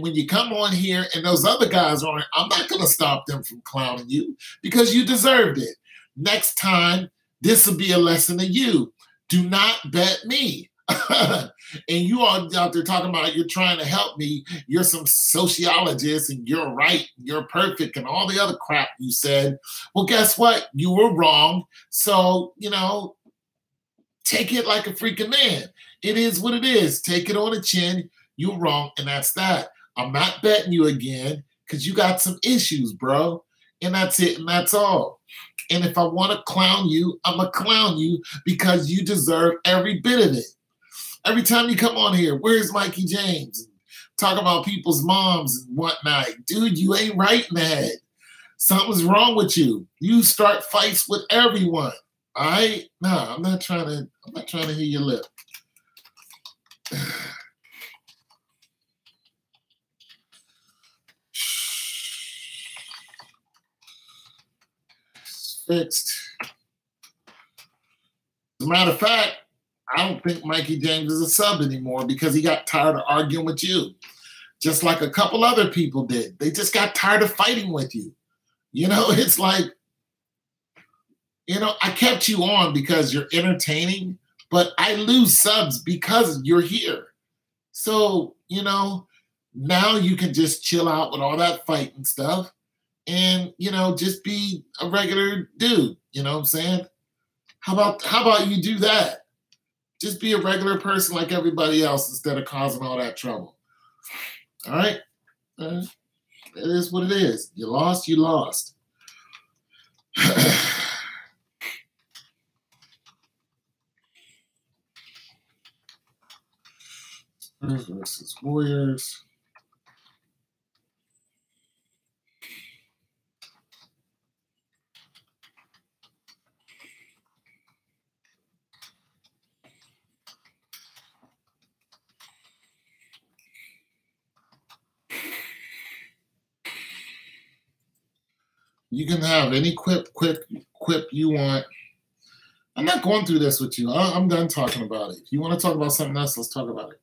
when you come on here and those other guys aren't, I'm not going to stop them from clowning you because you deserved it. Next time, this will be a lesson to you. Do not bet me. And you all out there talking about you're trying to help me. You're some sociologist and you're right. You're perfect and all the other crap you said. Well, guess what? You were wrong. So, take it like a freaking man. It is what it is. Take it on the chin. You're wrong. And that's that. I'm not betting you again because you got some issues, bro. And that's it. And that's all. And if I want to clown you, I'm going to clown you because you deserve every bit of it. Every time you come on here, where's Mikey James? Talk about people's moms and whatnot. Dude, you ain't right in the head. Something's wrong with you. You start fights with everyone. All right? No, I'm not trying to hear your lip. It's fixed. As a matter of fact, I don't think Mikey James is a sub anymore because he got tired of arguing with you. Just like a couple other people did. They just got tired of fighting with you. It's like, I kept you on because you're entertaining, but I lose subs because you're here. So, now you can just chill out with all that fighting stuff and, just be a regular dude. You know what I'm saying? How about you do that? Just be a regular person like everybody else instead of causing all that trouble. All right? It is what it is. You lost, you lost. Spurs versus Warriors. You can have any quip you want. I'm not going through this with you. I'm done talking about it. If you want to talk about something else, let's talk about it.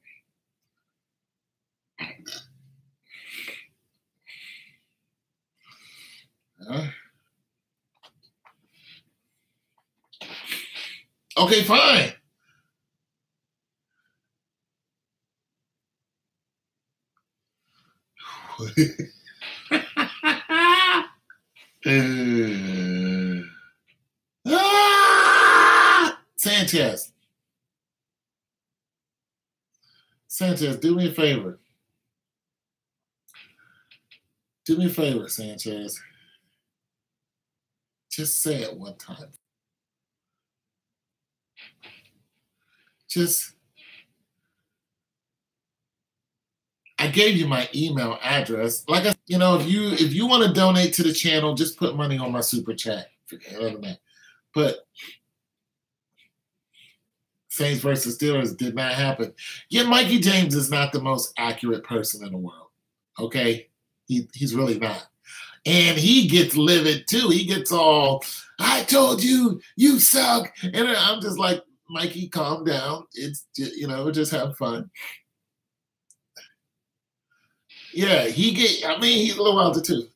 Okay, fine. Sanchez. Sanchez, do me a favor. Do me a favor, Sanchez. Just say it one time. I gave you my email address. Like if you want to donate to the channel, just put money on my super chat. Other than that. But Saints versus Steelers did not happen. Yeah, Mikey James is not the most accurate person in the world. Okay? He's really not. And he gets livid too. He gets all, I told you, you suck. And I'm just like, Mikey, calm down. It's, just have fun. Yeah, he's a little wilder too.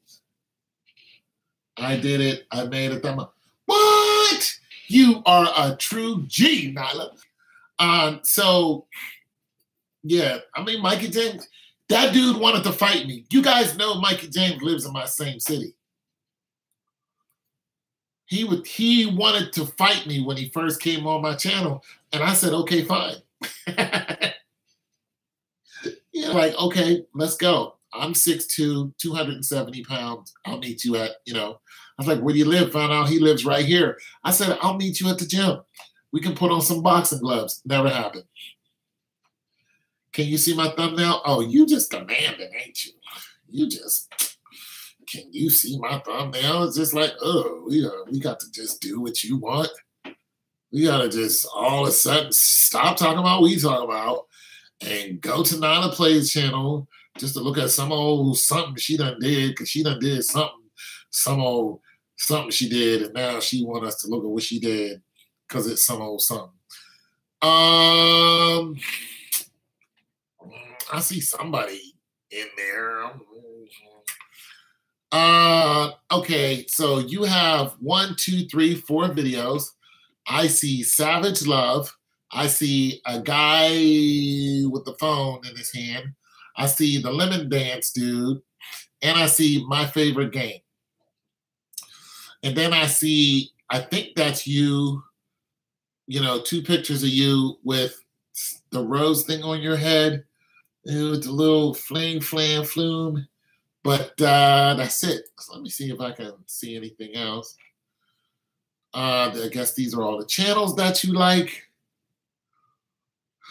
I did it. I made a thumb up. What? You are a true G, Nyla. So, yeah, Mikey James, that dude wanted to fight me. You guys know Mikey James lives in my same city. He wanted to fight me when he first came on my channel, and I said, okay, fine. Like, okay, let's go. I'm 6'2", 270 pounds. I'll meet you at, I was like, where do you live? Found out he lives right here. I said, I'll meet you at the gym. We can put on some boxing gloves. Never happened. Can you see my thumbnail? Oh, you just demanding, ain't you? Can you see my thumbnail? It's just like, oh, we got to just do what you want. We got to just all of a sudden stop talking about what we talk about and go to Nyla Plays channel just to look at some old something she done did, because she done did some old something she did, and now she want us to look at what she did because it's some old something. I see somebody in there. Okay, so you have 1, 2, 3, 4 videos. I see Savage Love. I see a guy with the phone in his hand. I see the Lemon Dance dude. And I see My Favorite Game. And then I see, I think that's you, 2 pictures of you with the rose thing on your head, with the little fling, flam, flume. But that's it. So let me see if I can see anything else. I guess these are all the channels that you like.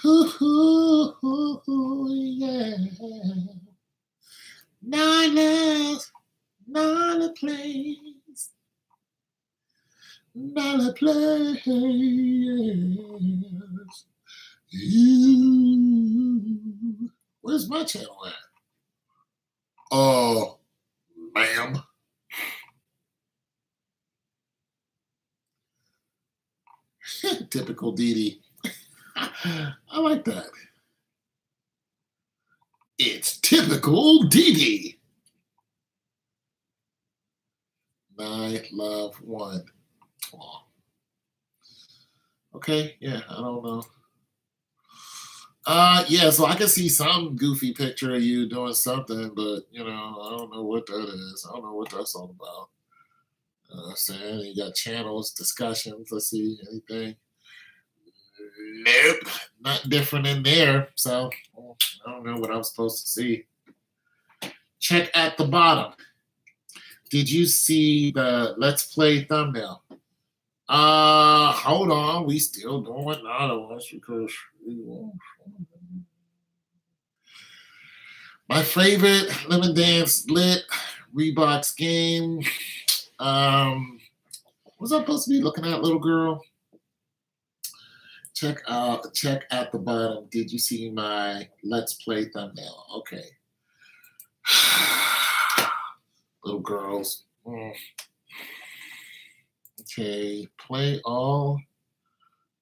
Yeah. Nyla Plays. Nyla Plays. Where's my channel at? Oh, ma'am. Typical Dee. I like that. It's typical Dee. Love 1. Aww. Okay, yeah, I don't know. Yeah, so I can see some goofy picture of you doing something, but I don't know what that is. I don't know what that's all about. Saying you got channels, discussions. Let's see, anything? Nope, not different in there. So I don't know what I'm supposed to see. Check at the bottom. Did you see the Let's Play thumbnail? Hold on, we still doing another one because my favorite Lemon Dance lit Reeboks game. Was I supposed to be looking at, little girl? Check at the bottom. Did you see my Let's Play thumbnail? Okay. Little girls. Okay, play all.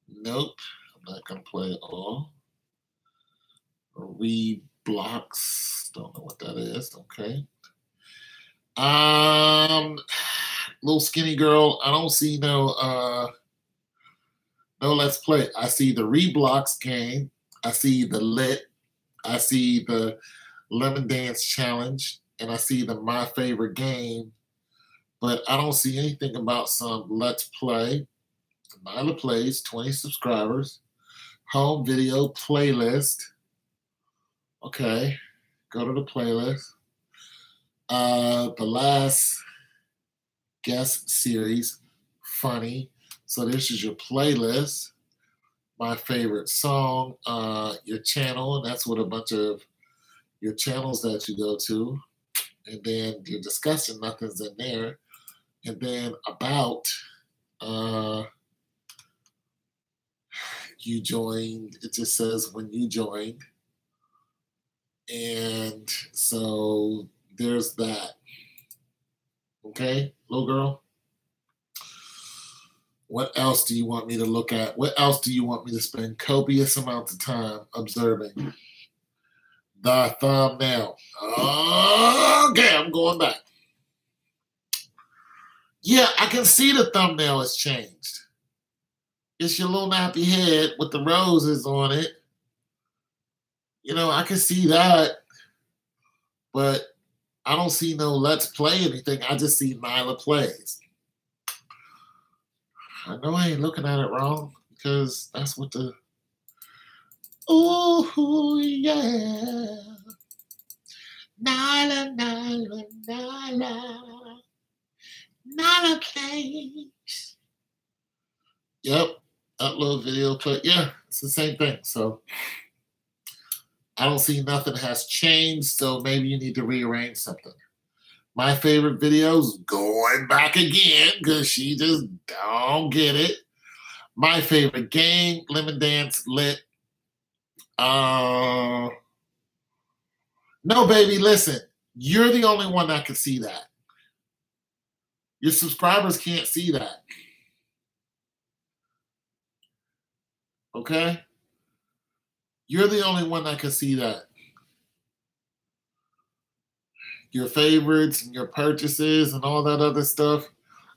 Nope, I'm not gonna play all. Reblocks, don't know what that is. Okay. Little skinny girl. I don't see no Let's Play. I see the Reblocks game. I see the Lit. I see the Lemon Dance Challenge, and I see the My Favorite Game. But I don't see anything about some Let's Play. Nyla Plays, 20 subscribers. Home video playlist. Okay, go to the playlist. The last guest series, funny. So this is your playlist. My favorite song, your channel, and that's what a bunch of your channels that you go to. And then your discussion, nothing's in there. And then about you joined, it just says when you joined. And so there's that. Okay, little girl? What else do you want me to look at? What else do you want me to spend copious amounts of time observing? The thumbnail. Okay, I'm going back. Yeah, I can see the thumbnail has changed. It's your little nappy head with the roses on it. You know, I can see that, but I don't see no Let's Play anything. I just see Nyla Plays. I know I ain't looking at it wrong because that's what the... Oh, yeah. Nyla, Nyla, Nyla. Nyla Plays. Yep, upload video play. Yeah, it's the same thing. So I don't see nothing has changed, so maybe you need to rearrange something. My favorite videos, going back again, because she just don't get it. My favorite game, Lemon Dance Lit. No, baby, listen. You're the only one that can see that. Your subscribers can't see that. Okay? You're the only one that can see that. Your favorites and your purchases and all that other stuff,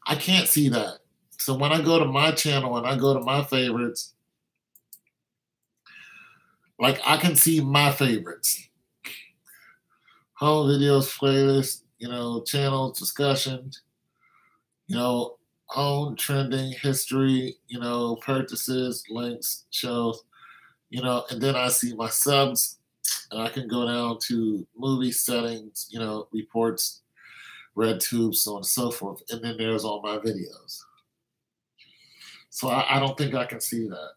I can't see that. So when I go to my channel and I go to my favorites, like I can see my favorites. Home videos, playlist, you know, channels, discussions, you know, own trending history, you know, purchases, links, shows, you know, and then I see my subs. And I can go down to movie settings, you know, reports, red tubes, so on and so forth. And then there's all my videos. So I don't think I can see that.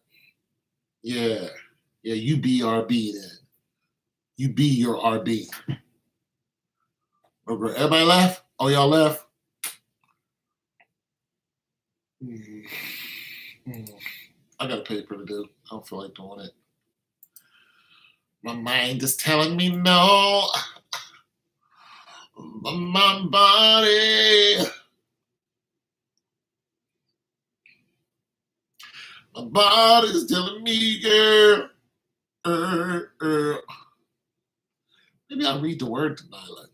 Yeah. Yeah, you be RB then. You be your RB. Everybody left? Oh, y'all left? I got a paper to do. I don't feel like doing it. My mind is telling me no. But my body's telling me, girl. Maybe I'll read the word to Nyla.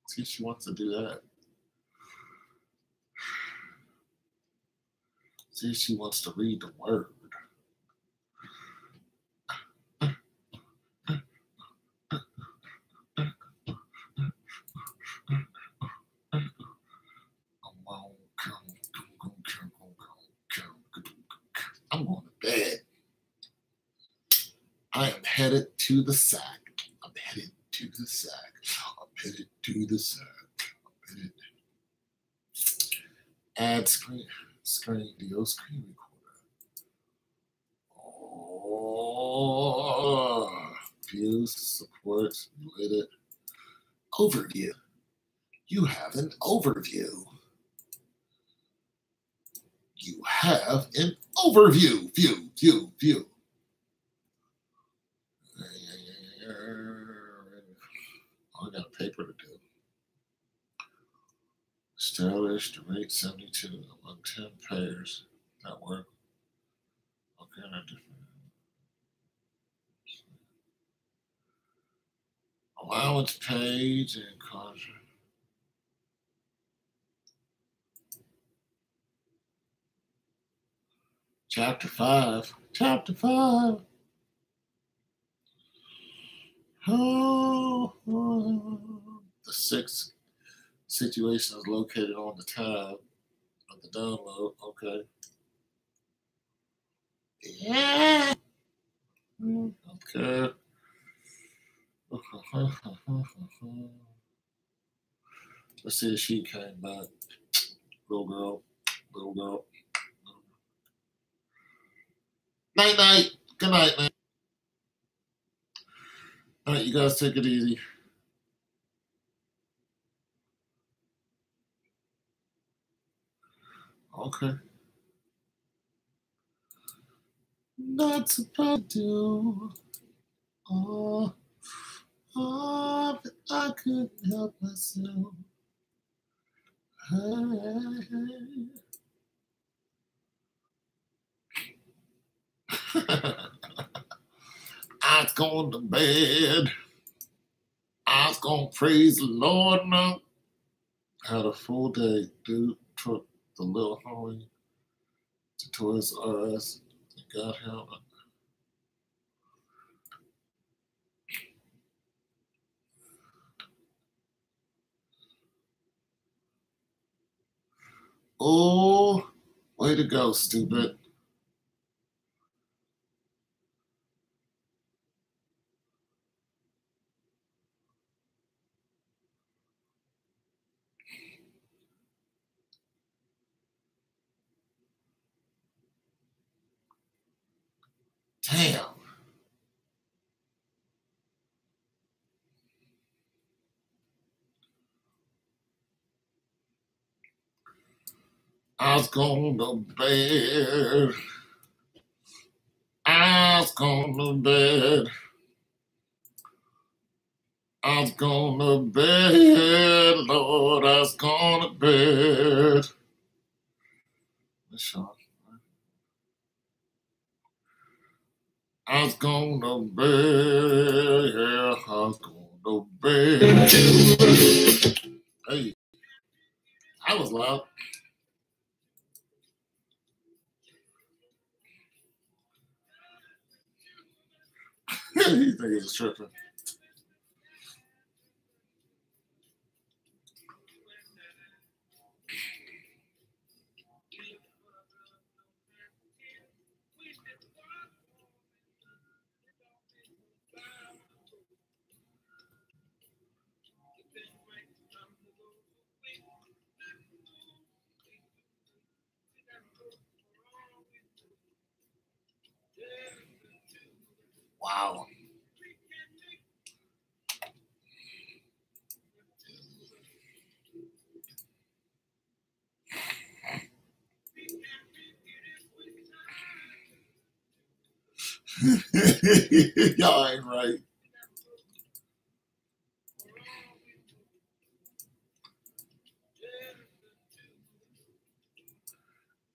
See if she wants to do that. See if she wants to read the word. I'm going to bed. I am headed to the sack. I'm headed to the sack. I'm headed to the sack. I'm headed. Add screen deal screen recorder. Oh, views, supports, related. Overview. You have an overview. You have an overview. View. I got a paper to do. Establish the rate 72 among 10 payers. That work? Okay, allowance page and Conjure. Chapter 5. Chapter 5. Oh, the sixth situation is located on the tab of the download. Okay. Yeah. Okay. Let's see if she came back. Little girl. Little girl. Night, night. Good night, man. All right, you guys take it easy. Okay. Not supposed to. Oh, but I couldn't help myself. I was going to bed. I was going to praise the Lord now. Had a full day. Dude took the little homie to Toys R Us and got him. Oh, way to go, stupid. Damn. I was going to bed. I was going to bed. I was going to bed, Lord. I was going to bed. I was going to bed. Yeah, I was going to bed. Hey, I was loud. These niggas are tripping. Wow. Y'all ain't right.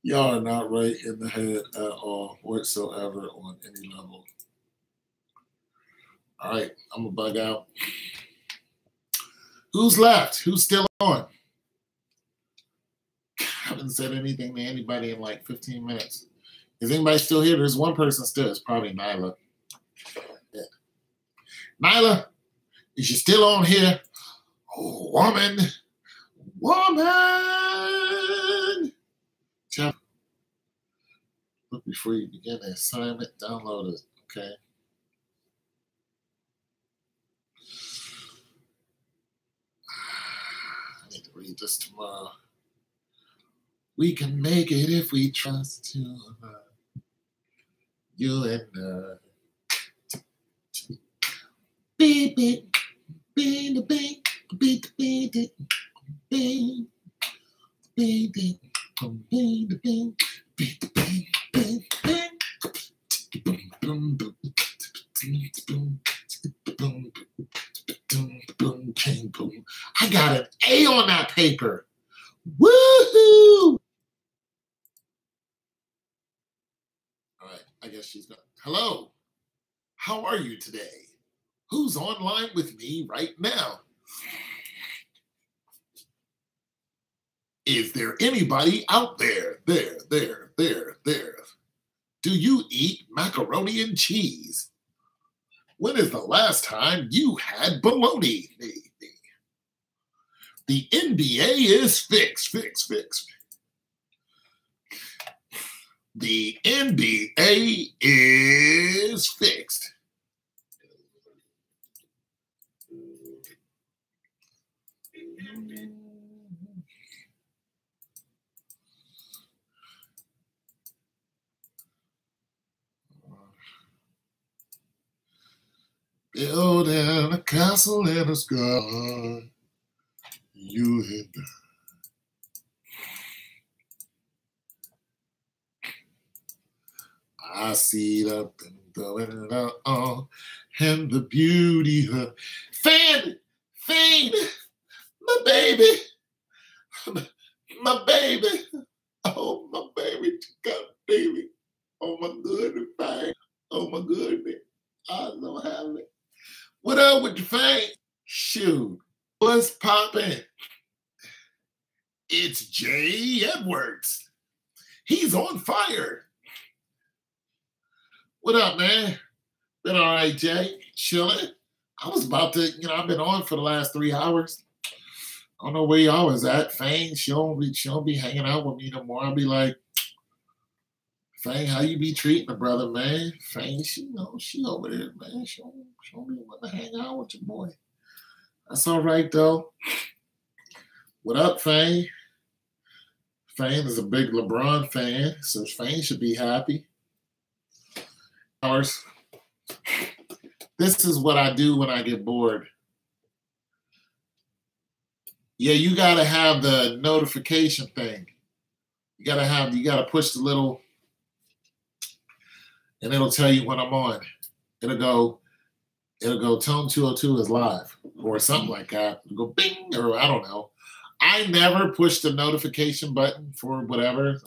Y'all are not right in the head at all whatsoever on any level. All right, I'm gonna bug out. Who's left? Who's still on? I haven't said anything to anybody in like 15 minutes. Is anybody still here? There's one person still. It's probably Nyla. Yeah. Nyla, is you still on here? Oh, woman. Look before you begin the assignment. Download it. Okay. I need to read this tomorrow. We can make it if we trust to you and beep beep beep beep beep beep beep beep beep beep beep I got an A on that paper. Woohoo! All right, I guess she's gone. Hello, how are you today? Who's online with me right now? Is there anybody out there? There. Do you eat macaroni and cheese? When is the last time you had bologna? The NBA is fixed. The NBA is fixed. Building a castle in the sky, you hit the... I see the going on and the beauty of Fane, my baby, oh my baby, God baby, oh my goodness, Fane, oh my goodness, I don't have it. What up with your Fane? Shoot, what's poppin'? It's Jay Edwards. He's on fire. What up, man? Been all right, Jay? Chilling? I was about to, I've been on for the last 3 hours. I don't know where y'all was at. Fane, she don't be hanging out with me no more. I'll be like, Fane, how you be treating the brother, man? Fane, she over there, man. She don't be wanting to hang out with your boy. That's all right, though. What up, Fane? Fane is a big LeBron fan, so Fane should be happy. This is what I do when I get bored. Yeah, you gotta have the notification thing. You gotta push the little, and it'll tell you when I'm on. It'll go Tone 202 is live or something like that. It'll go bing, or I don't know. I never push the notification button for whatever.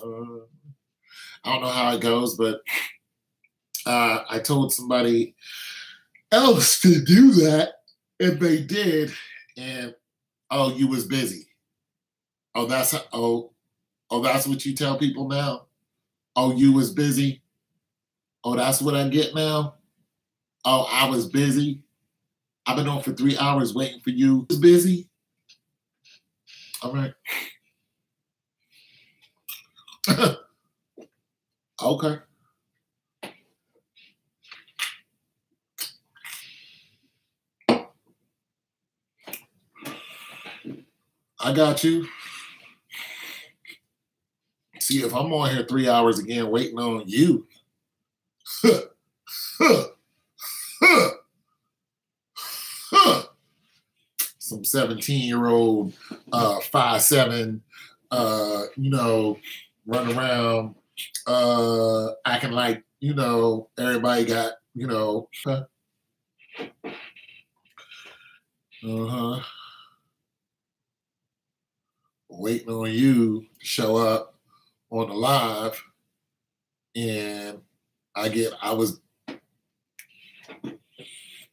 I don't know how it goes, but I told somebody else to do that, and they did. And you was busy. That's what you tell people now. You was busy. That's what I get now. I was busy. I've been on for 3 hours waiting for you. I was busy. All right. Okay. I got you. See, if I'm on here 3 hours again waiting on you, some 17-year-old, 5'7", run around acting like, everybody got, waiting on you to show up on the live, and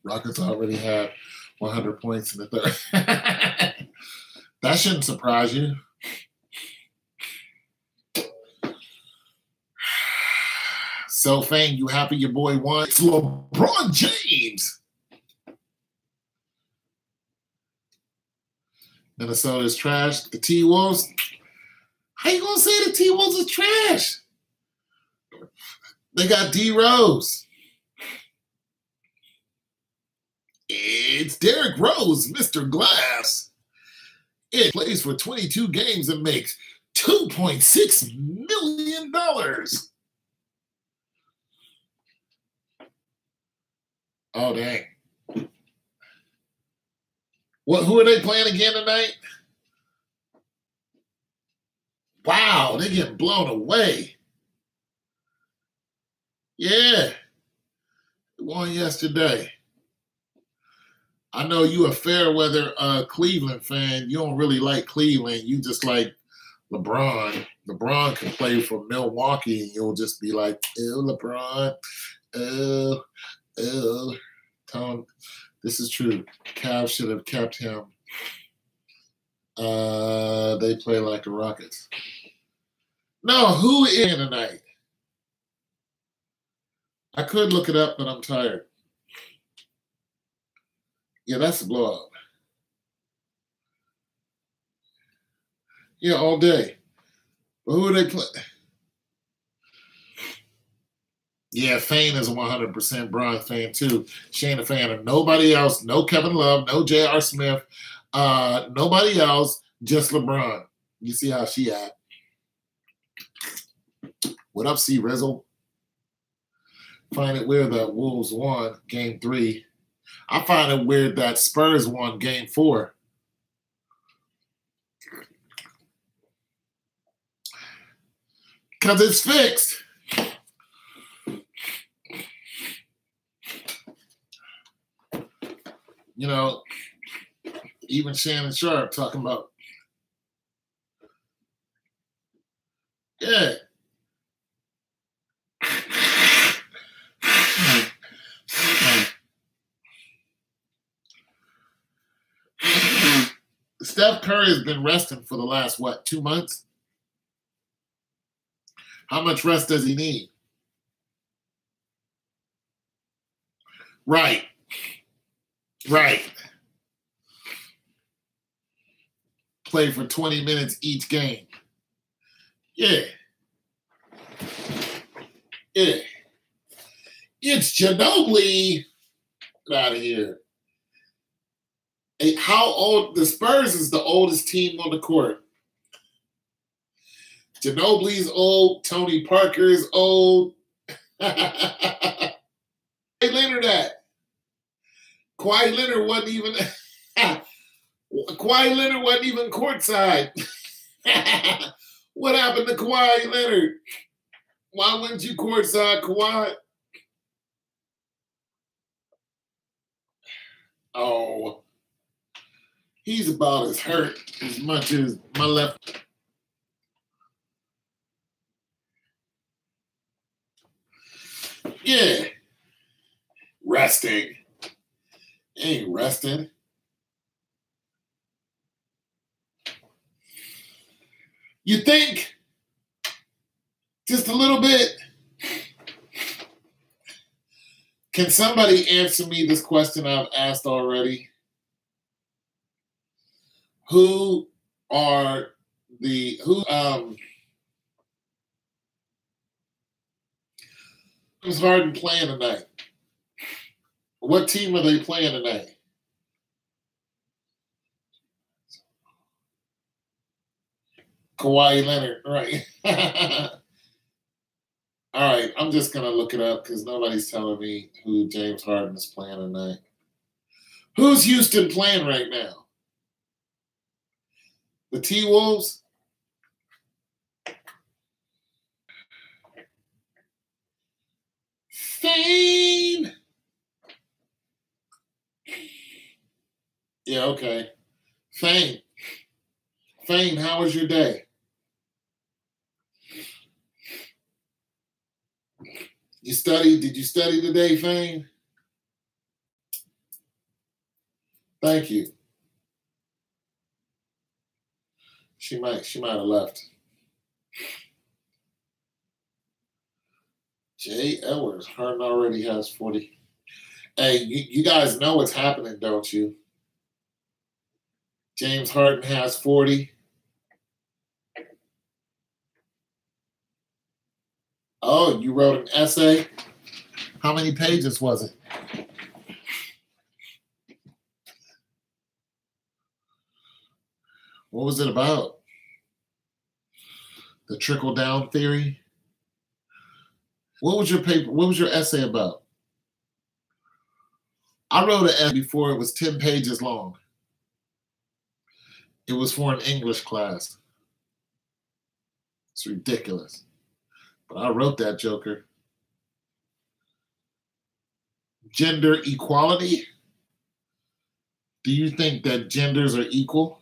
Rockets already have 100 points in the third. That shouldn't surprise you. So, Fane, you happy your boy won? It's LeBron James. Minnesota's trash. The T-Wolves. How you gonna say the T-Wolves are trash? They got D-Rose. It's Derrick Rose, Mr. Glass. It plays for 22 games and makes $2.6 million. Oh, dang. Who are they playing again tonight? Wow, they're getting blown away. Yeah. They won yesterday. I know you a fair weather Cleveland fan. You don't really like Cleveland. You just like LeBron. LeBron can play for Milwaukee, and you'll just be like, ew, LeBron. Ew. Tom, this is true. Cavs should have kept him. They play like the Rockets. No, who is in tonight? I could look it up, but I'm tired. Yeah, that's a blowout. Yeah, all day. But who are they play? Yeah, Fane is a 100% Bron fan too. She ain't a fan of nobody else. No Kevin Love, no J.R. Smith, nobody else, just LeBron. You see how she act. What up, C. Rizzle? Find it weird that Wolves won game 3. I find it weird that Spurs won game 4. Because it's fixed. You know, even Shannon Sharp talking about, yeah. Steph Curry has been resting for the last, 2 months? How much rest does he need? Right. Play for 20 minutes each game. Yeah. It's Ginobili. Get out of here. Hey, how old? The Spurs is the oldest team on the court. Ginobili's old. Tony Parker is old. Kawhi Leonard at. Kawhi Leonard wasn't even. Kawhi Leonard wasn't even courtside. What happened to Kawhi Leonard? Why weren't you courtside, Kawhi? Oh, he's about as hurt as much as my left. Yeah. Resting. Ain't resting. You think just a little bit? Can somebody answer me this question I've asked already? Who's Harden playing tonight? What team are they playing tonight? Kawhi Leonard, right. All right, I'm just going to look it up because nobody's telling me who James Harden is playing tonight. Who's Houston playing right now? The T-Wolves? Fane! Yeah, okay. Fane, how was your day? Did you study today, Fane? Thank you. She might have left. Jay Edwards, Harden already has 40. Hey, you guys know what's happening, don't you? James Harden has 40. Oh, you wrote an essay? How many pages was it? What was it about? The trickle-down theory? What was your paper? What was your essay about? I wrote an essay before it was 10 pages long. It was for an English class. It's ridiculous. But I wrote that joker. Gender equality? Do you think that genders are equal?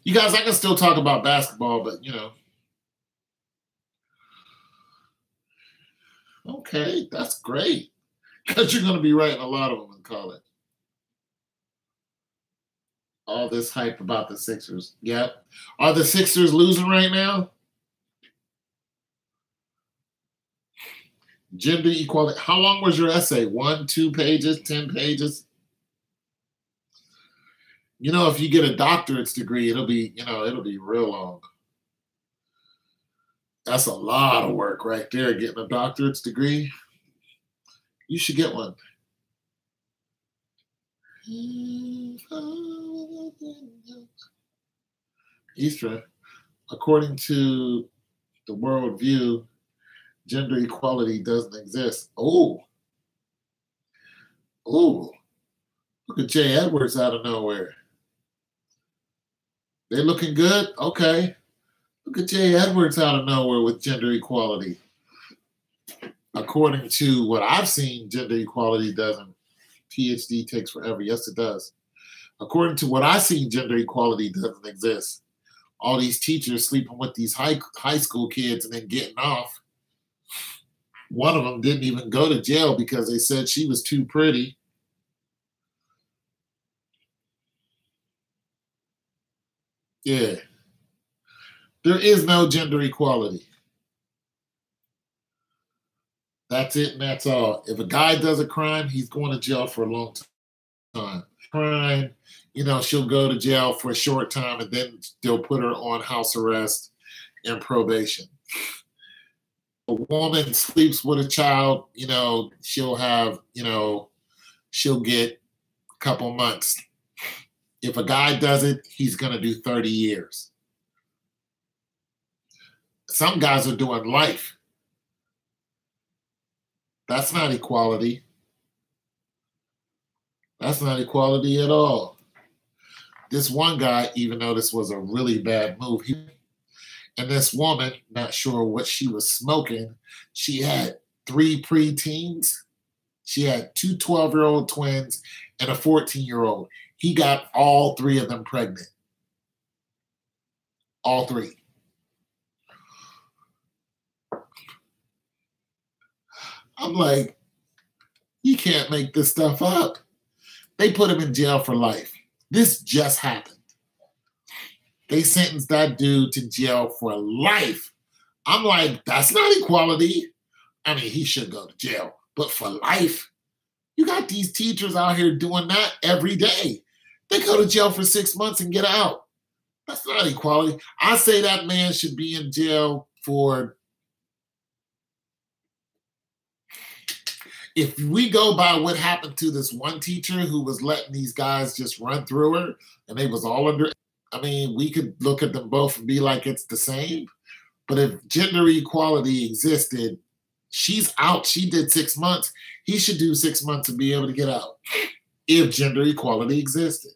You guys, I can still talk about basketball, but you know. Okay, that's great. Because you're going to be writing a lot of them in college. All this hype about the Sixers. Yep. Are the Sixers losing right now? Gender equality. How long was your essay? 1, 2 pages, 10 pages? You know, if you get a doctorate's degree, it'll be real long. That's a lot of work right there, getting a doctorate's degree. You should get one. Eastra, according to the worldview, gender equality doesn't exist. Oh, look at Jay Edwards out of nowhere. They looking good? Okay. Look at Jay Edwards out of nowhere with gender equality. According to what I've seen, gender equality doesn't. PhD takes forever. Yes, it does. According to what I've seen, gender equality doesn't exist. All these teachers sleeping with these high school kids and then getting off. One of them didn't even go to jail because they said she was too pretty. Yeah. There is no gender equality. That's it and that's all. If a guy does a crime, he's going to jail for a long time. Crime, she'll go to jail for a short time and then they'll put her on house arrest and probation. A woman sleeps with a child, she'll have, she'll get a couple months. If a guy does it, he's going to do 30 years. Some guys are doing life. That's not equality. That's not equality at all. This one guy, even though this was a really bad move, and this woman, not sure what she was smoking, she had 3 preteens. She had 2 12-year-old twins and a 14-year-old. He got all 3 of them pregnant. All 3. I'm like, you can't make this stuff up. They put him in jail for life. This just happened. They sentenced that dude to jail for life. I'm like, that's not equality. I mean, he should go to jail, but for life? You got these teachers out here doing that every day. They go to jail for 6 months and get out. That's not equality. I say that man should be in jail for... If we go by what happened to this one teacher who was letting these guys just run through her and they was all under, I mean, we could look at them both and be like, it's the same. But if gender equality existed, she's out. She did 6 months. He should do 6 months and be able to get out if gender equality existed.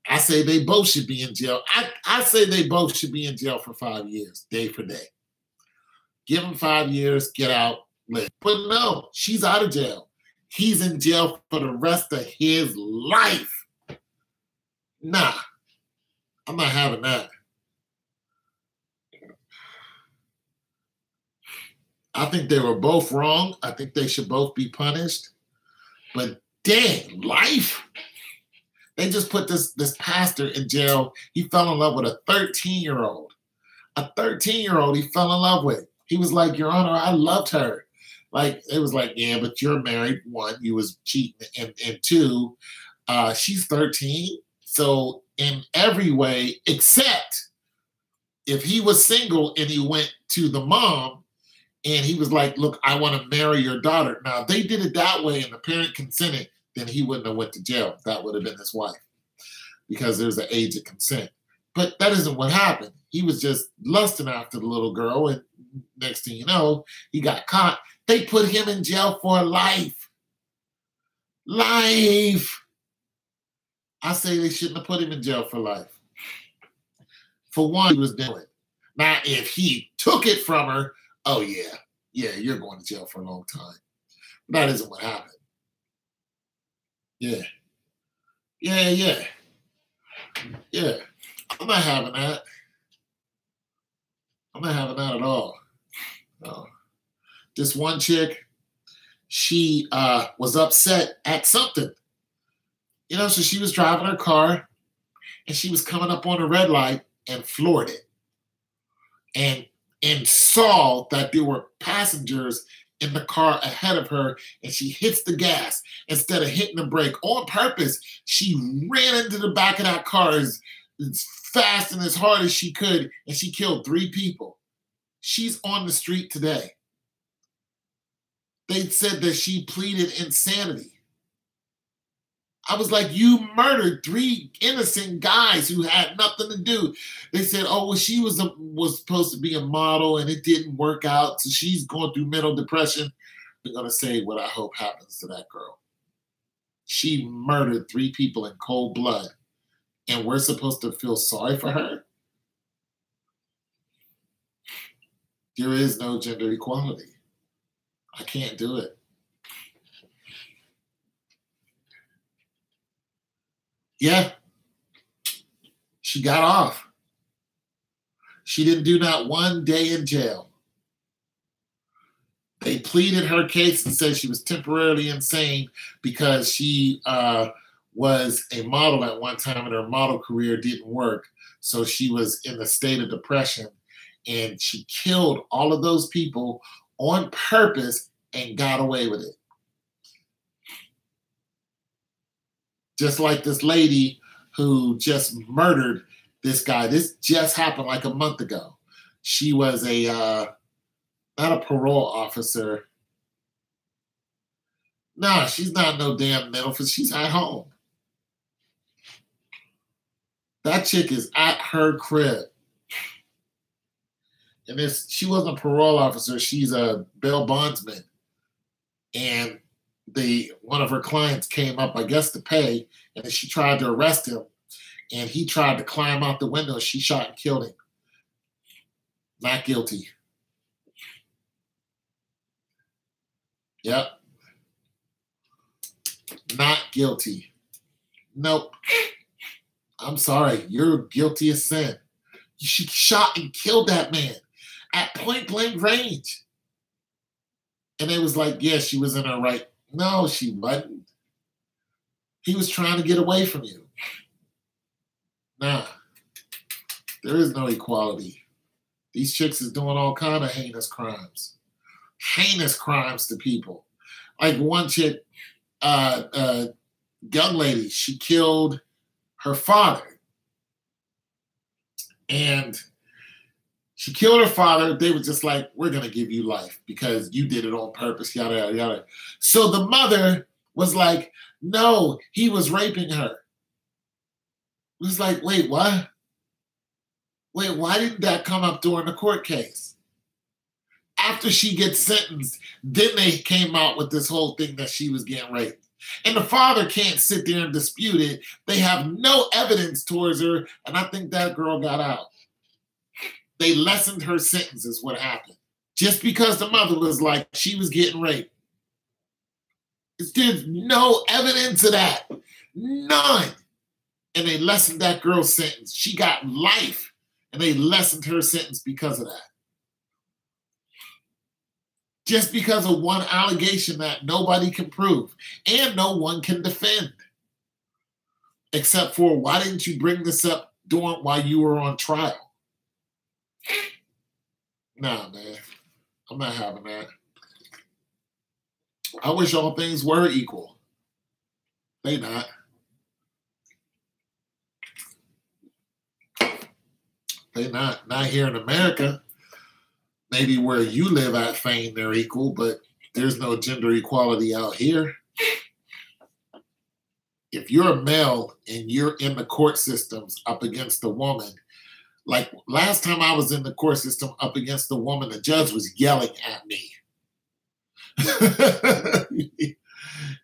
I say they both should be in jail. I say they both should be in jail for 5 years, day for day. Give them 5 years, get out. But no, she's out of jail. He's in jail for the rest of his life. Nah, I'm not having that. I think they were both wrong. I think they should both be punished. But dang, life? They just put this pastor in jail. He fell in love with a 13-year-old. A 13-year-old he fell in love with. He was like, Your Honor, I loved her. Like, it was like, yeah, but you're married. 1, you was cheating. And 2, she's 13. So in every way, except if he was single and he went to the mom and he was like, look, I want to marry your daughter. Now, if they did it that way and the parent consented, then he wouldn't have went to jail. That would have been his wife because there's an age of consent. But that isn't what happened. He was just lusting after the little girl. And next thing you know, he got caught. They put him in jail for life. Life. I say they shouldn't have put him in jail for life. For one, he was doing it. Now, if he took it from her, oh, yeah, you're going to jail for a long time. But that isn't what happened. Yeah. I'm not having that. I'm not having that at all. No. This one chick, she was upset at something. So she was driving her car and she was coming up on a red light and floored it. And saw that there were passengers in the car ahead of her, and she hits the gas instead of hitting the brake on purpose. She ran into the back of that car as fast and as hard as she could, and she killed 3 people. She's on the street today. They said that she pleaded insanity. I was like, you murdered 3 innocent guys who had nothing to do. They said, oh, well, she was supposed to be a model and it didn't work out, so she's going through mental depression. I'm going to say what I hope happens to that girl. She murdered 3 people in cold blood, and we're supposed to feel sorry for her? There is no gender equality. I can't do it. Yeah, she got off. She didn't do not 1 day in jail. They pleaded her case and said she was temporarily insane because she was a model at one time and her model career didn't work. So she was in a state of depression, and she killed all of those people on purpose and got away with it. Just like this lady who just murdered this guy. This just happened like a month ago. She was not a parole officer. Nah, she's not no damn mental. She's at home. That chick is at her crib. And she wasn't a parole officer. She's a bail bondsman. And one of her clients came up, I guess, to pay, and she tried to arrest him, and he tried to climb out the window. She shot and killed him. Not guilty. Yep. Not guilty. Nope. I'm sorry. You're guilty of sin. She shot and killed that man at point blank range. And it was like, yeah, she was in her right. No, she wasn't. He was trying to get away from you. Nah, there is no equality. These chicks is doing all kind of heinous crimes. Heinous crimes to people. Like one chick, young lady, she killed her father. And she killed her father. They were just like, we're going to give you life because you did it on purpose, yada, yada, yada. So the mother was like, no, he was raping her. It was like, wait, what? Wait, why didn't that come up during the court case? After she gets sentenced, then they came out with this whole thing that she was getting raped. And the father can't sit there and dispute it. They have no evidence towards her, and I think that girl got out. They lessened her sentence is what happened. Just because the mother was like, she was getting raped. There's no evidence of that. None. And they lessened that girl's sentence. She got life, and they lessened her sentence because of that. Just because of one allegation that nobody can prove and no one can defend. Except for, why didn't you bring this up while you were on trial? Nah, man. I'm not having that. I wish all things were equal. They not. They not. Not here in America. Maybe where you live at, Fane, they're equal, but there's no gender equality out here. If you're a male and you're in the court systems up against a woman, like last time I was in the court system up against a woman, the judge was yelling at me.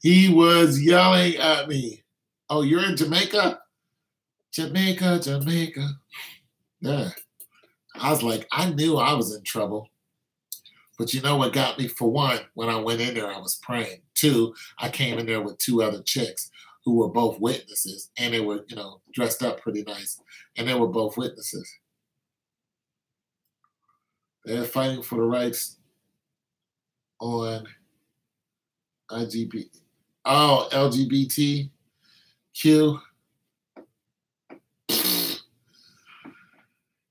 He was yelling at me. Oh, you're in Jamaica? Jamaica. Yeah. I was like, I knew I was in trouble. But you know what got me? For one, when I went in there, I was praying. 2, I came in there with 2 other chicks who were both witnesses. And they were, dressed up pretty nice. And they were both witnesses. They're fighting for the rights on LGBTQ.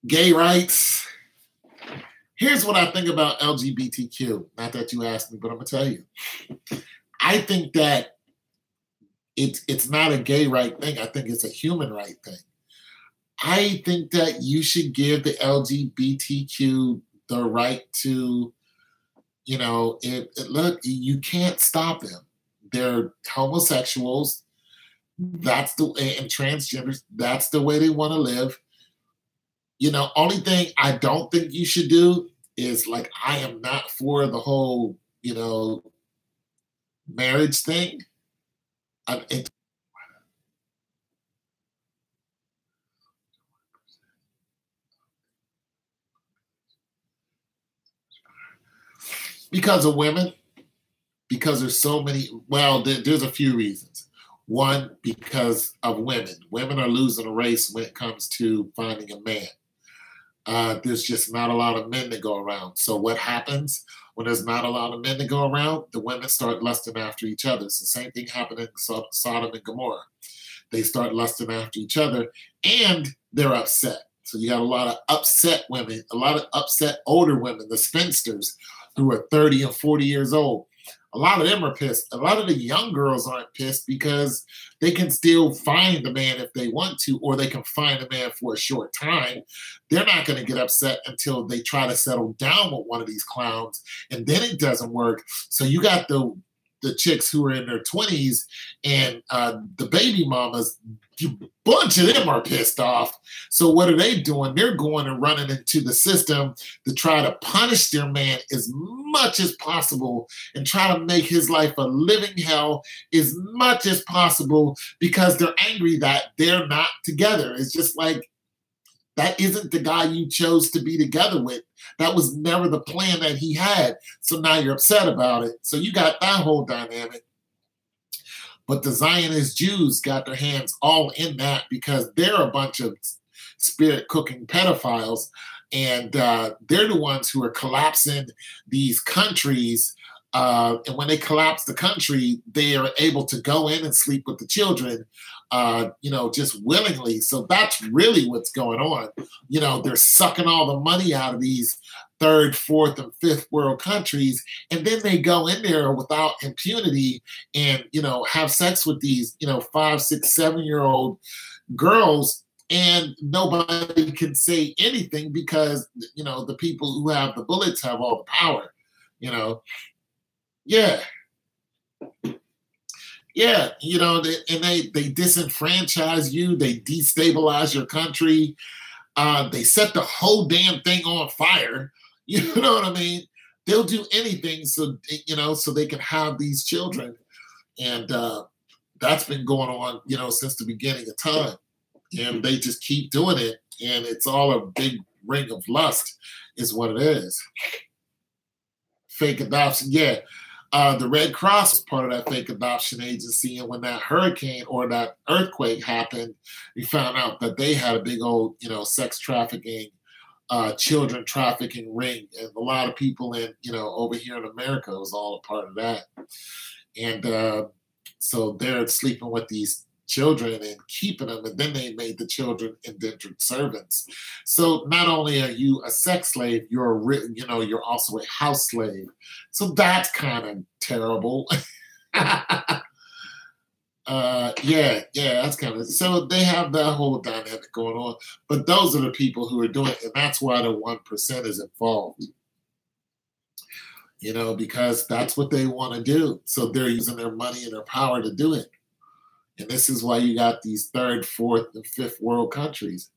Gay rights. Here's what I think about LGBTQ. Not that you asked me, but I'm gonna tell you. I think that it's not a gay right thing. I think it's a human right thing. I think that you should give the LGBTQ the right to, look, you can't stop them. They're homosexuals. That's the and transgenders. That's the way they want to live. Only thing I don't think you should do is like, I am not for the whole, marriage thing. Because of women, because there's so many, there's a few reasons. One, because of women. Women are losing a race when it comes to finding a man. There's just not a lot of men that go around. So what happens when there's not a lot of men that go around? The women start lusting after each other. It's the same thing happened in Sodom and Gomorrah. They start lusting after each other, and they're upset. So you got a lot of upset women, a lot of upset older women, the spinsters, who are 30 and 40 years old. A lot of them are pissed. A lot of the young girls aren't pissed because they can still find a man if they want to, or they can find a man for a short time. They're not going to get upset until they try to settle down with one of these clowns, and then it doesn't work. So you got the chicks who are in their 20s and the baby mamas, a bunch of them are pissed off. So what are they doing? They're going and running into the system to try to punish their man as much as possible and try to make his life a living hell as much as possible because they're angry that they're not together. It's just like, that isn't the guy you chose to be together with. That was never the plan that he had. So now you're upset about it. So you got that whole dynamic. But the Zionist Jews got their hands all in that because they're a bunch of spirit cooking pedophiles. And they're the ones who are collapsing these countries. And when they collapse the country, they are able to go in and sleep with the children, just willingly. So that's really what's going on. They're sucking all the money out of these third, fourth, and fifth world countries. And then they go in there without impunity and, have sex with these, 5, 6, 7-year-old girls. And nobody can say anything because, the people who have the bullets have all the power, Yeah. Yeah, and they disenfranchise you. They destabilize your country. They set the whole damn thing on fire. You know what I mean? They'll do anything so they can have these children. And that's been going on, since the beginning of time. And they just keep doing it. And it's all a big ring of lust is what it is. Fake adoption, yeah. The Red Cross was part of that fake adoption agency, and when that hurricane or that earthquake happened, we found out that they had a big old, sex trafficking, children trafficking ring, and a lot of people in, over here in America was all a part of that. And so they're sleeping with these children and keeping them, and then they made the children indentured servants. So not only are you a sex slave, you're also a house slave. So that's kind of terrible. That's kind of, so they have that whole dynamic going on. But those are the people who are doing it, and that's why the 1% is involved. Because that's what they want to do. So they're using their money and their power to do it. And this is why you got these third, fourth, and fifth world countries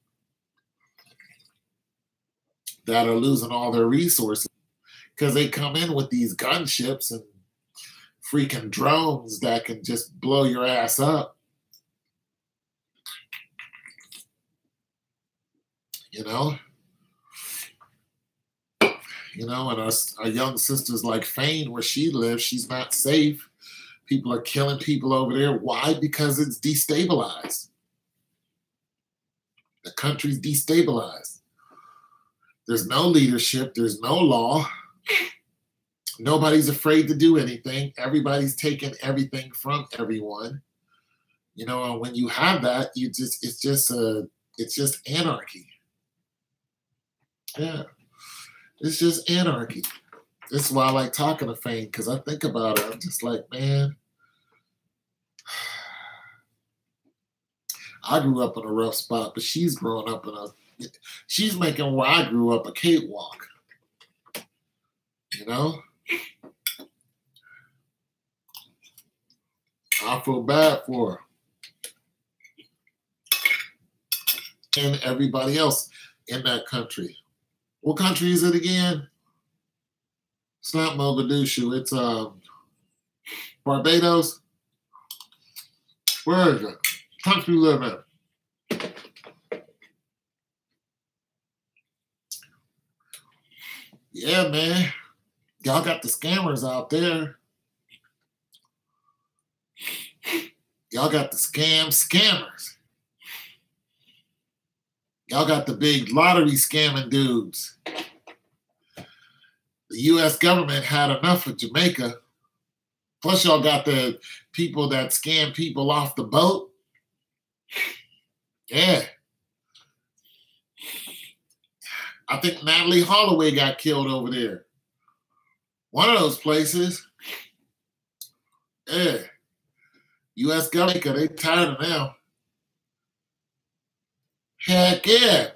that are losing all their resources because they come in with these gunships and freaking drones that can just blow your ass up. And our young sisters like Fain, where she lives, she's not safe. People are killing people over there. Why? Because it's destabilized. The country's destabilized. There's no leadership. There's no law. Nobody's afraid to do anything. Everybody's taking everything from everyone. And when you have that, it's just anarchy. Yeah. It's just anarchy. This is why I like talking to Fane, because I think about it. I'm just like, man, I grew up in a rough spot, but she's growing up she's making where I grew up a cakewalk. You know? I feel bad for her. And everybody else in that country. What country is it again? It's not Mogadishu. It's Barbados. Where is it? Country you live in. Yeah, man. Y'all got the scammers out there. Y'all got the scammers. Y'all got the big lottery scamming dudes. The U.S. government had enough of Jamaica. Plus, y'all got the people that scam people off the boat. Yeah. I think Natalie Holloway got killed over there. One of those places. Yeah. U.S. government, they tired of them. Heck yeah.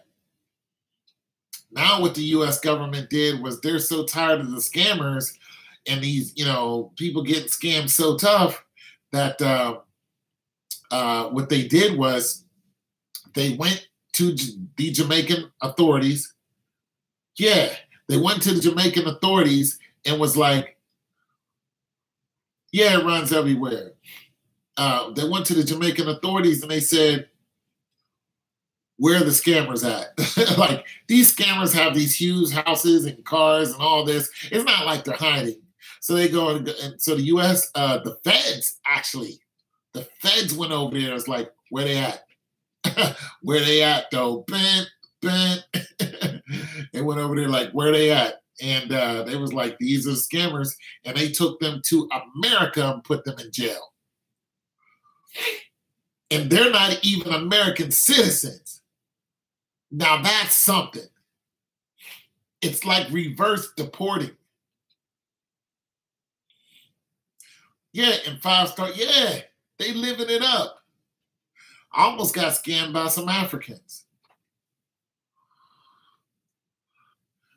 Now what the U.S. government did was they're so tired of the scammers and these, people getting scammed so tough that what they did was they went to the Jamaican authorities. Yeah, they went to the Jamaican authorities and was like, yeah, it runs everywhere. They went to the Jamaican authorities and they said, where are the scammers at? Like, these scammers have these huge houses and cars and all this. It's not like they're hiding. So they go and so the U.S., the feds went over there. It's like, where they at? Where they at, though? Bent. They went over there like, where they at? And they was like, these are scammers. And they took them to America and put them in jail. And they're not even American citizens. Now that's something. It's like reverse deporting. Yeah, and 5-star, yeah, they living it up. I almost got scammed by some Africans.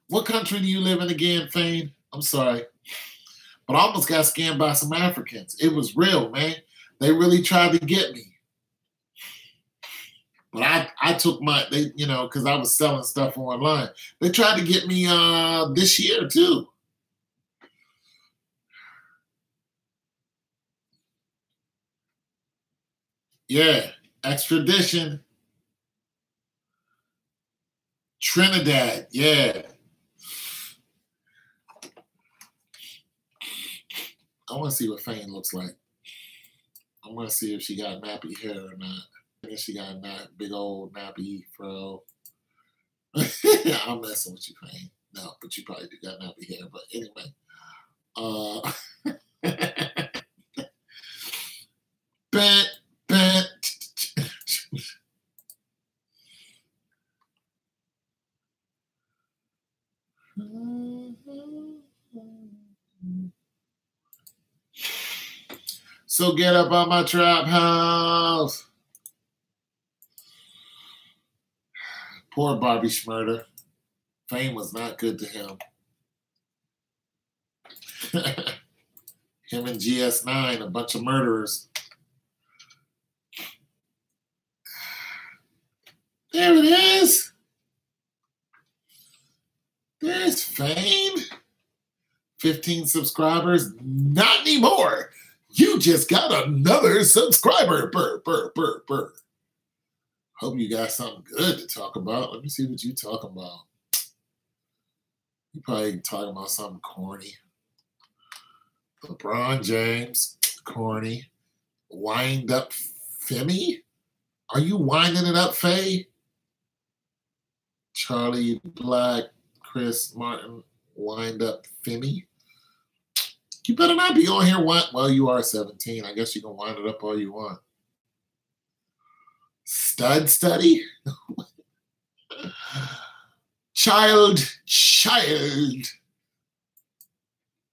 What country do you live in again, Fane? I'm sorry. But I almost got scammed by some Africans. It was real, man. They really tried to get me. But I took because I was selling stuff online. They tried to get me this year too. Yeah, extradition. Trinidad, yeah. I want to see what Fane looks like. I want to see if she got nappy hair or not. I guess she got a big old nappy fro. I'm messing with you, Fane. No, but you probably do got nappy hair. But anyway. Bent. So get up on my trap house. Poor Bobby Shmurda. Fame was not good to him. Him and GS9, a bunch of murderers. There it is. There's Fame. 15 subscribers. Not anymore. You just got another subscriber. Burr. Hope you got something good to talk about. Let me see what you talking about. You probably talking about something corny. LeBron James, corny. Wind up Femi? Are you winding it up, Faye? Charlie Black, Chris Martin, wind up Femi? You better not be on here. Well, you are 17. I guess you can wind it up all you want. Stud study? Child.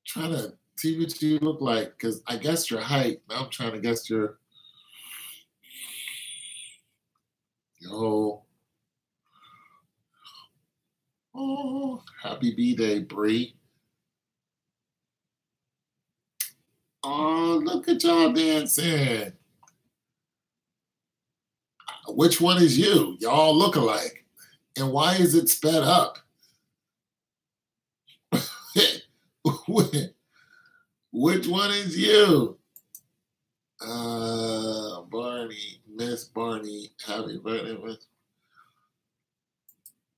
Trying to see what you look like, because I guessed your height. Now I'm trying to guess your. Oh, happy B-Day, Bree. Oh, look at y'all dancing. Which one is you? Y'all look alike. And why is it sped up? Which one is you? Barney, Miss Barney, happy birthday, Miss.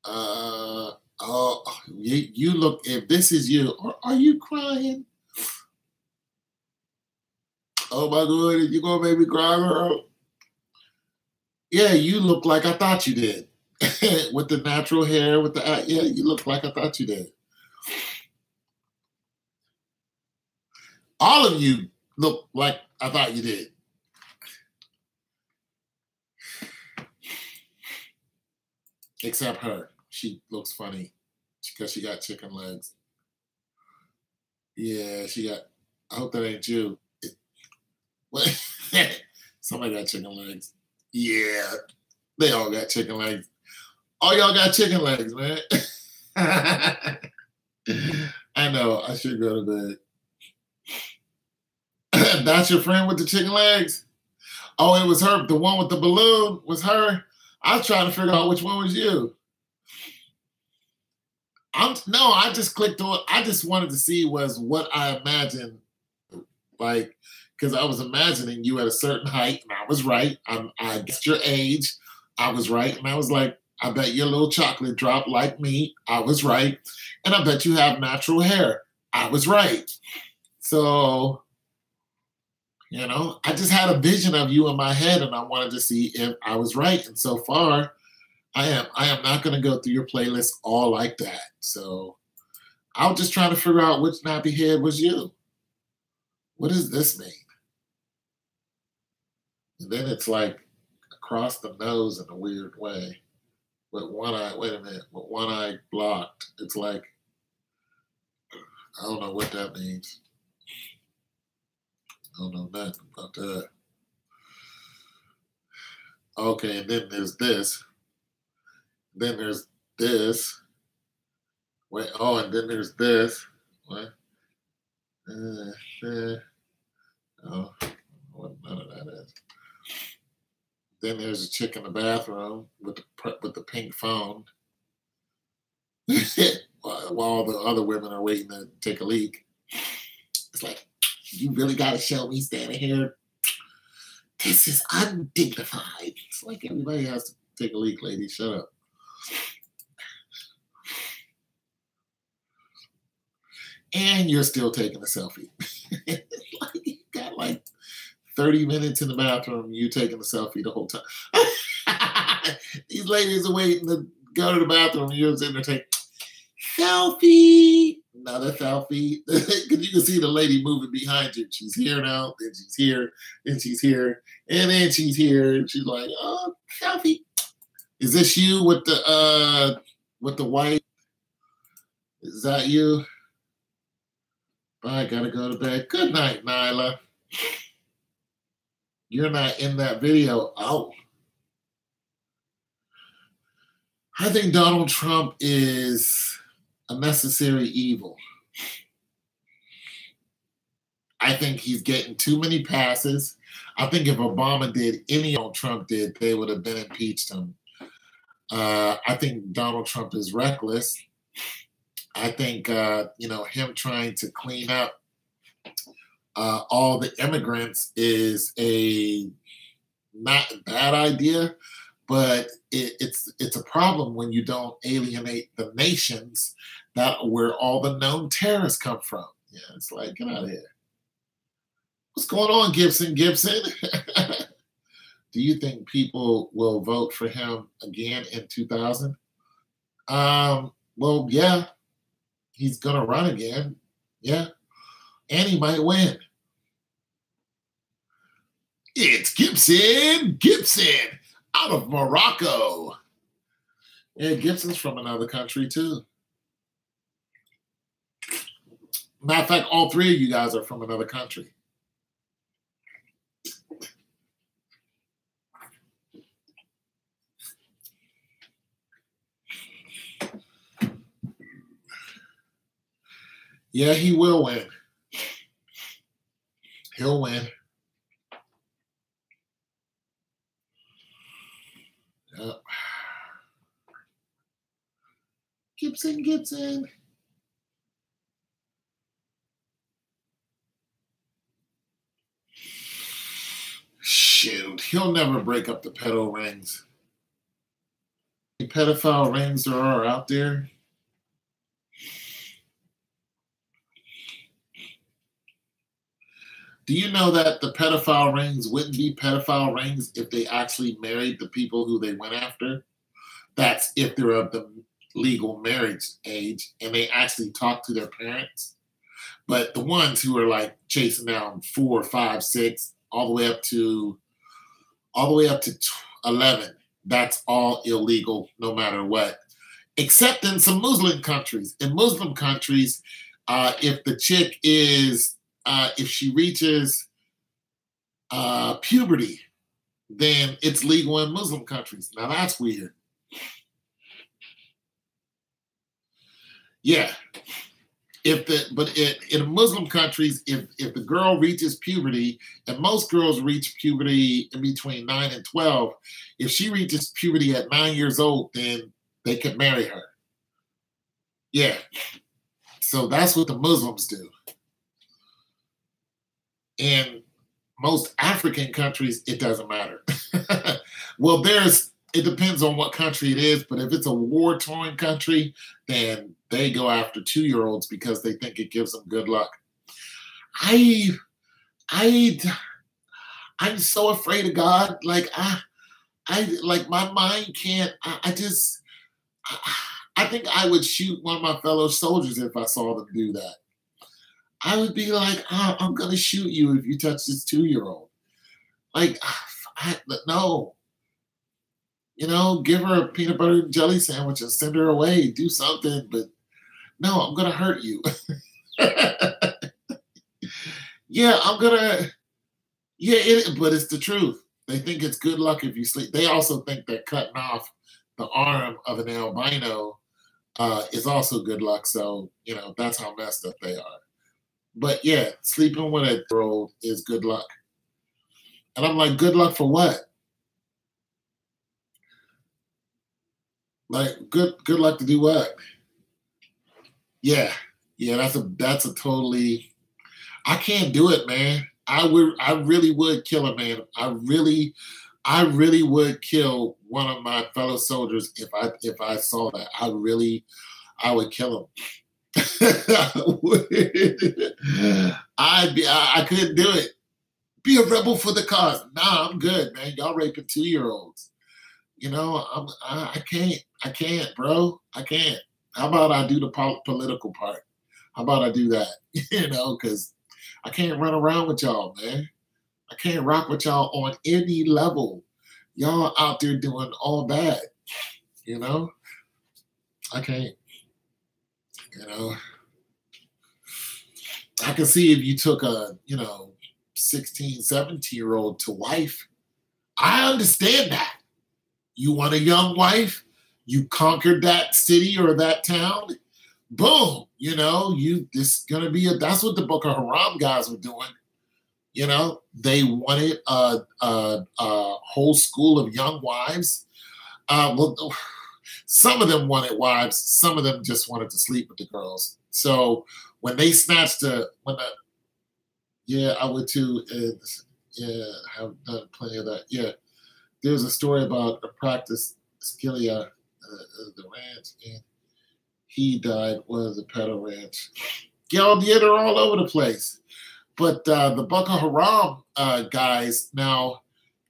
Oh, you look, if this is you, are you crying? Oh my God, you gonna make me cry, girl? Yeah, you look like I thought you did. With the natural hair, with the, yeah, you look like I thought you did. All of you look like I thought you did. Except her. She looks funny because she got chicken legs. Yeah, she got, I hope that ain't you. What? Somebody got chicken legs. Yeah, they all got chicken legs. All y'all got chicken legs, man. I know, I should go to bed. That's your friend with the chicken legs? Oh, it was her. The one with the balloon was her. I was trying to figure out which one was you. No, I just clicked on. I just wanted to see was what I imagined, like, because I was imagining you at a certain height, and I was right. I guessed your age. I was right, and I was like, I bet you're a little chocolate drop like me. I was right, and I bet you have natural hair. I was right. So, you know, I just had a vision of you in my head, and I wanted to see if I was right. And so far, I am not going to go through your playlist all like that. So I was just trying to figure out which nappy head was you. What does this mean? And then it's like across the nose in a weird way. With one eye, wait a minute, with one eye blocked. It's like, I don't know what that means. I don't know nothing about that. Okay, and then there's this. Then there's this. Wait, oh, and then there's this. What? Oh, what none of that is. Then there's a chick in the bathroom with the pink phone. While the other women are waiting to take a leak. It's like, you really got to show me standing here. This is undignified. It's like everybody has to take a leak, lady. Shut up. And you're still taking a selfie. Like, you got like 30 minutes in the bathroom, you taking a selfie the whole time. These ladies are waiting to go to the bathroom, and you're sitting there taking selfie. Another selfie. Because you can see the lady moving behind you. She's here now, then she's here, then she's here, and then she's here. And she's like, oh, selfie. Is this you with the white? Is that you? I gotta go to bed. Good night, Nyla. You're not in that video. Oh. I think Donald Trump is a necessary evil. I think he's getting too many passes. I think if Obama did any Donald Trump did, they would have been impeached him. I think Donald Trump is reckless. I think, him trying to clean up all the immigrants is a not a bad idea, but it's a problem when you don't alienate the nations that where all the known terrorists come from. Yeah, it's like, get out of here. What's going on, Gibson? Do you think people will vote for him again in 2000? Well, yeah. He's going to run again. Yeah. And he might win. It's Gibson out of Morocco. Yeah, Gibson's from another country too. Matter of fact, all three of you guys are from another country. Yeah, he will win. He'll win. Yep. Gibson. Shoot, he'll never break up the pedo rings. The pedophile rings there are out there. Do you know that the pedophile rings wouldn't be pedophile rings if they actually married the people who they went after? That's if they're of the legal marriage age and they actually talk to their parents. But the ones who are like chasing down 4, 5, 6, all the way up to 11, that's all illegal no matter what. Except in some Muslim countries. In Muslim countries, if the chick is if she reaches puberty, then it's legal in Muslim countries. Now that's weird. Yeah. In Muslim countries, if the girl reaches puberty, and most girls reach puberty in between 9 and 12, if she reaches puberty at 9 years old, then they can marry her. Yeah. So that's what the Muslims do. In most African countries, it doesn't matter. Well, it depends on what country it is, but if it's a war-torn country, then they go after 2-year-olds because they think it gives them good luck. I'm so afraid of God. Like I like my mind can't. I think I would shoot one of my fellow soldiers if I saw them do that. I would be like, I'm going to shoot you if you touch this 2-year-old. Like, no. You know, give her a peanut butter and jelly sandwich and send her away. Do something. But no, I'm going to hurt you. Yeah, but it's the truth. They think it's good luck if you sleep. They also think that cutting off the arm of an albino is also good luck. So, you know, that's how messed up they are. But yeah, sleeping with a girl is good luck. And I'm like, good luck for what? Like, good luck to do what? Yeah, that's a totally. I can't do it, man. I really would kill a man. I really would kill one of my fellow soldiers if I saw that. I would kill him. I couldn't do it. Be a rebel for the cause. Nah, I'm good, man. Y'all raping 2-year-olds. You know, I can't, bro. I can't. How about I do the political part? How about I do that? You know, because I can't run around with y'all, man. I can't rock with y'all on any level. Y'all out there doing all bad. You know, I can't. You know, I can see if you took a, 16, 17-year-old to wife. I understand that. You want a young wife, you conquered that city or that town, boom, this gonna be that's what the Boko Haram guys were doing. You know, they wanted a whole school of young wives. Well, some of them wanted wives, some of them just wanted to sleep with the girls. So when they snatched I would too. Have done plenty of that. Yeah, there's a story about a practice Skillia, the ranch, and he died. Was a pedo ranch. Y'all, yeah, they're all over the place. But the Boko Haram guys now,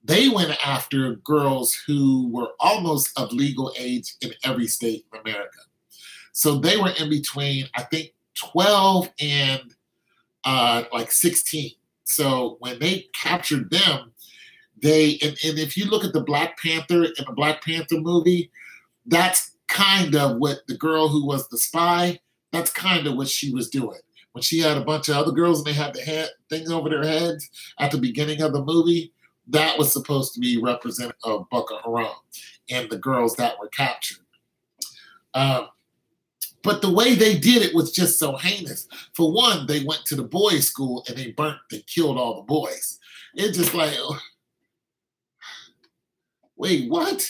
they went after girls who were almost of legal age in every state in America. So they were in between, I think, 12 and 16. So when they captured them, and if you look at the Black Panther in the Black Panther movie, that's kind of what the girl who was the spy, that's kind of what she was doing. When she had a bunch of other girls and they had the things over their heads at the beginning of the movie, that was supposed to be representative of Boko Haram and the girls that were captured. But the way they did it was just so heinous. For one, they went to the boys' school and they killed all the boys. It's just like, wait, what?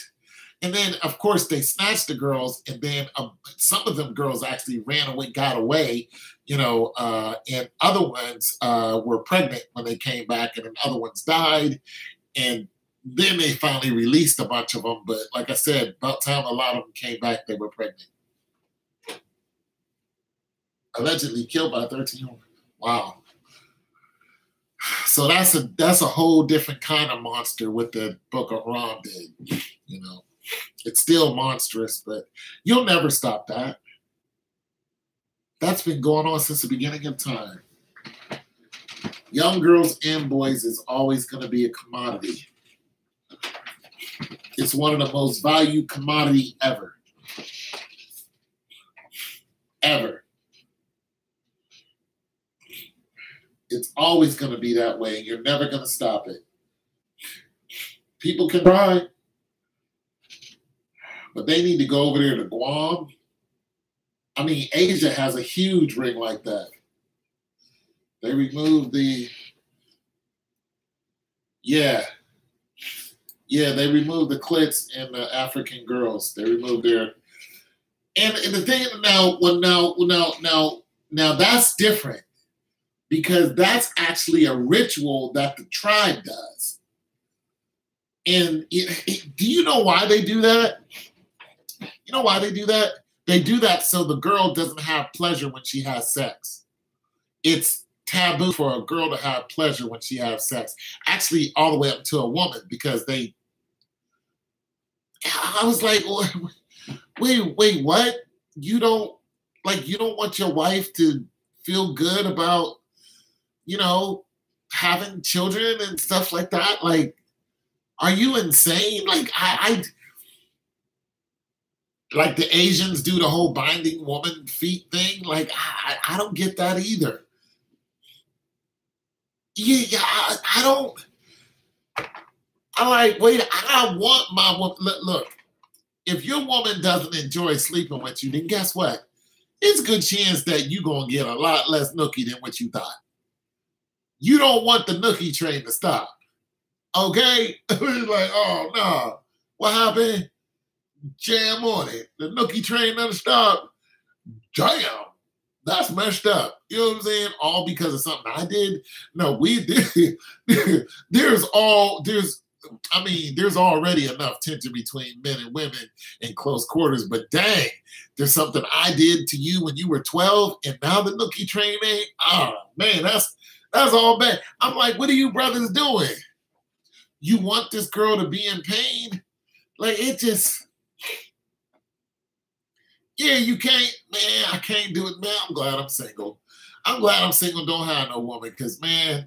And then, of course, they snatched the girls, and then some of them girls actually ran away, got away, and other ones were pregnant when they came back, and then other ones died. And then they finally released a bunch of them. But like I said, about the time a lot of them came back, they were pregnant. Allegedly killed by 13-year-old. Wow. So that's a whole different kind of monster what the Boko Haram did. It's still monstrous, but you'll never stop that. That's been going on since the beginning of time. Young girls and boys is always going to be a commodity. It's one of the most valued commodity ever. Ever. It's always going to be that way, and you're never going to stop it. People can try, but they need to go over there to Guam. I mean, Asia has a huge ring like that. They removed they removed the clits in the African girls. They removed their, and the thing now that's different. Because that's actually a ritual that the tribe does. And do you know why they do that? You know why they do that? They do that so the girl doesn't have pleasure when she has sex. It's taboo for a girl to have pleasure when she has sex. Actually, all the way up to a woman, because I was like, wait, what? You don't want your wife to feel good about having children and stuff like that? Like, are you insane? Like, like the Asians do the whole binding woman feet thing. Like, I don't get that either. I don't. I'm like, wait, I want my woman. Look, if your woman doesn't enjoy sleeping with you, then guess what? It's a good chance that you're going to get a lot less nookie than what you thought. You don't want the nookie train to stop. Okay? It's like, oh, no. What happened? Jam on it. The nookie train doesn't stop. Damn. That's messed up. You know what I'm saying? All because of something I did? No, we did. There's already enough tension between men and women in close quarters, but dang, there's something I did to you when you were 12, and now the nookie train ain't. Oh, man, that's all bad. I'm like, what are you brothers doing? You want this girl to be in pain? Like, it just, you can't, man, I can't do it. Man, I'm glad I'm single. Don't have no woman, because, man,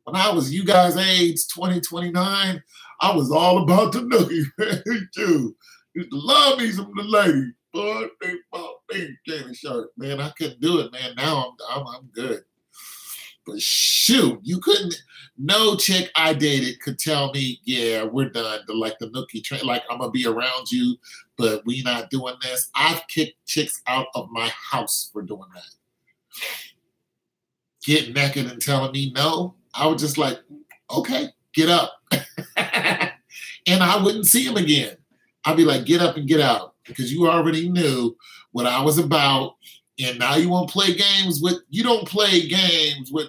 when I was you guys' age, 20, 29, I was all about the nookie, man, too. Used to love me some of the ladies. Boy, they bought me candy shirt. Man, I couldn't do it, man. Now I'm good. But shoot, you couldn't. No chick I dated could tell me, yeah, we're done. Like the nookie train, like I'm gonna be around you, but we not doing this. I've kicked chicks out of my house for doing that. Getting naked and telling me no, I was just like, okay, get up, and I wouldn't see him again. I'd be like, get up and get out, because you already knew what I was about. And now you want to play games with, you don't play games with,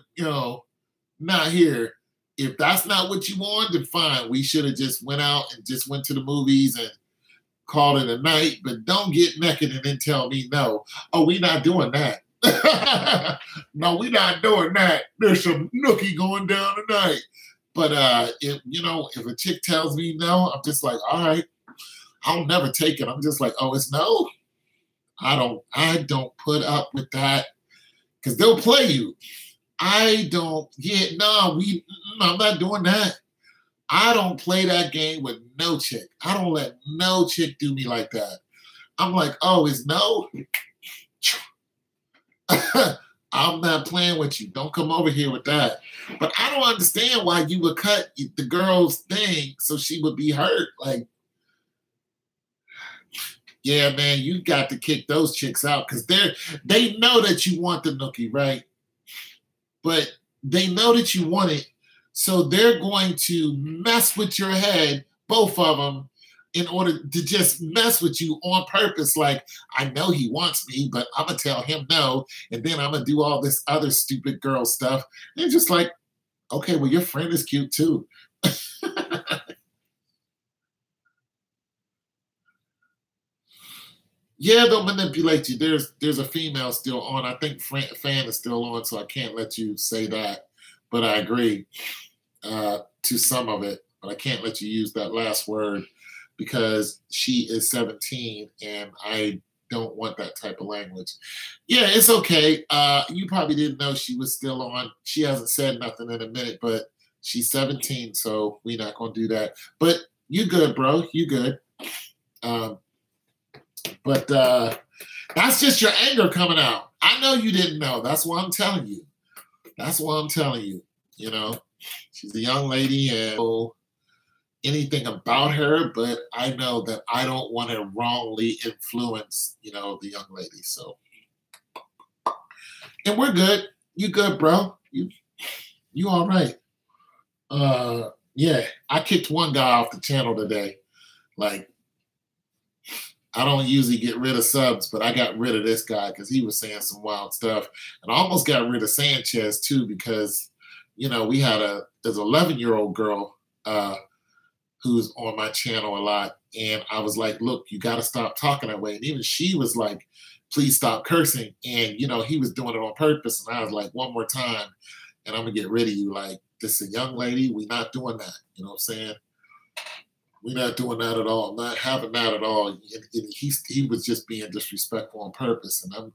not here. If that's not what you want, then fine. We should have just went out and just went to the movies and called it a night. But don't get naked and then tell me no. Oh, we not doing that. No, we not doing that. There's some nookie going down tonight. But if a chick tells me no, I'm just like, all right, I'll never take it. I'm just like, oh, it's no. I don't put up with that, because they'll play you. I'm not doing that. I don't play that game with no chick. I don't let no chick do me like that. I'm like, oh, it's no? I'm not playing with you. Don't come over here with that. But I don't understand why you would cut the girl's thing so she would be hurt. Like, yeah, man, you got to kick those chicks out because they know that you want the nookie, right? But they know that you want it, so they're going to mess with your head, both of them, in order to just mess with you on purpose. Like, I know he wants me, but I'm going to tell him no, and then I'm going to do all this other stupid girl stuff. And just like, okay, well, your friend is cute too. Yeah, they'll manipulate you. There's a female still on. I think Fan is still on, so I can't let you say that. But I agree to some of it. But I can't let you use that last word because she is 17, and I don't want that type of language. Yeah, it's okay. You probably didn't know she was still on. She hasn't said nothing in a minute, but she's 17, so we're not going to do that. But you good, bro. You good. But that's just your anger coming out. I know you didn't know. That's why I'm telling you. That's why I'm telling you. You know, she's a young lady and anything about her, but I know that I don't want to wrongly influence, you know, the young lady. So, and we're good. You good, bro? You all right? Yeah, I kicked one guy off the channel today. Like, I don't usually get rid of subs, but I got rid of this guy because he was saying some wild stuff. And I almost got rid of Sanchez too because, you know, we had there's an 11-year-old girl who's on my channel a lot. And I was like, look, you got to stop talking that way. And even she was like, please stop cursing. And, you know, he was doing it on purpose. And I was like, one more time and I'm going to get rid of you. Like, this is a young lady. We're not doing that. You know what I'm saying? We're not doing that at all. Not having that at all. He was just being disrespectful on purpose. And I'm,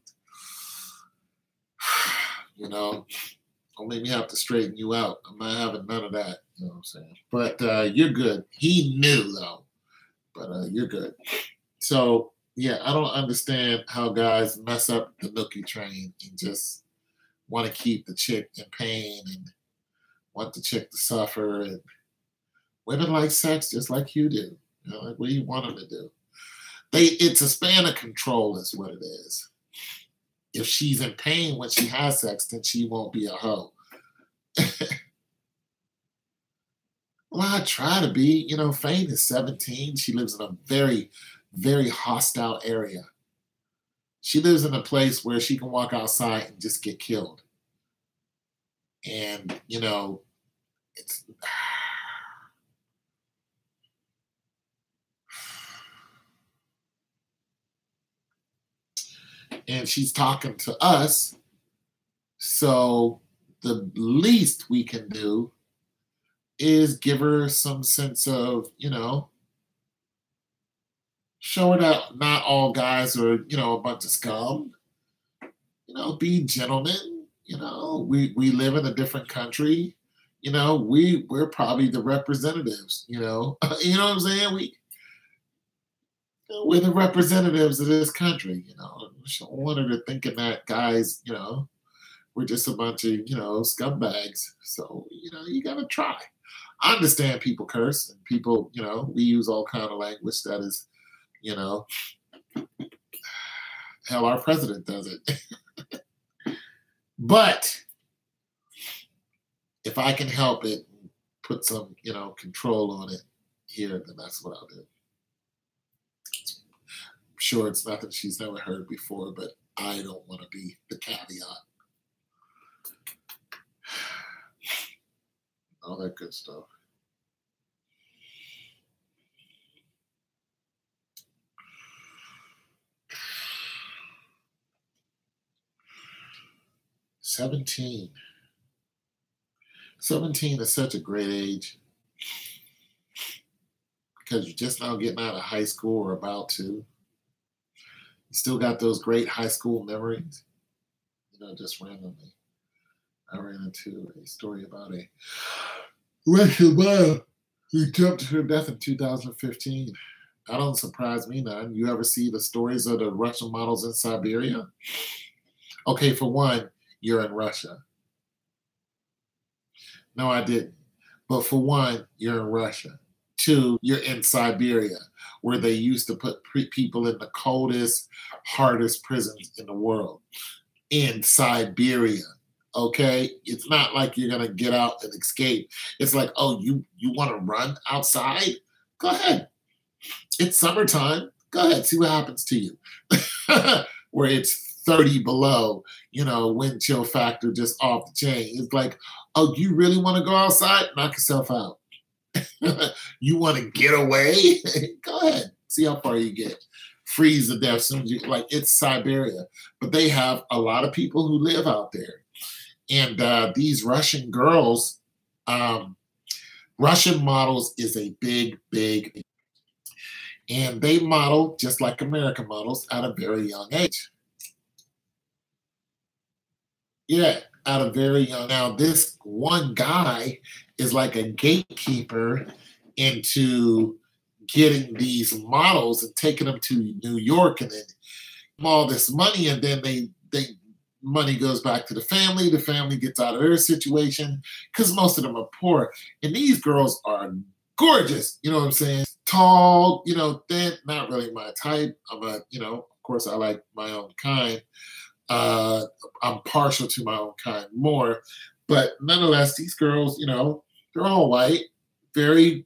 you know, don't make me have to straighten you out. I'm not having none of that. You know what I'm saying? But you're good. He knew, though. But you're good. So, yeah, I don't understand how guys mess up the nookie train and just want to keep the chick in pain and want the chick to suffer. And women like sex just like you do. You know, like, what do you want them to do? It's a span of control is what it is. If she's in pain when she has sex, then she won't be a hoe. Well, I try to be. You know, Faye is 17. She lives in a very, very hostile area. She lives in a place where she can walk outside and just get killed. And, you know, it's... And she's talking to us. So the least we can do is give her some sense of, you know, show her that not all guys are, you know, a bunch of scum. You know, be gentlemen. You know, we live in a different country. You know, we're probably the representatives, you know. You know what I'm saying? We're the representatives of this country, you know. I don't want her to thinking that guys, you know, we're just a bunch of, you know, scumbags. So, you know, you got to try. I understand people curse and people, you know, we use all kind of language that is, you know, hell, our president does it. But if I can help it, put some, you know, control on it here, then that's what I'll do. I'm sure it's nothing she's never heard before, but I don't want to be the caveat. All that good stuff. $17. 17 is such a great age because you're just now getting out of high school or about to. You still got those great high school memories. You know, just randomly. I ran into a story about a Russian mom who jumped to her death in 2015. That don't surprise me none. You ever see the stories of the Russian models in Siberia? Okay, for one, you're in Russia. No, I didn't. But for one, you're in Russia. Two, you're in Siberia, where they used to put people in the coldest, hardest prisons in the world. In Siberia, okay? It's not like you're going to get out and escape. It's like, oh, you want to run outside? Go ahead. It's summertime. Go ahead, see what happens to you. Where it's 30 below, wind chill factor just off the chain. It's like, oh, you really want to go outside? Knock yourself out. You want to get away? Go ahead, see how far you get. Freeze to death soon as you, like, it's Siberia. But they have a lot of people who live out there. And these Russian girls, Russian models is a big, big, and they model just like American models at a very young age. Yeah, at a very young. Now, this one guy is like a gatekeeper into getting these models and taking them to New York, and then all this money, and then they money goes back to the family. The family gets out of their situation because most of them are poor, and these girls are gorgeous. You know what I'm saying? Tall, thin, not really my type. I'm a, of course, I like my own kind. I'm partial to my own kind more, but nonetheless, these girls, they're all white, very,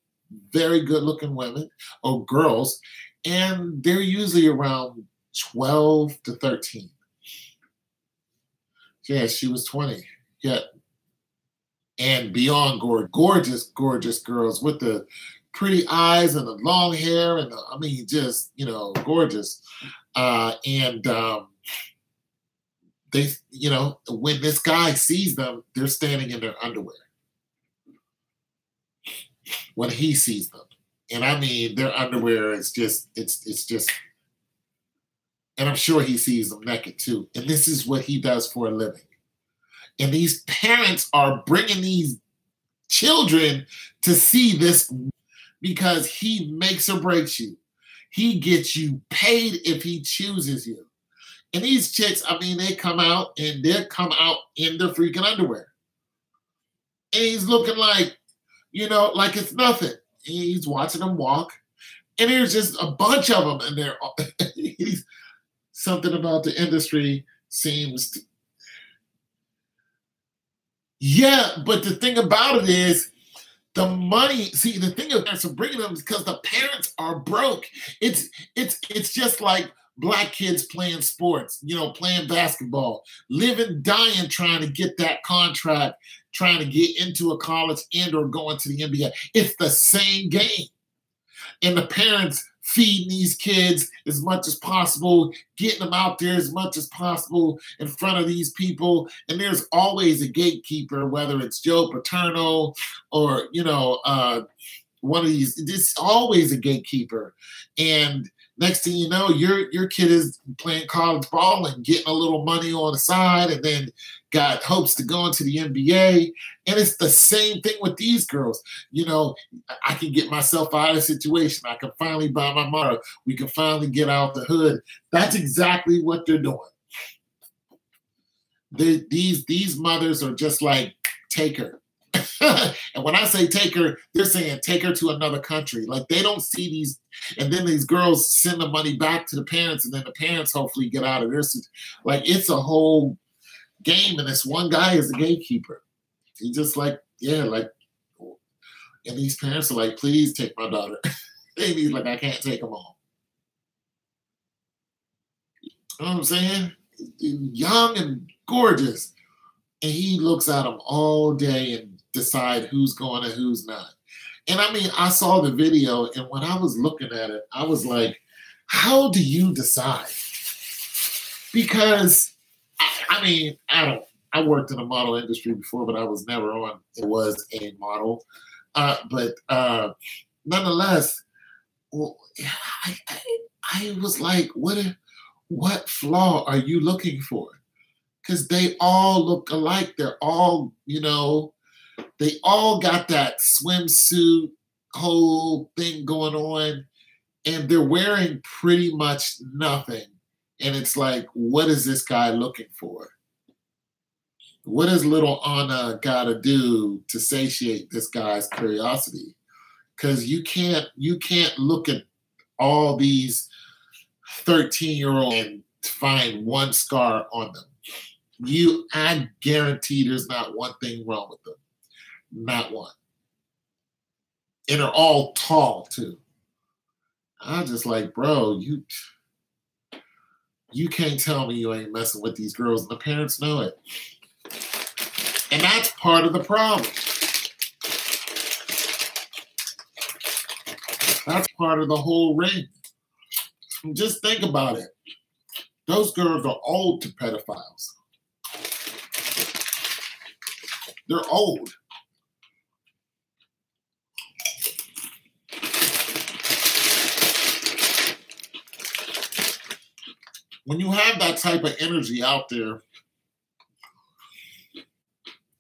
very good looking women or girls, and they're usually around 12 to 13. Yeah, she was 20. Yeah. And beyond gorgeous, gorgeous girls with the pretty eyes and the long hair and just, gorgeous. They, when this guy sees them, they're standing in their underwear. When he sees them. And their underwear is just, it's just, and I'm sure he sees them naked too. And this is what he does for a living. And these parents are bringing these children to see this because he makes or breaks you. He gets you paid if he chooses you. And these chicks, they come out and they come out in their freaking underwear. And he's looking like, like it's nothing. He's watching them walk. And there's just a bunch of them. And they're something about the industry seems to. Yeah, but the thing about it is the money. See, the thing is, for bringing them is because the parents are broke. It's just like Black kids playing sports, playing basketball, living, dying, trying to get that contract, trying to get into a college and or going to the NBA. It's the same game. And the parents feeding these kids as much as possible, getting them out there as much as possible in front of these people. And there's always a gatekeeper, whether it's Joe Paterno or, one of these. It's always a gatekeeper. And next thing you know, your kid is playing college ball and getting a little money on the side and then got hopes to go into the NBA. And it's the same thing with these girls. I can get myself out of the situation. I can finally buy my mother. We can finally get out the hood. That's exactly what they're doing. These mothers are just like, take her. And when I say take her, they're saying take her to another country. Like they don't see these, and then these girls send the money back to the parents, and then the parents hopefully get out of their. Like it's a whole game, and this one guy is the gatekeeper. He just like, yeah, like, and these parents are like, please take my daughter. And he's like, I can't take them all. You know what I'm saying? Young and gorgeous. And he looks at them all day and decide who's going and who's not. And I saw the video, and when I was looking at it, I was like, how do you decide? Because, I worked in the model industry before, but I was never on. It was a model. But nonetheless, I was like, what flaw are you looking for? Because they all look alike. They're all, they all got that swimsuit whole thing going on. and they're wearing pretty much nothing. And it's like, what is this guy looking for? What does little Anna got to do to satiate this guy's curiosity? Because you can't look at all these 13-year-olds and find one scar on them. I guarantee there's not one thing wrong with them. Not one. And they're all tall too. I'm just like, bro, you can't tell me you ain't messing with these girls, and the parents know it. And that's part of the problem. That's part of the whole ring. Just think about it. Those girls are old to pedophiles. They're old. When you have that type of energy out there,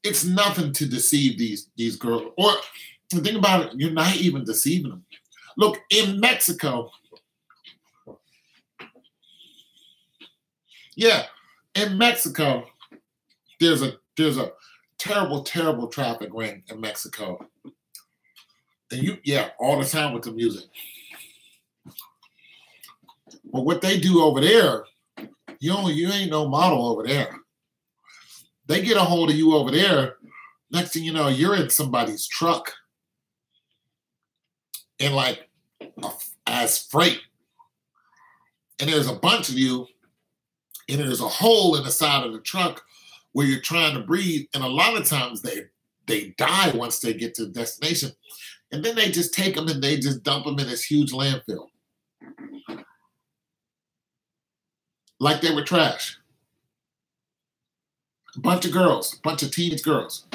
it's nothing to deceive these girls. Or think about it, you're not even deceiving them. Look, in Mexico, in Mexico, there's a terrible, terrible traffic ring in Mexico. And all the time with the music. But what they do over there, you ain't no model over there. They get a hold of you over there. Next thing you know, you're in somebody's truck, and like as freight. And there's a bunch of you, and there's a hole in the side of the truck where you're trying to breathe. And a lot of times they die once they get to the destination. And then they just take them and they just dump them in this huge landfill. Like they were trash. A bunch of girls, a bunch of teenage girls.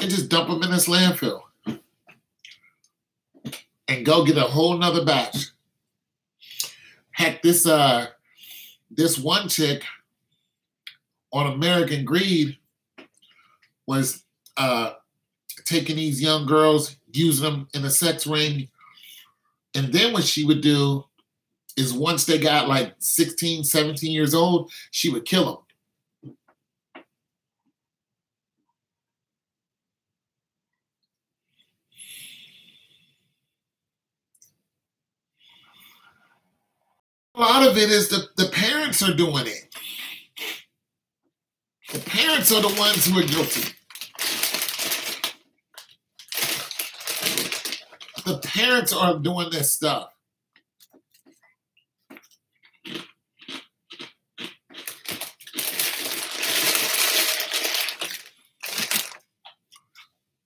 And just dump them in this landfill. And go get a whole nother batch. Heck, this one chick on American Greed was taking these young girls, using them in a sex ring. And then what she would do is once they got like 16, 17 years old, she would kill them. A lot of it is the parents are doing it. The parents are the ones who are guilty. The parents are doing this stuff.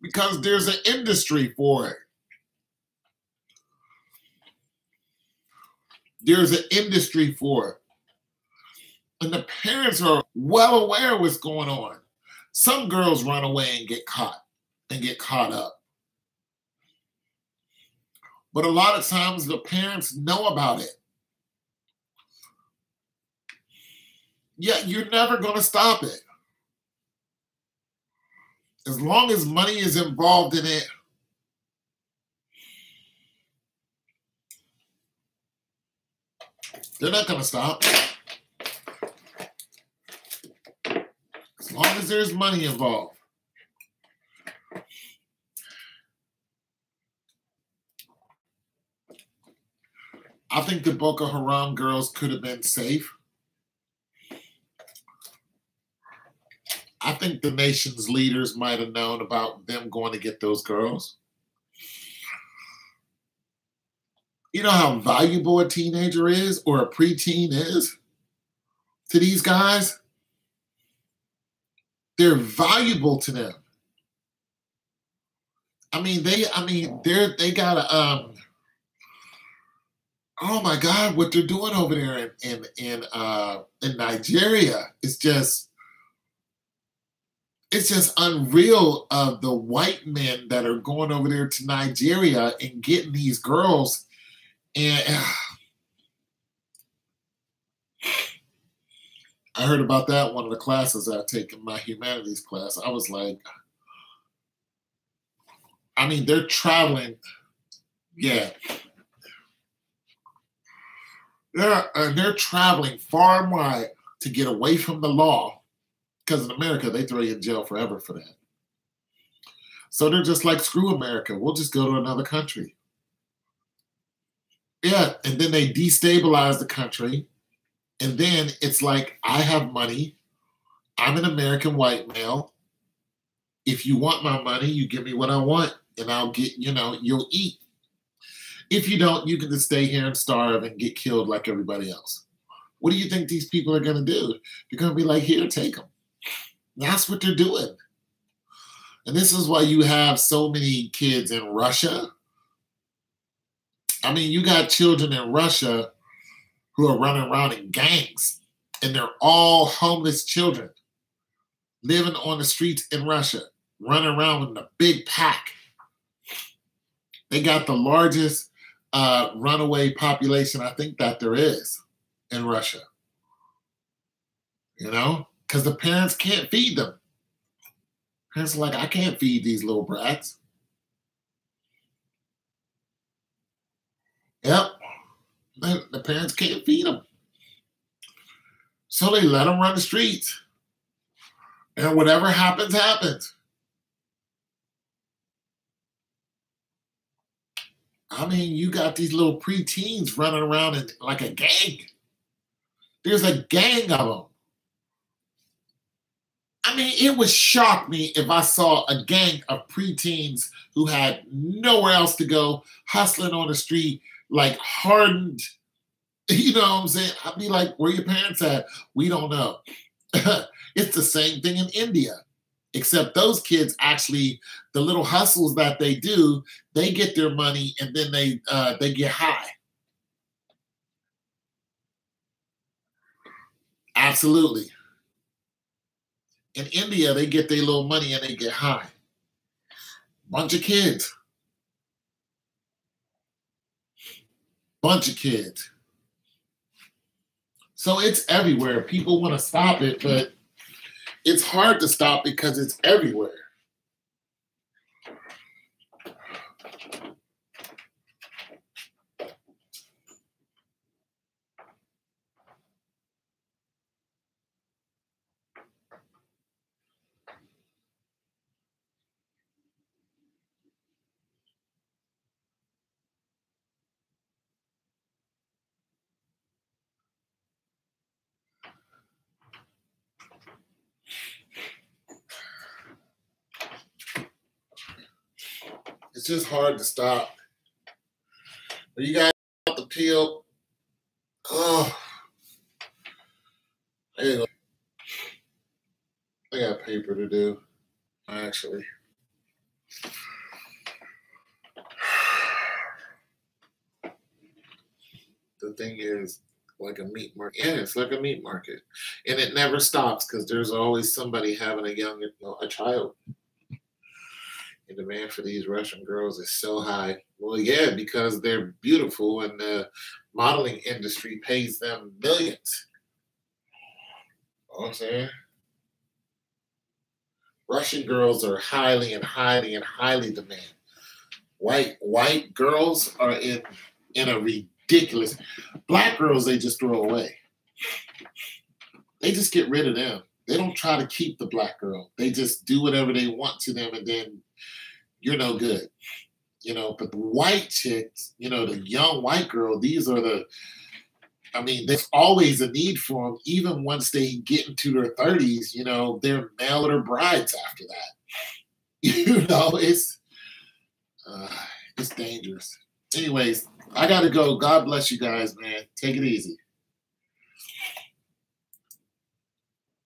Because there's an industry for it. There's an industry for it. And the parents are well aware of what's going on. Some girls run away and get caught up. But a lot of times the parents know about it. Yet you're never going to stop it. As long as money is involved in it, they're not going to stop. As long as there's money involved. I think the Boko Haram girls could have been safe. I think the nation's leaders might have known about them going to get those girls. You know how valuable a teenager is or a preteen is to these guys? They're valuable to them. They gotta oh my God, what they're doing over there in Nigeria is just unreal of the white men that are going over there to Nigeria and getting these girls. And I heard about that one of the classes I take in my humanities class. I was like, they're traveling. Yeah, They're traveling far and wide to get away from the law, because in America, they throw you in jail forever for that. So they're just like, screw America. We'll just go to another country. Yeah, and then they destabilize the country. And then it's like, I have money. I'm an American white male. If you want my money, you give me what I want, and I'll get, you'll eat. If you don't, you can just stay here and starve and get killed like everybody else. What do you think these people are going to do? They're going to be like, here, take them. That's what they're doing. And this is why you have so many kids in Russia. I mean, you got children in Russia who are running around in gangs, and they're all homeless children living on the streets in Russia, running around in a big pack. They got the largest runaway population, I think, that there is in Russia. Because the parents can't feed them. Parents are like, I can't feed these little brats. Yep. The parents can't feed them. So they let them run the streets. And whatever happens, happens. I mean, you got these little preteens running around in like a gang. There's a gang of them. I mean, it would shock me if I saw a gang of preteens who had nowhere else to go, hustling on the street, like hardened. You know what I'm saying? I'd be like, where your parents at? We don't know. It's the same thing in India, except those kids actually, the little hustles that they do, they get their money and then they get high. Absolutely. In India, they get their little money and they get high. Bunch of kids. Bunch of kids. So it's everywhere. People want to stop it, but it's hard to stop because it's everywhere. It's just hard to stop. Are you guys out the peel? Oh, there you go. I got paper to do, actually. The thing is, like a meat market. Yeah, it's like a meat market. And it never stops because there's always somebody having a child. The demand for these Russian girls is so high. Well, yeah, because they're beautiful and the modeling industry pays them millions. You know what I'm saying? Russian girls are highly demand. White girls are in a ridiculous. Black girls, they just throw away. They just get rid of them. They don't try to keep the black girl. They just do whatever they want to them, and then you're no good. But the white chicks, the young white girl, these are there's always a need for them. Even once they get into their 30s, they're mail order brides after that. It's dangerous. Anyways, I got to go. God bless you guys, man. Take it easy.